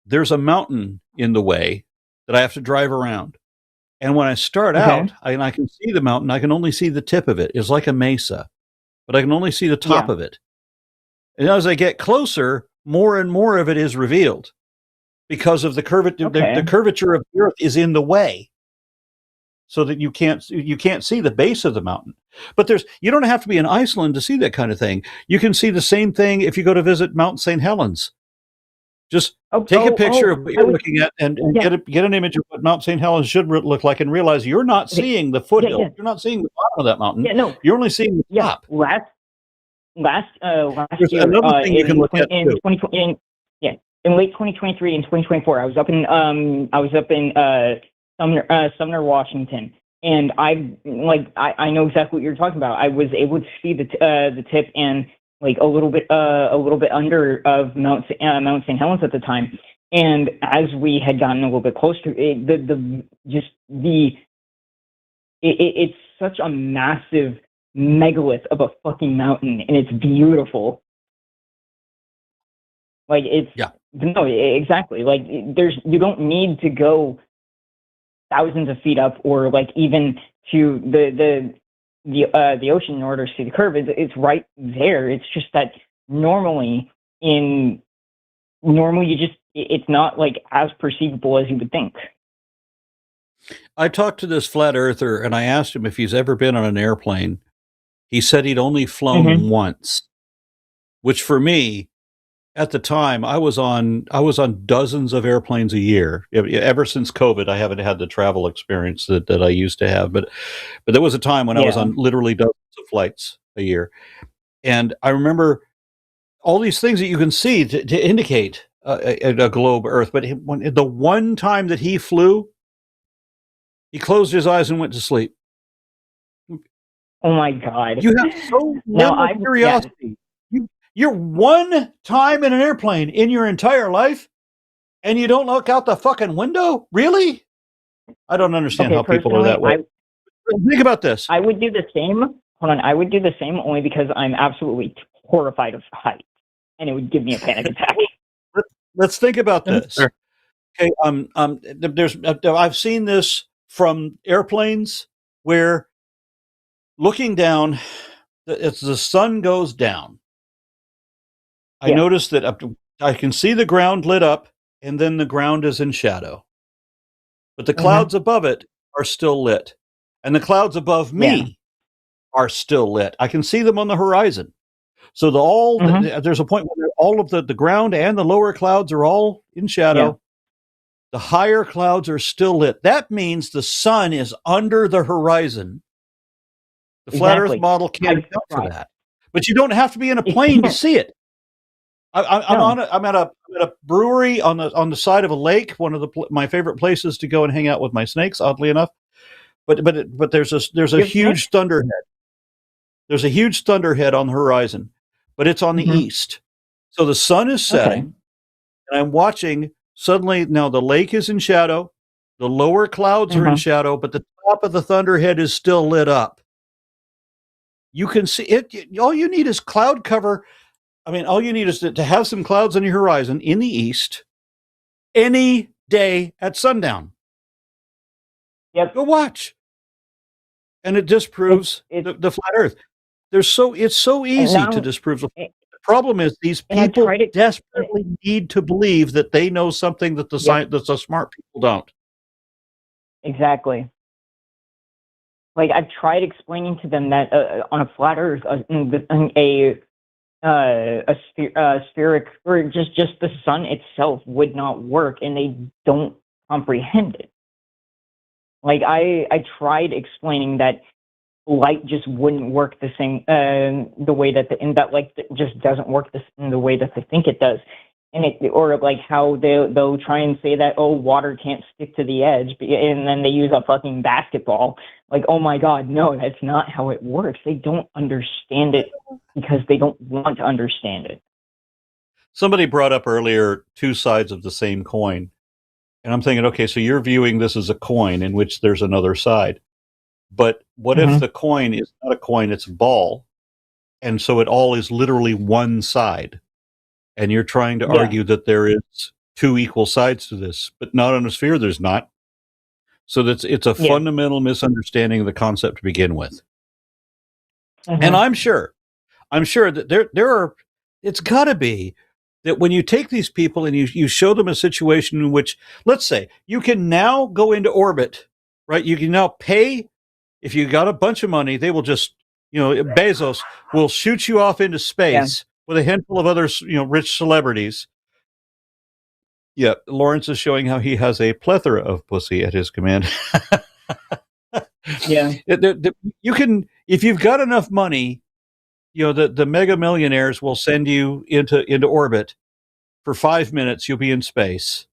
there's a mountain in the way that I have to drive around. And when I start out, I can see the mountain. I can only see the tip of it. It's like a mesa, but I can only see the top of it. And as I get closer, more and more of it is revealed because of the curvature. The curvature of the Earth is in the way, so that you can't see the base of the mountain. But you don't have to be in Iceland to see that kind of thing. You can see the same thing if you go to visit Mount St. Helens. Just take a picture of what you're looking at and get an image of what Mount St. Helens should look like, and realize you're not seeing the foothill. You're not seeing the bottom of that mountain. You're only seeing the top. Last There's year, another thing you can look at in late 2023 and 2024, I was up in Sumner, Washington, and I know exactly what you're talking about. I was able to see the tip and a little bit under of Mount St. Helens at the time. And as we had gotten a little bit closer, it's such a massive megalith of a fucking mountain, and it's beautiful. No, exactly. You don't need to go thousands of feet up, or even to the ocean in order to see the curve. It's right there. It's just that normally it's not as perceivable as you would think. I talked to this flat earther and I asked him if he's ever been on an airplane. He said he'd only flown once, which for me, at the time, I was on dozens of airplanes a year. Ever since COVID, I haven't had the travel experience that I used to have. But there was a time when I was on literally dozens of flights a year. And I remember all these things that you can see to indicate a globe Earth. But the one time that he flew, he closed his eyes and went to sleep. Oh my God! You have so little curiosity. You're one time in an airplane in your entire life, and you don't look out the fucking window? Really? I don't understand how people are that way. Think about this. I would do the same. Hold on. I would do the same only because I'm absolutely horrified of heights, and it would give me a panic attack. Let's think about this. Sure. Okay. I've seen this from airplanes where looking down, as the sun goes down, I noticed that I can see the ground lit up, and then the ground is in shadow. But the clouds above it are still lit. And the clouds above me are still lit. I can see them on the horizon. So there's a point where all of the ground and the lower clouds are all in shadow. Yeah. The higher clouds are still lit. That means the sun is under the horizon. The flat Earth model can't account for that. But you don't have to be in a plane to see it. I'm at a brewery on the side of a lake, one of my favorite places to go and hang out with my snakes, oddly enough. But there's a huge thunderhead. There's a huge thunderhead on the horizon, but it's on the east. So the sun is setting, and I'm watching. Suddenly, now the lake is in shadow, the lower clouds are in shadow, but the top of the thunderhead is still lit up. You can see it. All you need is cloud cover. I mean, all you need is to have some clouds on your horizon in the east any day at sundown. Yep. Go watch. And it disproves the flat Earth. It's so easy to disprove. The problem is these people desperately need to believe that they know something that the smart people don't. Exactly. Like, I've tried explaining to them that on a flat Earth, a spheric, or just the sun itself would not work, and they don't comprehend it. Like, I tried explaining that light just wouldn't work the same, the way that just doesn't work in the way that they think it does. And or like how they'll try and say that, oh, water can't stick to the edge, and then they use a fucking basketball. Like, oh my God, no, that's not how it works. They don't understand it because they don't want to understand it. Somebody brought up earlier two sides of the same coin. And I'm thinking, okay, so you're viewing this as a coin in which there's another side. But what if the coin is not a coin, it's a ball, and so it all is literally one side, and you're trying to argue that there is two equal sides to this, but not on a sphere, there's not. So it's a fundamental misunderstanding of the concept to begin with. And I'm sure that there are, it's got to be, that when you take these people and you show them a situation in which, let's say, you can now go into orbit, right? You can now pay. If you got a bunch of money, they will just, Bezos will shoot you off into space with a handful of other, rich celebrities. Yeah, Lorence is showing how he has a plethora of pussy at his command. You can, if you've got enough money, the mega millionaires will send you into orbit for 5 minutes. You'll be in space,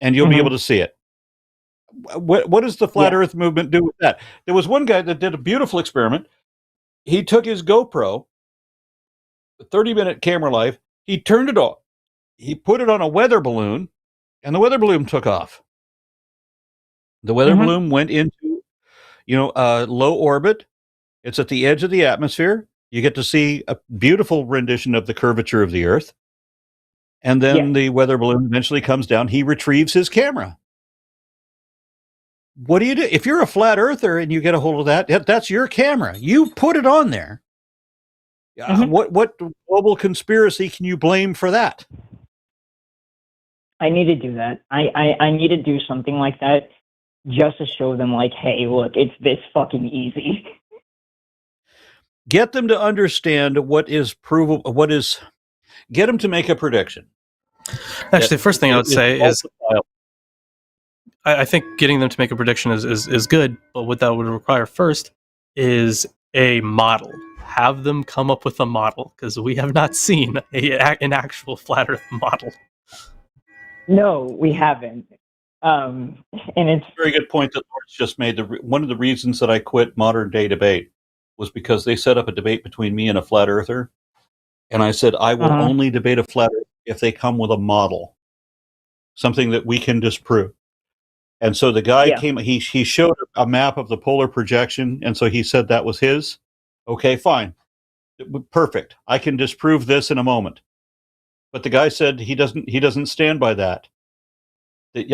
and you'll be able to see it. What does the flat Earth movement do with that? There was one guy that did a beautiful experiment. He took his GoPro, 30-minute camera life. He turned it on. He put it on a weather balloon, and the weather balloon took off. The weather balloon went into, low orbit. It's at the edge of the atmosphere. You get to see a beautiful rendition of the curvature of the Earth. And then the weather balloon eventually comes down. He retrieves his camera. What do you do? If you're a flat earther and you get a hold of that, that's your camera. You put it on there. What global conspiracy can you blame for that? I need to do that. I need to do something like that just to show them, like, hey, look, it's this fucking easy. Get them to understand what is provable, get them to make a prediction. Actually, the first thing I would say is, I think getting them to make a prediction is good, but what that would require first is a model. Have them come up with a model, because we have not seen an actual flat Earth model. No, we haven't. And it's a very good point that Lorence just made. One of the reasons that I quit modern day debate was because they set up a debate between me and a flat earther, And I said, I will only debate a flat earth if they come with a model, something that we can disprove. And so the guy came, he showed a map of the polar projection, and so he said that was his. Okay, fine. Perfect. I can disprove this in a moment. But the guy said he doesn't stand by that.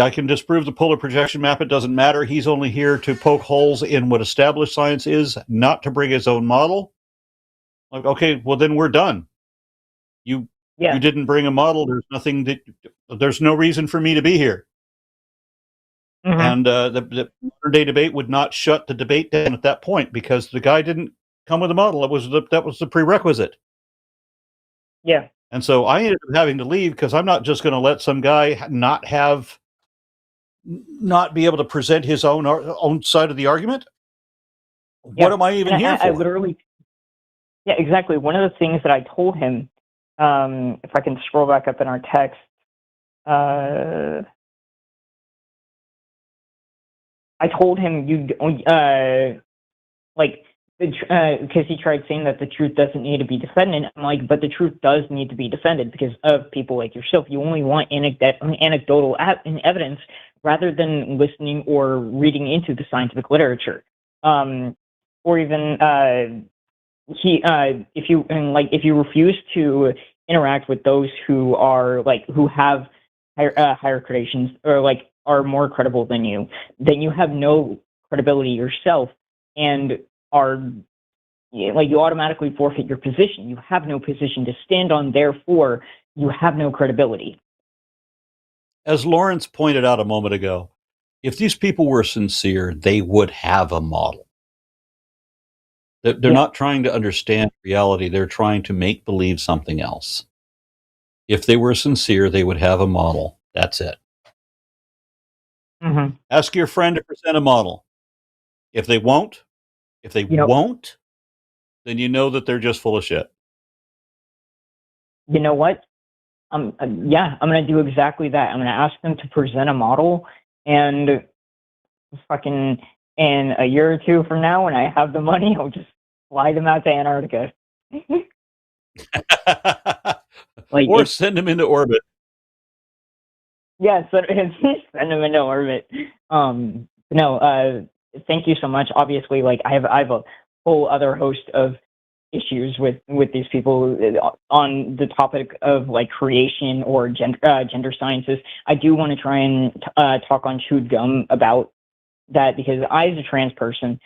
I can disprove the polar projection map. It doesn't matter. He's only here to poke holes in what established science is, not to bring his own model. Like, okay, well then we're done. You didn't bring a model. There's no reason for me to be here. And the modern day debate would not shut the debate down at that point because the guy didn't come with a model. That was the prerequisite. Yeah. And so I ended up having to leave because I'm not just going to let some guy not be able to present his own side of the argument. What am I even here for? I literally, exactly. One of the things that I told him, if I can scroll back up in our text, I told him because he tried saying that the truth doesn't need to be defended. I'm like, but the truth does need to be defended because of people like yourself. You only want anecdotal evidence rather than listening or reading into the scientific literature, or even if you refuse to interact with those who have higher credentials or are more credible than you, then you have no credibility yourself and you automatically forfeit your position. You have no position to stand on, therefore you have no credibility. As Lorence pointed out a moment ago, if these people were sincere, they would have a model. They're not trying to understand reality. They're trying to make believe something else. If they were sincere, they would have a model. That's it. Ask your friend to present a model. If they won't, then you know that they're just full of shit. You know what? I'm going to do exactly that. I'm going to ask them to present a model, and fucking in a year or two from now, when I have the money, I'll just fly them out to Antarctica. Or send them into orbit. Yeah, send them into orbit. Thank you so much. Obviously, I have a whole other host of issues with these people on the topic of creation or gender sciences. I do want to try and talk on chewed gum about that because I, as a trans person,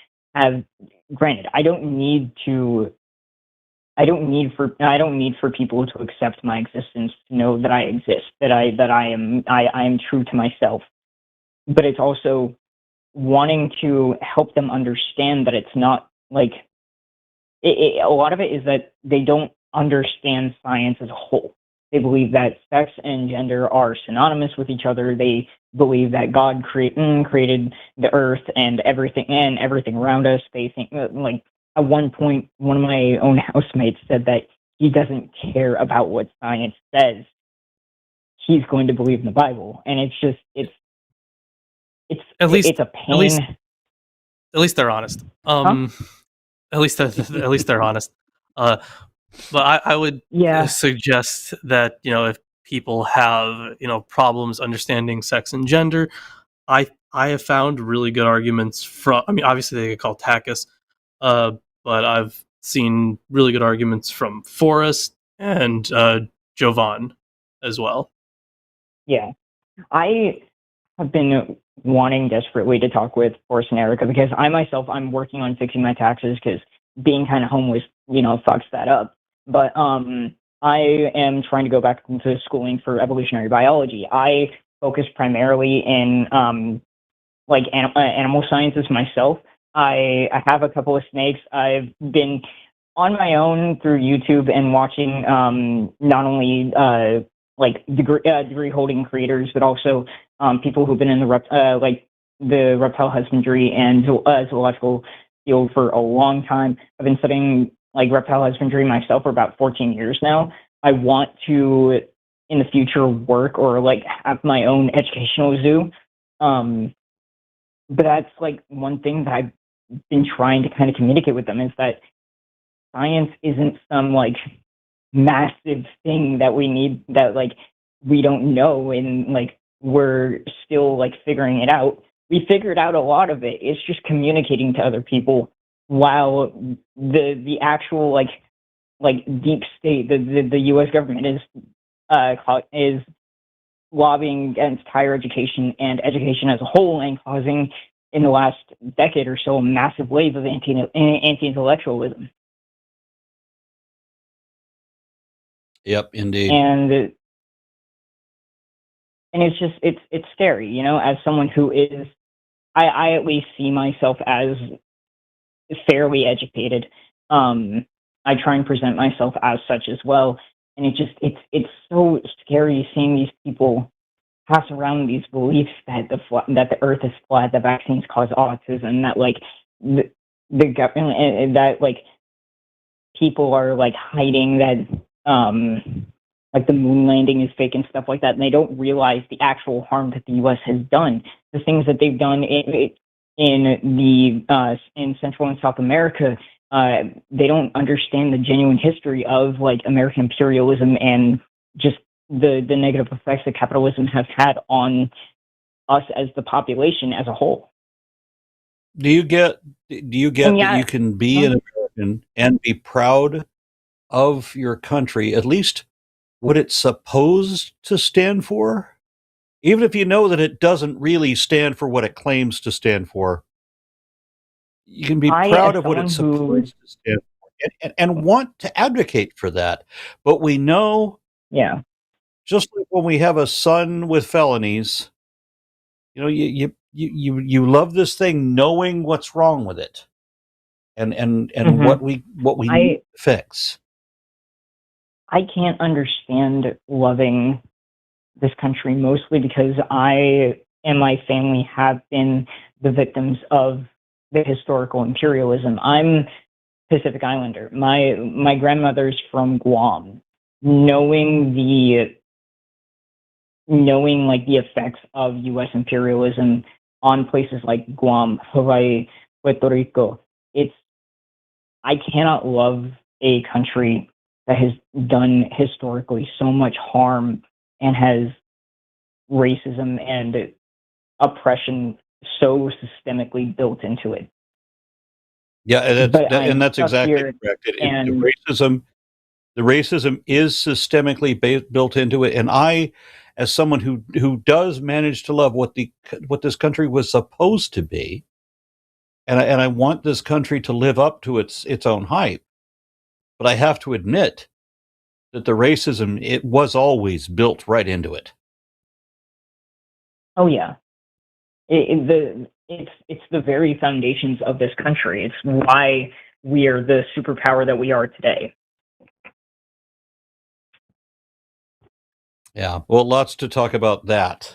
granted, I don't need for people to accept my existence to know that I exist, that I am true to myself. But it's also wanting to help them understand that it's not a lot of it is that they don't understand science as a whole. They believe that sex and gender are synonymous with each other. They believe that God created the earth and everything around us. They think at one point, one of my own housemates said that he doesn't care about what science says. He's going to believe in the Bible, and it's a pain. At least they're honest. At least they're honest. But I would suggest that if people have problems understanding sex and gender, I have found really good arguments from. I mean, obviously they get called TACIS, but I've seen really good arguments from Forrest and Jovan as well. Yeah, I have been wanting desperately to talk with Forrest and Erica because I'm working on fixing my taxes because being kind of homeless, fucks that up. But I am trying to go back into schooling for evolutionary biology. I focus primarily in animal sciences myself. I have a couple of snakes. I've been on my own through YouTube and watching not only degree holding creators, but also people who've been in the reptile husbandry and zoological field for a long time. I've been studying reptile husbandry myself for about 14 years now. I want to in the future work or have my own educational zoo. But that's one thing that I've been trying to kind of communicate with them is that science isn't some massive thing that we need, that like we don't know, and like we're still like figuring it out. We figured out a lot of it. It's just communicating to other people, while the actual like deep state, the U.S. government is lobbying against higher education and education as a whole, and causing, in the last decade or so, a massive wave of anti-intellectualism. Yep, indeed. And it's just it's scary, you know, as someone who is, I at least see myself as fairly educated. I try and present myself as such as well, and it's so scary seeing these people pass around these beliefs that the Earth is flat, that vaccines cause autism, that like the government, and that like people are like hiding that like the moon landing is fake and stuff like that, and they don't realize the actual harm that the U.S. has done, the things that they've done in Central and South America. They don't understand the genuine history of like American imperialism and just the negative effects that capitalism has had on us as the population as a whole. Do you get that you can be an American and be proud of your country, at least what it's supposed to stand for, even if you know that it doesn't really stand for what it claims to stand for? You can be proud of what it's supposed to stand for, and want to advocate for that. But we know, just like when we have a son with felonies, you know, you love this thing knowing what's wrong with it, and what we need to fix. I can't understand loving this country, mostly because I and my family have been the victims of the historical imperialism. I'm Pacific Islander. My grandmother's from Guam. Knowing like the effects of U.S. imperialism on places like Guam, Hawaii, Puerto Rico, I cannot love a country that has done historically so much harm and has racism and oppression so systemically built into it. Yeah, and that's exactly correct. The racism is systemically built into it, and I, as someone who does manage to love what this country was supposed to be, and I want this country to live up to its own hype, but I have to admit that the racism, it was always built right into it. Oh yeah, it's the very foundations of this country. It's why we are the superpower that we are today. Yeah, well, lots to talk about that.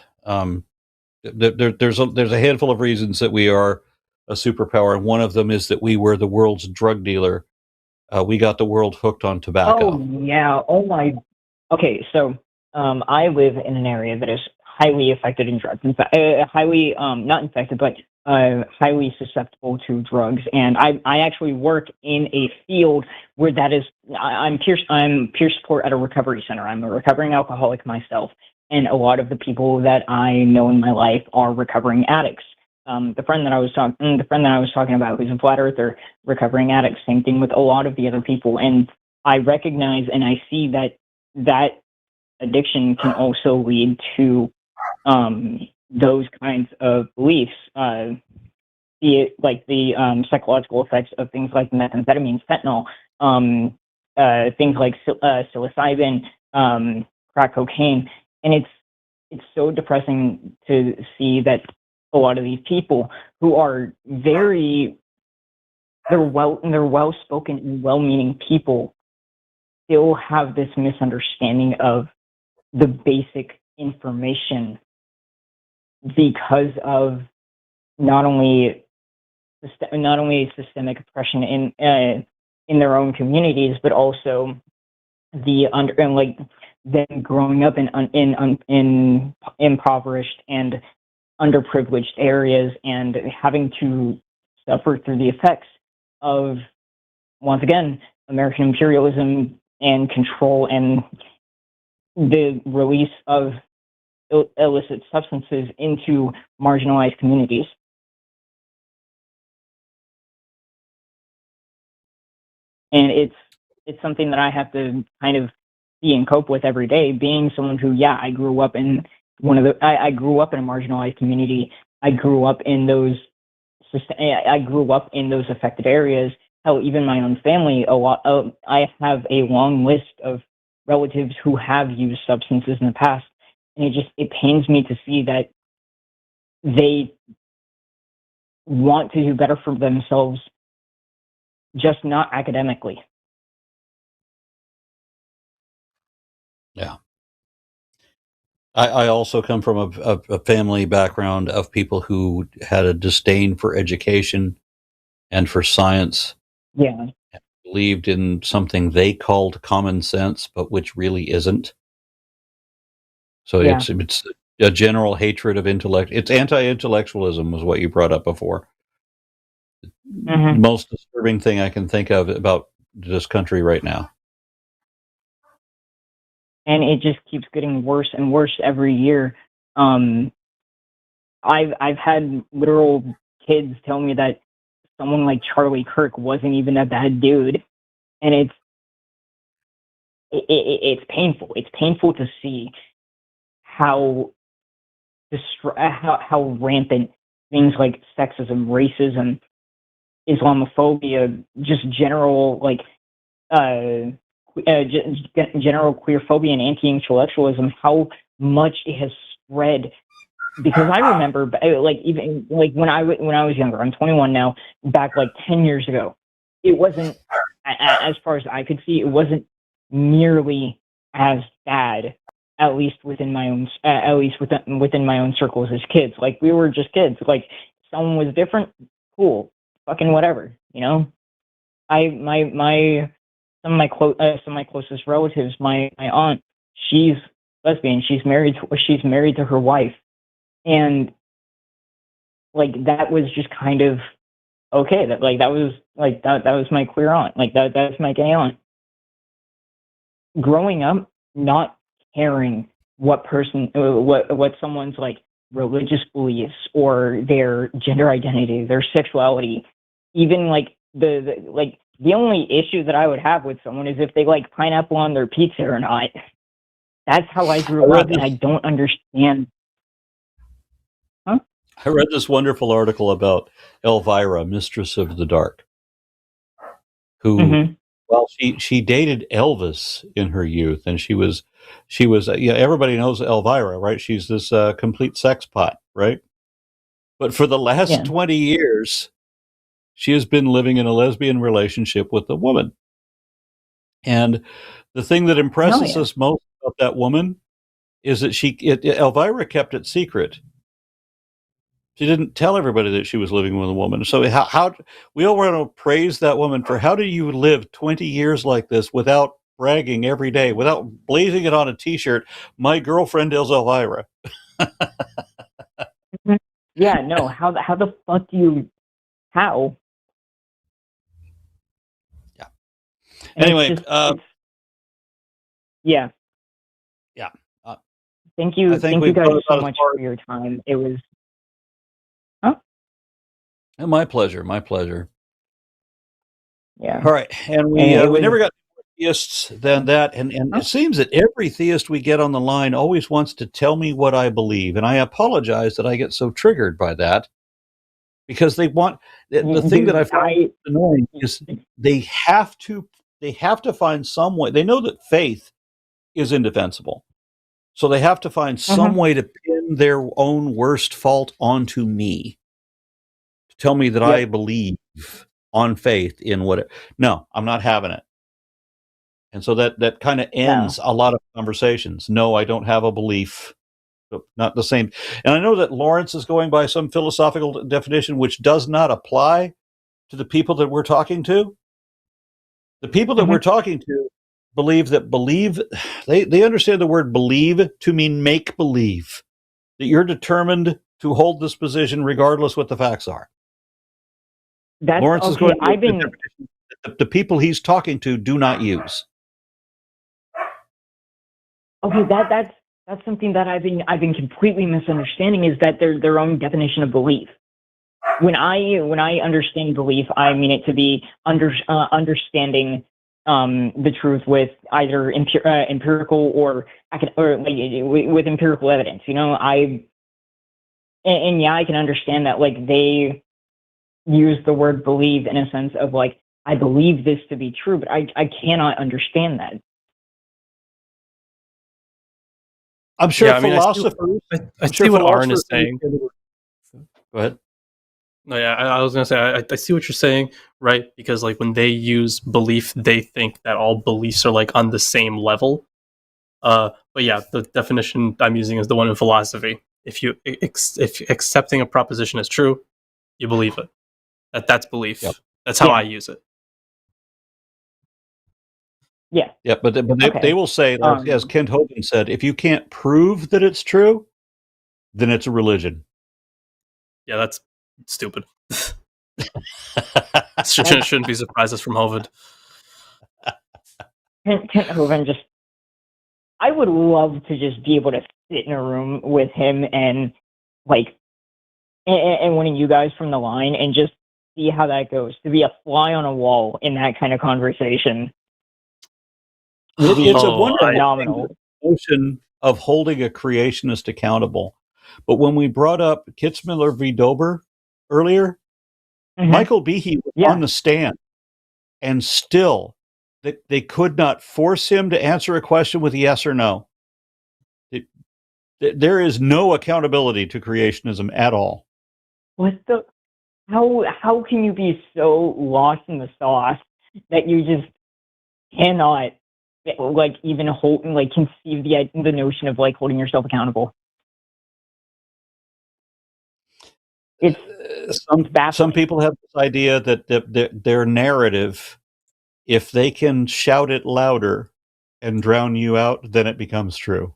There's a handful of reasons that we are a superpower, and one of them is that we were the world's drug dealer. We got the world hooked on tobacco. Oh yeah. Oh my. Okay, so I live in an area that is highly affected in drugs. In fact, highly not infected, but highly susceptible to drugs. And I actually work in a field where that is. I'm peer support at a recovery center. I'm a recovering alcoholic myself, and a lot of the people that I know in my life are recovering addicts. The friend that I was talking about, who's a flat earther, recovering addict. Same thing with a lot of the other people, and I recognize and I see that addiction can also lead to those kinds of beliefs. The psychological effects of things like methamphetamines, fentanyl, things like psilocybin, crack cocaine, and it's so depressing to see that a lot of these people who are they're well-spoken and well-meaning people still have this misunderstanding of the basic information because of not only systemic oppression in their own communities, but also them growing up in impoverished and underprivileged areas and having to suffer through the effects of, once again, American imperialism and control and the release of illicit substances into marginalized communities. And it's something that I have to kind of see and cope with every day, being someone who, I grew up in I grew up in a marginalized community. I grew up in those affected areas. Hell, even my own family, I have a long list of relatives who have used substances in the past, and it pains me to see that they want to do better for themselves, just not academically. Yeah. I also come from a family background of people who had a disdain for education and for science. Yeah. Believed in something they called common sense, but which really isn't. So it's a general hatred of intellect. It's anti-intellectualism was what you brought up before. The most disturbing thing I can think of about this country right now. And it just keeps getting worse and worse every year. I've had literal kids tell me that someone like Charlie Kirk wasn't even a bad dude, and it's painful. It's painful to see how rampant things like sexism, racism, Islamophobia, just general general queerphobia and anti-intellectualism, how much it has spread. Because I remember, even when I was younger, I'm 21 now. Back 10 years ago, it wasn't, as far as I could see, it wasn't nearly as bad. At least within my own, within my own circles as kids. We were just kids. Someone was different, cool, fucking whatever, you know. Some of my closest relatives, my aunt, she's lesbian. She's married to her wife, and that was just kind of okay. That was my queer aunt. That's my gay aunt. Growing up, not caring what someone's religious beliefs or their gender identity, their sexuality, even the only issue that I would have with someone is if they like pineapple on their pizza or not. That's how I grew up, and I don't understand. Huh? I read this wonderful article about Elvira, Mistress of the Dark, who, well, she dated Elvis in her youth, and she was, everybody knows Elvira, right? She's this complete sex pot, right? But for the last 20 years, she has been living in a lesbian relationship with a woman. And the thing that impresses us most about that woman is that Elvira kept it secret. She didn't tell everybody that she was living with a woman. So how we all want to praise that woman for how do you live 20 years like this without bragging every day, without blazing it on a T-shirt? My girlfriend is Elvira. Yeah, no. How the fuck do you? How? Yeah. Anyway, yeah. Yeah. Thank you. Thank you guys so much for your time. It was. Huh? My pleasure. My pleasure. Yeah. All right, and we never got more theists than that, and it seems that every theist we get on the line always wants to tell me what I believe, and I apologize that I get so triggered by that, because they want the thing that I find annoying is they have to find some way. They know that faith is indefensible, so they have to find some way to pin their own worst fault onto me, to tell me that I believe on faith in what. No, I'm not having it. And so that kind of ends a lot of conversations. No, I don't have a belief. Not the same. And I know that Lorence is going by some philosophical definition which does not apply to the people that we're talking to. The people that we're talking to believe, they understand the word believe to mean make believe, that you're determined to hold this position regardless what the facts are. Lorence is going by the definition that the people he's talking to do not use. Okay, that's something that I've been completely misunderstanding, is that their own definition of belief. When I understand belief, I mean it to be understanding the truth with either empirical or with empirical evidence. You know, and yeah, I can understand that, like, they use the word believe in a sense of like, I believe this to be true, but I cannot understand that. I'm sure Yeah, I mean, philosophers. I I'm sure see what Aron is philosophers. saying. Go ahead. No, yeah, I was gonna say I see what you're saying, right? Because like when they use belief, they think that all beliefs are like on the same level. But yeah, the definition I'm using is the one in philosophy. If accepting a proposition is true, you believe it. That's belief. Yep. That's how Yeah. I use it. Yeah. Yeah, but Okay. they will say, as Kent Hovind said, if you can't prove that it's true, then it's a religion. Yeah, that's stupid. Shouldn't be surprises from Hovid. Kent Hovind just, I would love to just be able to sit in a room with him and like, and one of you guys from the line and just see how that goes. To be a fly on a wall in that kind of conversation. It's a Oh, wonderful phenomenal. notion of holding a creationist accountable. But when we brought up Kitzmiller v. Dober earlier, Mhm. Michael Behe was Yeah. on the stand, and still they could not force him to answer a question with yes or no. There is no accountability to creationism at all. What the? How can you be so lost in the sauce that you just cannot like even hold like conceive the notion of like holding yourself accountable? It's Some baffling. people have this idea that their narrative, if they can shout it louder and drown you out, then it becomes true.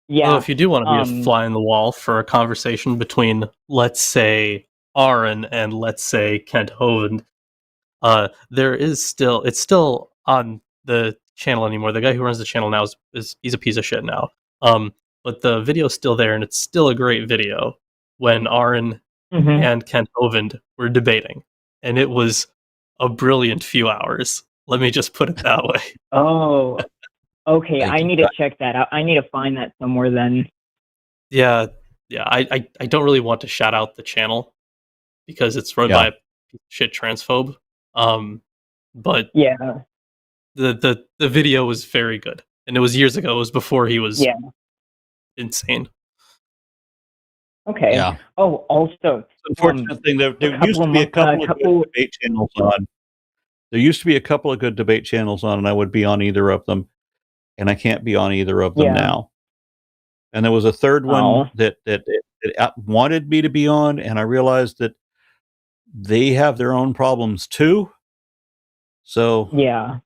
Yeah. Well, if you do want to be a fly in the wall for a conversation between, let's say, Aron and let's say Kent Hovind, there is still it's still on the channel anymore. The guy who runs the channel now is he's a piece of shit now. But the video's still there, and it's still a great video when Aron and Kent Hovind were debating, and it was a brilliant few hours. Let me just put it that way. Oh, okay. Thank I you. need to check that out. I need to find that somewhere then. Yeah. I don't really want to shout out the channel because it's run by a shit transphobe. But Yeah. the video was very good, and it was years ago. It was before he was insane. Okay. Yeah. Oh, also, Unfortunate thing, there used to be a couple of good debate channels on. There used to be a couple of good debate channels on, and I would be on either of them, and I can't be on either of them now. And there was a third one that wanted me to be on, and I realized that they have their own problems too. So yeah,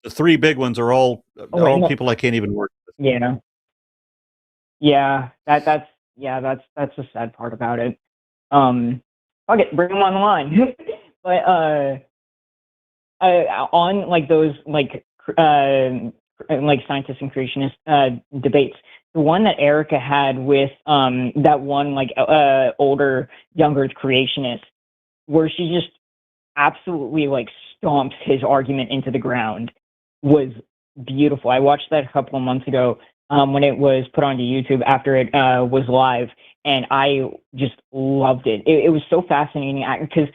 the three big ones are all people I can't even work with. Yeah. Yeah, that's the sad part about it. Okay, bring them on the line. But on like those like scientists and creationists debates, the one that Erica had with that one like older younger creationist, where she just absolutely like stomps his argument into the ground, was beautiful. I watched that a couple of months ago when it was put onto YouTube after it was live, and I just loved it. It was so fascinating because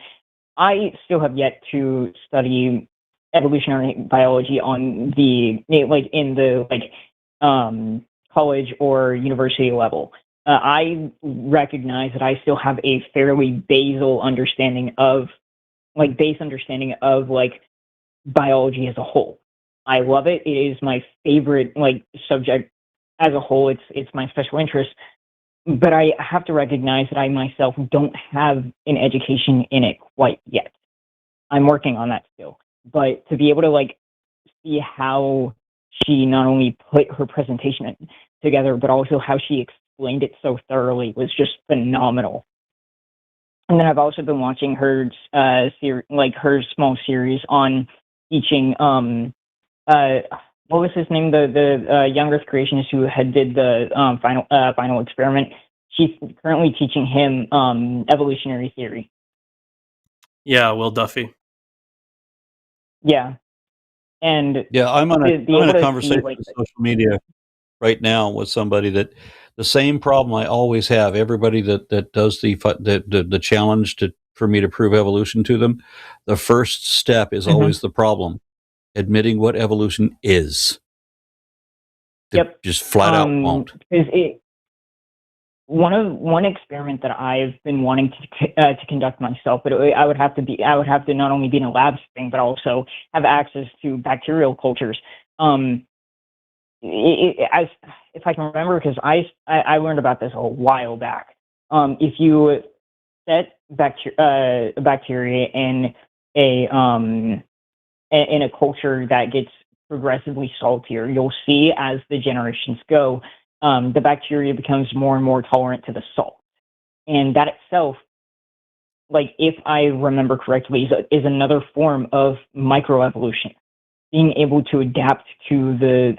I still have yet to study evolutionary biology on the like in the like college or university level. I recognize that I still have a fairly base understanding of biology as a whole. I love it. It is my favorite like subject as a whole. It's my special interest. But I have to recognize that I myself don't have an education in it quite yet. I'm working on that still. But to be able to like see how she not only put her presentation together, but also how she explained it so thoroughly was just phenomenal. And then I've also been watching her her small series on teaching what was his name? The young Earth creationist who had did the final experiment. She's currently teaching him evolutionary theory. Yeah, Will Duffy. Yeah, and Yeah, I'm on a conversation like, on social media right now with somebody that the same problem I always have. Everybody that does the challenge for me to prove evolution to them, the first step is always the problem: admitting what evolution is. Yep, just flat out won't. One experiment that I've been wanting to conduct myself, but I would have to not only be in a lab setting, but also have access to bacterial cultures. If I can remember, because I learned about this a while back. If you set bacteria in a culture that gets progressively saltier, you'll see as the generations go, the bacteria becomes more and more tolerant to the salt, and that itself, like if I remember correctly, is another form of microevolution. Being able to adapt to the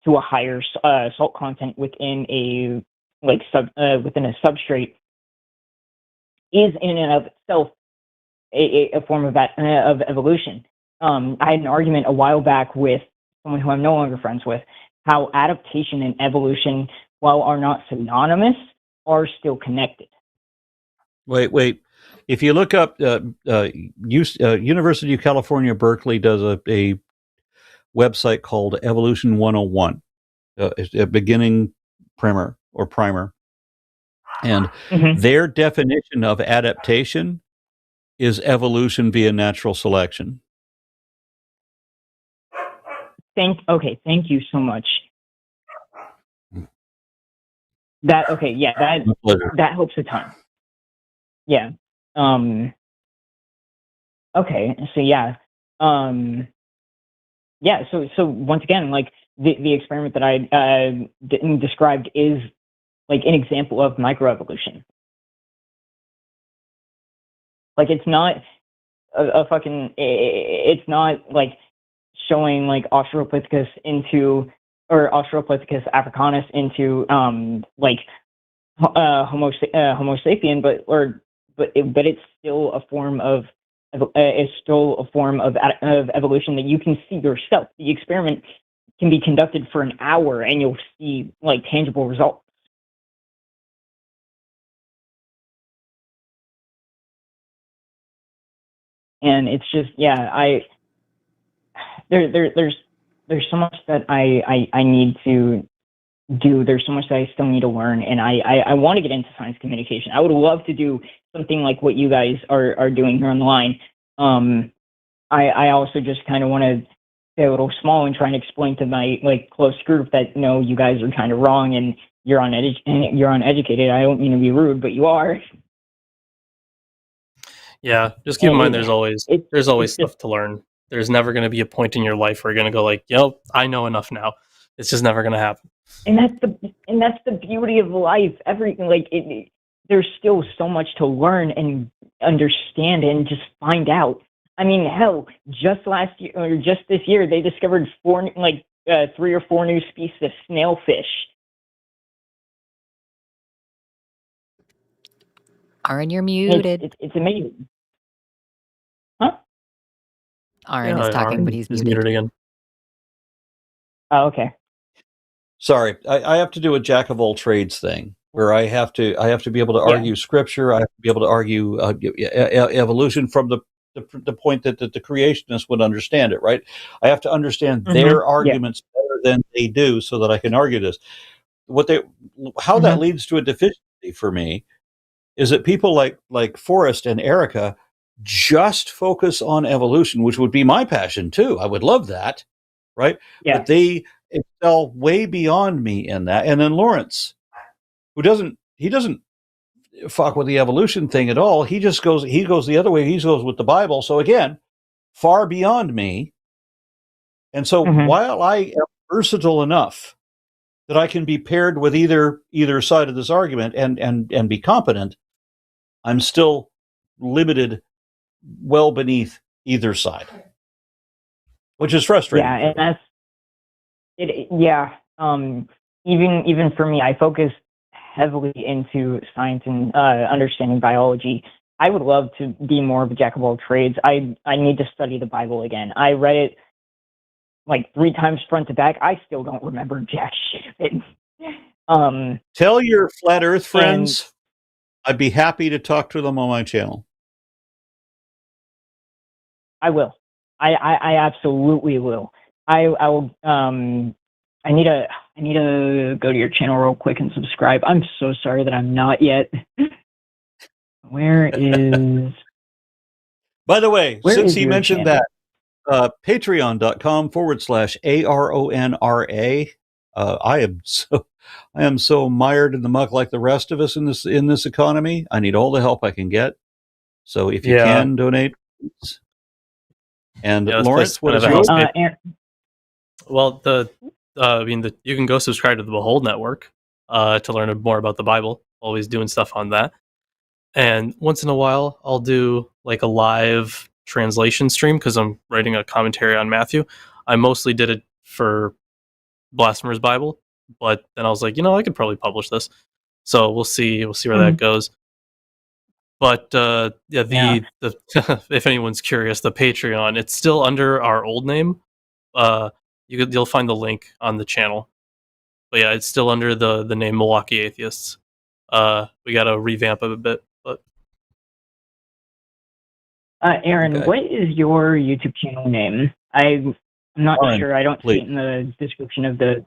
to a higher salt content within a within a substrate is in and of itself a form of evolution. I had an argument a while back with someone who I'm no longer friends with, how adaptation and evolution, while are not synonymous, are still connected. Wait. If you look up University of California, Berkeley does a website called Evolution 101, a beginning primer. And their definition of adaptation is evolution via natural selection. Thank you so much. That helps a ton. Yeah. Okay. So yeah. Yeah. So once again, like the experiment that I described is like an example of microevolution. Like it's not it's not like showing like Australopithecus africanus into Homo sapien, but it's still a form of evolution that you can see yourself. The experiment can be conducted for an hour, and you'll see like tangible results. And it's just, there's so much that I need to do. There's so much that I still need to learn, and I want to get into science communication. I would love to do something like what you guys are doing here on the line. I also just kind of want to stay a little small and try and explain to my like close group that no, you guys are kind of wrong and you're uneducated. I don't mean to be rude, but you are. Yeah, just keep in mind there's always stuff to learn. There's never going to be a point in your life where you're going to go like, "Yo, I know enough now." It's just never going to happen. And that's the beauty of life. There's still so much to learn and understand and just find out. I mean, hell, just last year or just this year, they discovered 3 or 4 new species of snailfish. Aron, you're muted. It's amazing. Huh? Aron is talking, but he's muted again. Oh, okay. Sorry, I have to do a jack of all trades thing where I have to be able to argue scripture. I have to be able to argue evolution from the point that the creationists would understand it. Right? I have to understand their arguments better than they do, so that I can argue this. How that leads to a deficiency for me is that people like Forrest and Erica just focus on evolution, which would be my passion too. I would love that, right? Yeah. But they excel way beyond me in that. And then Lorence, who doesn't fuck with the evolution thing at all. He goes the other way. He goes with the Bible. So again, far beyond me. And so while I am versatile enough that I can be paired with either side of this argument and be competent, I'm still limited well beneath either side. which is frustrating. Yeah, and that's it. Yeah. Even for me, I focus heavily into science and understanding biology. I would love to be more of a jack of all trades. I need to study the Bible again. I read it like 3 times front to back. I still don't remember jack shit of it. Tell your flat Earth friends I'd be happy to talk to them on my channel. I will. I absolutely will. I will. I need to go to your channel real quick and subscribe. I'm so sorry that I'm not yet. Where is? By the way, Where since is he your mentioned channel? that, patreon.com/ARONRA. I am so mired in the muck like the rest of us in this economy. I need all the help I can get. So if you can donate, please. And Lorence, what is yours? Well, you can go subscribe to the Behold Network to learn more about the Bible. Always doing stuff on that. And once in a while, I'll do like a live translation stream because I'm writing a commentary on Matthew. I mostly did it for Blasphemer's Bible, but then I was like, I could probably publish this. So we'll see where that goes. But if anyone's curious, the Patreon, it's still under our old name. You'll find the link on the channel. But yeah, it's still under the name Milwaukee Atheists. We got to revamp it a bit, but Aron, Okay. what is your YouTube channel name? I'm not Aron, sure. I don't please. see it in the description of the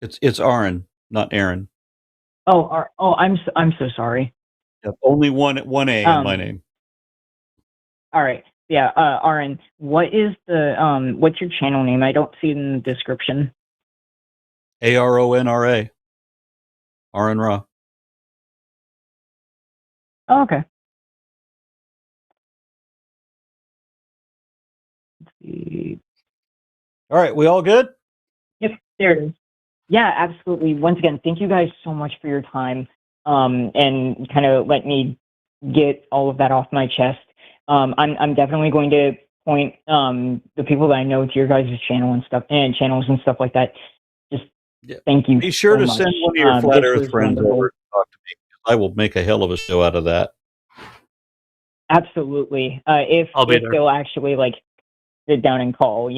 It's Aron, not Aaron. I'm so sorry. Yep, only one A in my name. All right. Yeah, Aron, what's your channel name? I don't see it in the description. ARONRA. Aron Ra. Oh, okay. Let's see. All right, we all good? Yep, there it is. Yeah, absolutely. Once again, thank you guys so much for your time, and kind of let me get all of that off my chest. I'm definitely going to point the people that I know to your guys' channel and stuff, and channels and stuff like that. Just thank you. Be sure so to much. send one of your flat This Earth was friends wonderful. over to talk to me. I will make a hell of a show out of that. Absolutely. If I'll be there. they'll actually like sit down and call,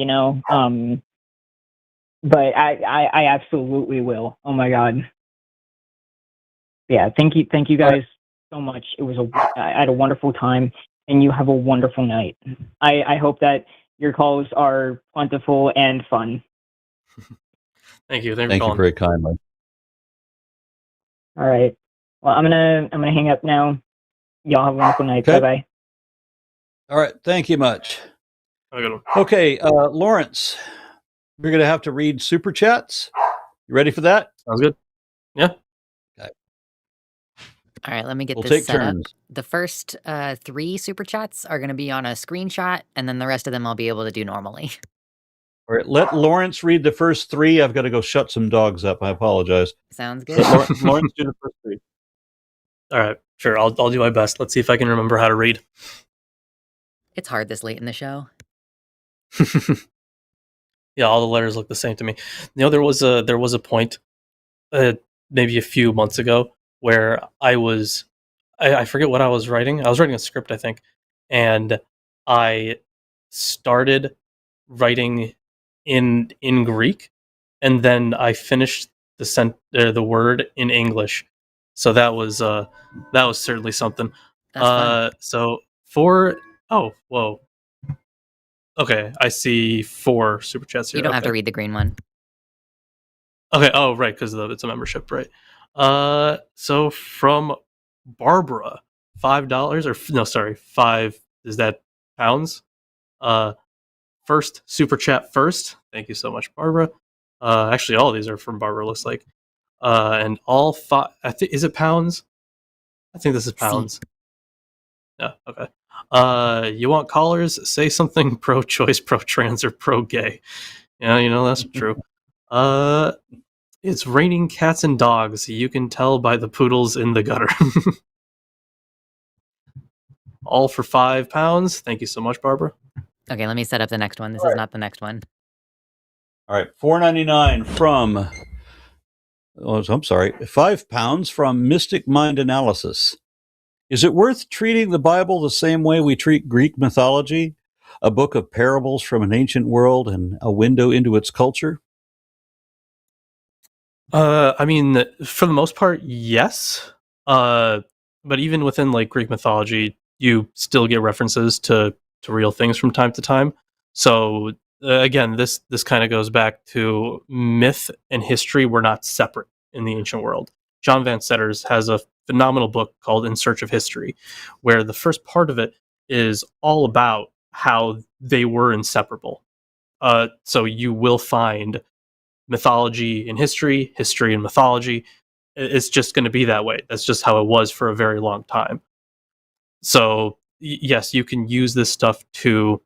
but I absolutely will. Oh my God. Yeah. Thank you guys so much. I had a wonderful time, and you have a wonderful night. I hope that your calls are plentiful and fun. Thank you. Thank Thank you you very kindly. All right. Well, I'm gonna hang up now. Y'all have a wonderful night. Okay. Bye bye. All right, thank you much. Have a good one. Okay, Lorence, we're going to have to read super chats. You ready for that? Sounds good. Yeah. Okay. All right, let me get We'll this take set up. turns. The first 3 super chats are going to be on a screenshot, and then the rest of them I'll be able to do normally. All right, let Lorence read the first 3. I've got to go shut some dogs up. I apologize. Sounds good. Let Lorence do the first 3. All right. Sure. I'll do my best. Let's see if I can remember how to read. It's hard this late in the show. Yeah, all the letters look the same to me. There was a point, maybe a few months ago, where I forget what I was writing. I was writing a script, I think, and I started writing in Greek, and then I finished the word in English. So that was certainly something. That's fun. So whoa. Okay, I see 4 super chats here. You don't have to read the green one. Okay, oh right, because it's a membership, right? So from Barbara, $5 or no, sorry, 5 is that pounds? First super chat first. Thank you so much, Barbara. Actually, all of these are from Barbara. Looks like, and all 5. I think is it pounds? I think this is pounds. Yeah. Okay. You want callers? Say something pro-choice, pro-trans, or pro-gay. Yeah, that's true. It's raining cats and dogs. You can tell by the poodles in the gutter. all for £5. Thank you so much, Barbara. Okay, let me set up the next one. This is not the next one. All right, $4.99 from. Oh, I'm sorry, £5 from Mystic Mind Analysis. Is it worth treating the Bible the same way we treat Greek mythology? A book of parables from an ancient world and a window into its culture? I mean, for the most part, yes. But even within like Greek mythology, you still get references to real things from time to time. So again, this kind of goes back to myth and history were not separate in the ancient world. John Van Setters has a phenomenal book called In Search of History, where the first part of it is all about how they were inseparable. So you will find mythology in history, history and mythology. It's just going to be that way. That's just how it was for a very long time. So yes, you can use this stuff to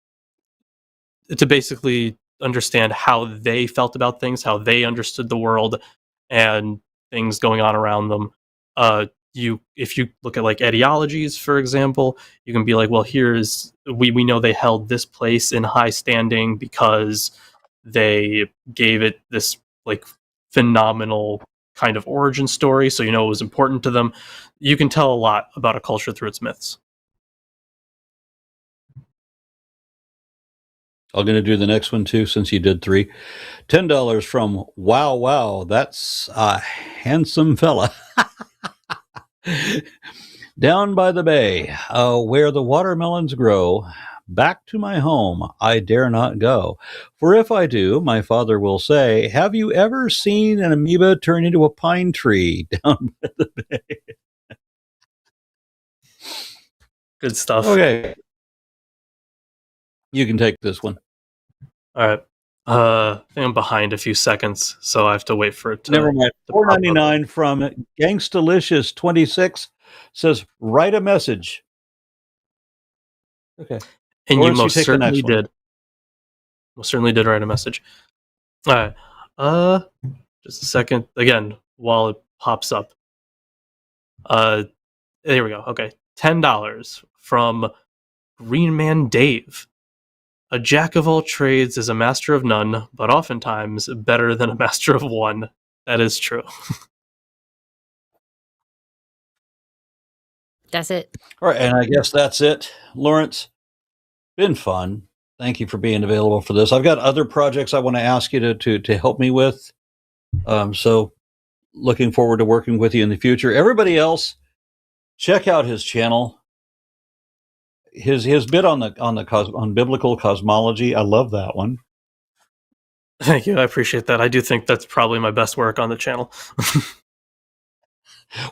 basically understand how they felt about things, how they understood the world, and things going on around them. If you look at like ideologies, for example, you can be like, well, we know they held this place in high standing because they gave it this like phenomenal kind of origin story, so you know it was important to them. You can tell a lot about a culture through its myths. I'm going to do the next one too, since you did 3. $10 from Wow, that's a handsome fella. Down by the bay, where the watermelons grow, back to my home I dare not go. For if I do, my father will say, have you ever seen an amoeba turn into a pine tree down by the bay? Good stuff. Okay. You can take this one. All right. I think I'm behind a few seconds, so I have to wait for it to. Never mind. to pop up. $4.99 from Gangstalicious26 says, write a message. Okay. And Lawrence, you you most take the certainly next one. did. Most certainly did write a message. All right. Just a second. Again, while it pops up. There we go. Okay. $10 from Green Man Dave. A jack of all trades is a master of none, but oftentimes better than a master of one. That is true. That's it. All right, and I guess that's it. Lawrence, been fun. Thank you for being available for this. I've got other projects I want to ask you to help me with. So looking forward to working with you in the future. Everybody else, check out his channel. His bit on biblical cosmology. I love that one. Thank you. I appreciate that. I do think that's probably my best work on the channel.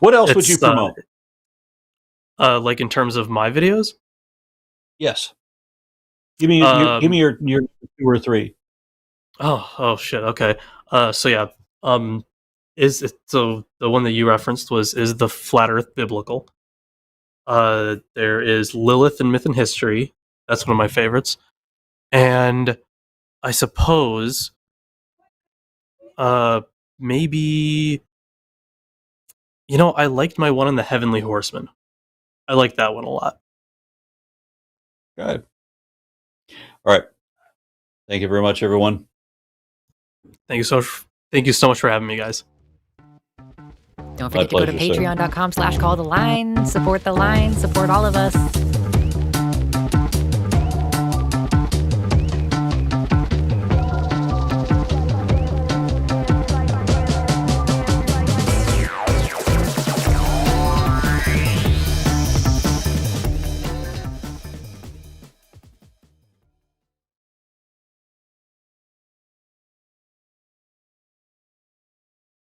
What else would you promote? Like in terms of my videos? Yes. Give me your 2 or 3. Oh shit. Okay. So yeah. So the one that you referenced is the Flat Earth biblical? There is Lilith in Myth and History. That's one of my favorites. And I suppose maybe I liked my one on the Heavenly Horseman. I like that one a lot. Good. All right. Thank you very much, everyone. Thank you so much for having me, guys. Don't forget to go to patreon.com/calltheline. Support the line. Support all of us.